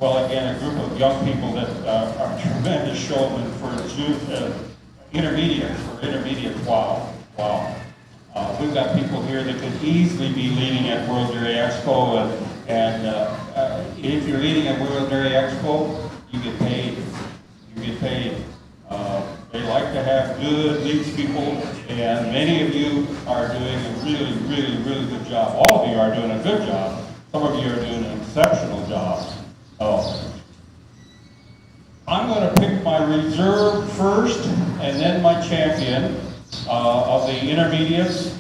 well, again, a group of young people that are tremendous showmen for intermediates. Wow. We've got people here that could easily be leading at World Dairy Expo, and if you're leading at World Dairy Expo, you get paid. They like to have good leads people, and many of you are doing a really good job. All of you are doing a good job. Some of you are doing an exceptional job. I'm going to pick my reserve first, and then my champion of the intermediates,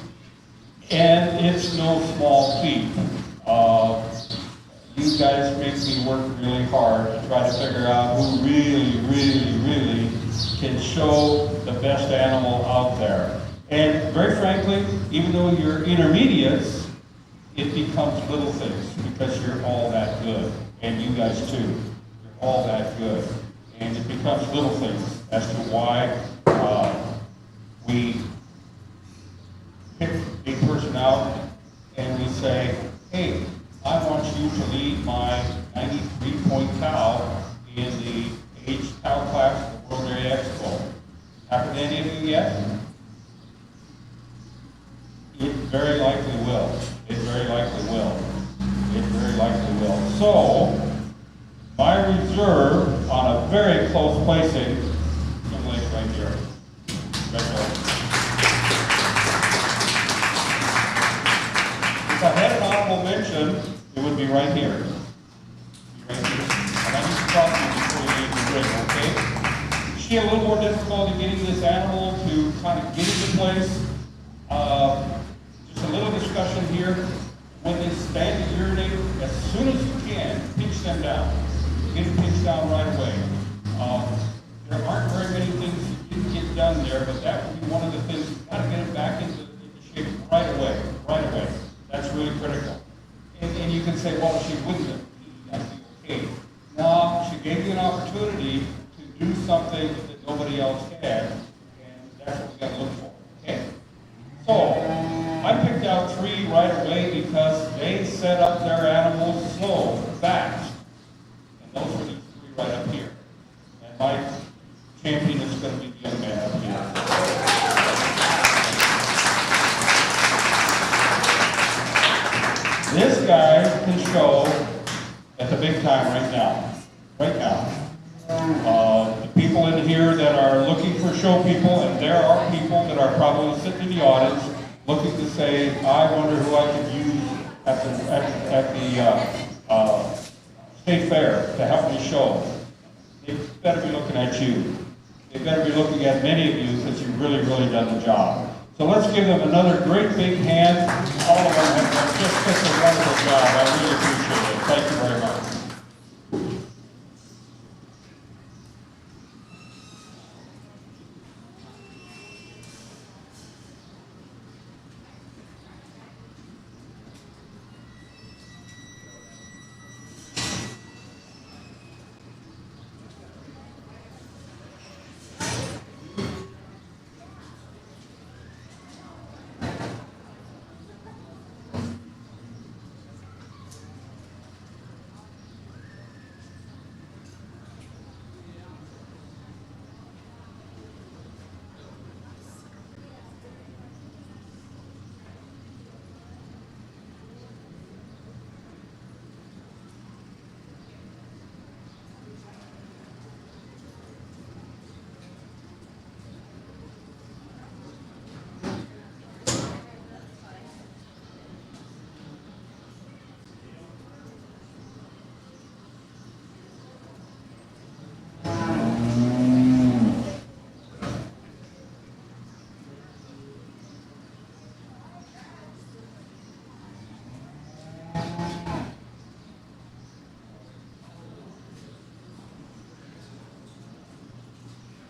and it's no small feat. You guys make me work really hard to try to figure out who really can show the best animal out there. And very frankly, even though you're intermediates, it becomes little things because you're all that good. And you guys too, you're all that good. And it becomes little things as to why we pick a person out and we say, hey, I want you to lead my 93-point cow in the age cow class of the World Dairy Expo. Happened to any of you yet? It very likely will. So, my reserve on a very close placing, young lady right here. Right there. If I had an honorable mention, it would be right here. And I need to talk to you before we leave the ring, okay? She had a little more difficulty getting this animal to kind of get into place. Just a little discussion here. When they stand to urinate, as soon as you can, pinch them down. Get them pinched down right away. There aren't very many things that didn't get done there, but that would be one of the things. You've got to get them back into shape right away. That's really critical. And you can say, well, she wouldn't have. That'd be okay. No, she gave you an opportunity to do something that nobody else had, and that's what we got to look for. Okay. So, I picked out 3 right away because they set up their animals slow, fast. And those are these 3 right up here. And my champion is going to be the young man up here. This guy can show at the big time right now. The people in here that are looking for show people, and there are people that are probably sitting in the audience looking to say, I wonder who I could use at the state fair to help me show. They better be looking at you. They better be looking at many of you because you've really done the job. So let's give them another great big hand. All of them have done just such a wonderful job. I really appreciate it. Thank you very much.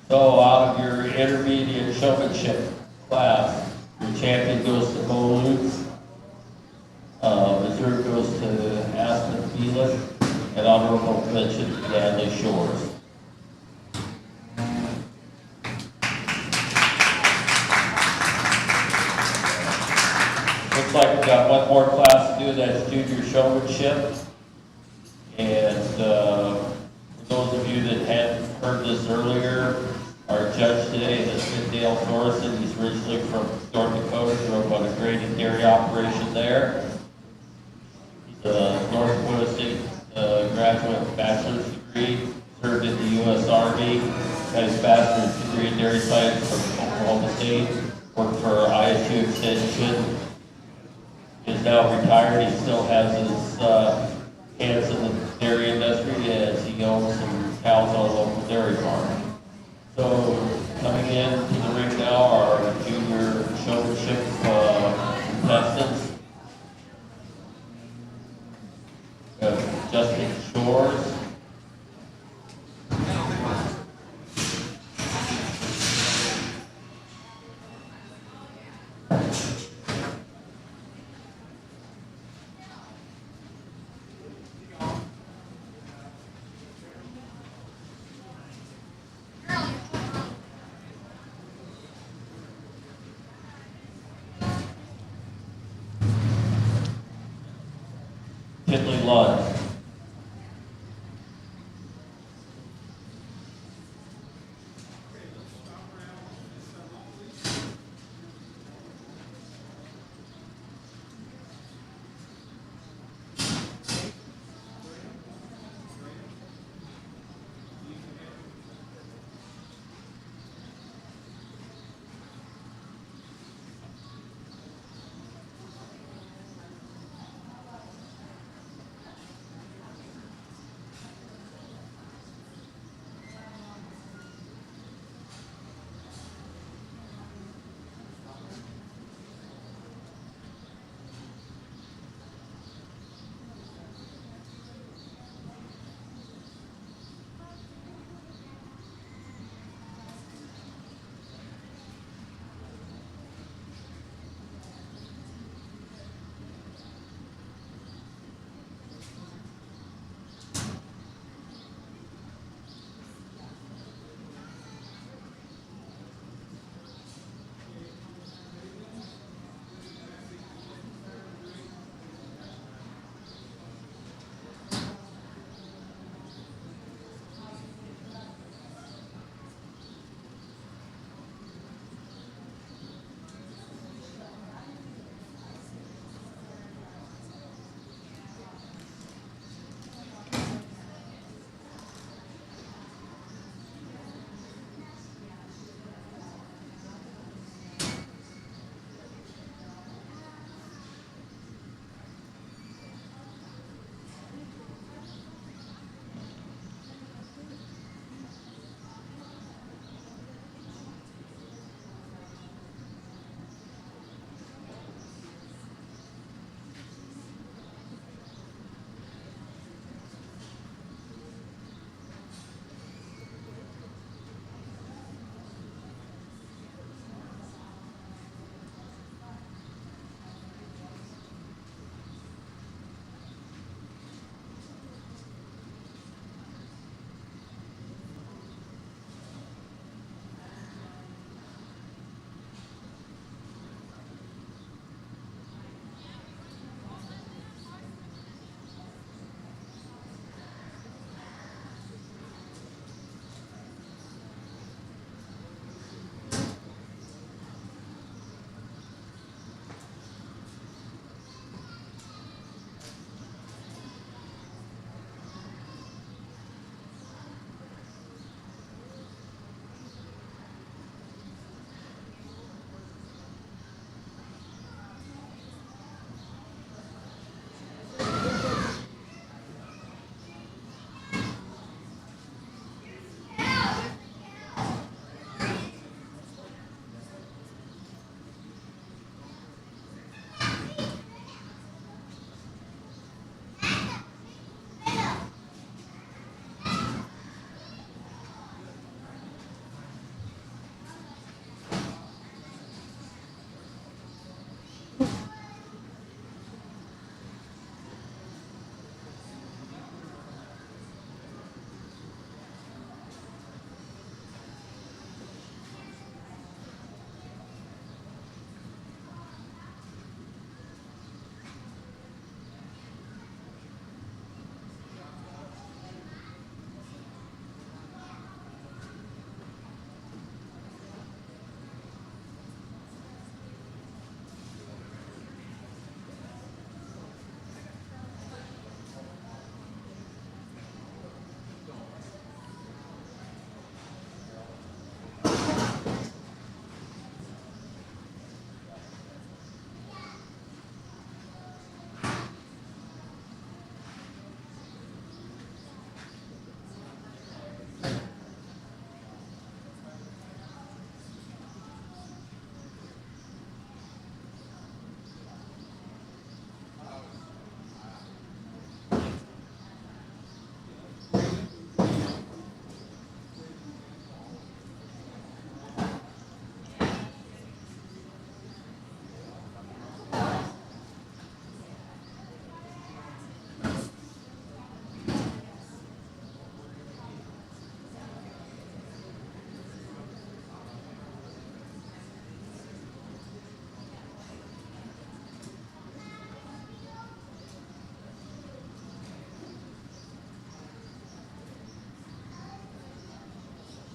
So out of your intermediate showmanship class, your champion goes to Bo Lutz, reserve goes to Aspen Felix, and honorable mention to Natalie Shores. Looks like we got one more class to do, that's junior showmanship. And this earlier. Our judge today has been Dale Thorson. He's originally from North Dakota, grew up on a grain and dairy operation there. He's a North Dakota State graduate bachelor's degree, served in the U.S. Army, got his bachelor's degree in dairy science from Oklahoma State, worked for ISU Extension, is now retired. He still has his hands in the dairy industry as he owns some cows on a local dairy farm. So coming in to the ring now are junior showmanship contestants. Justin Shores. Kinley Lund.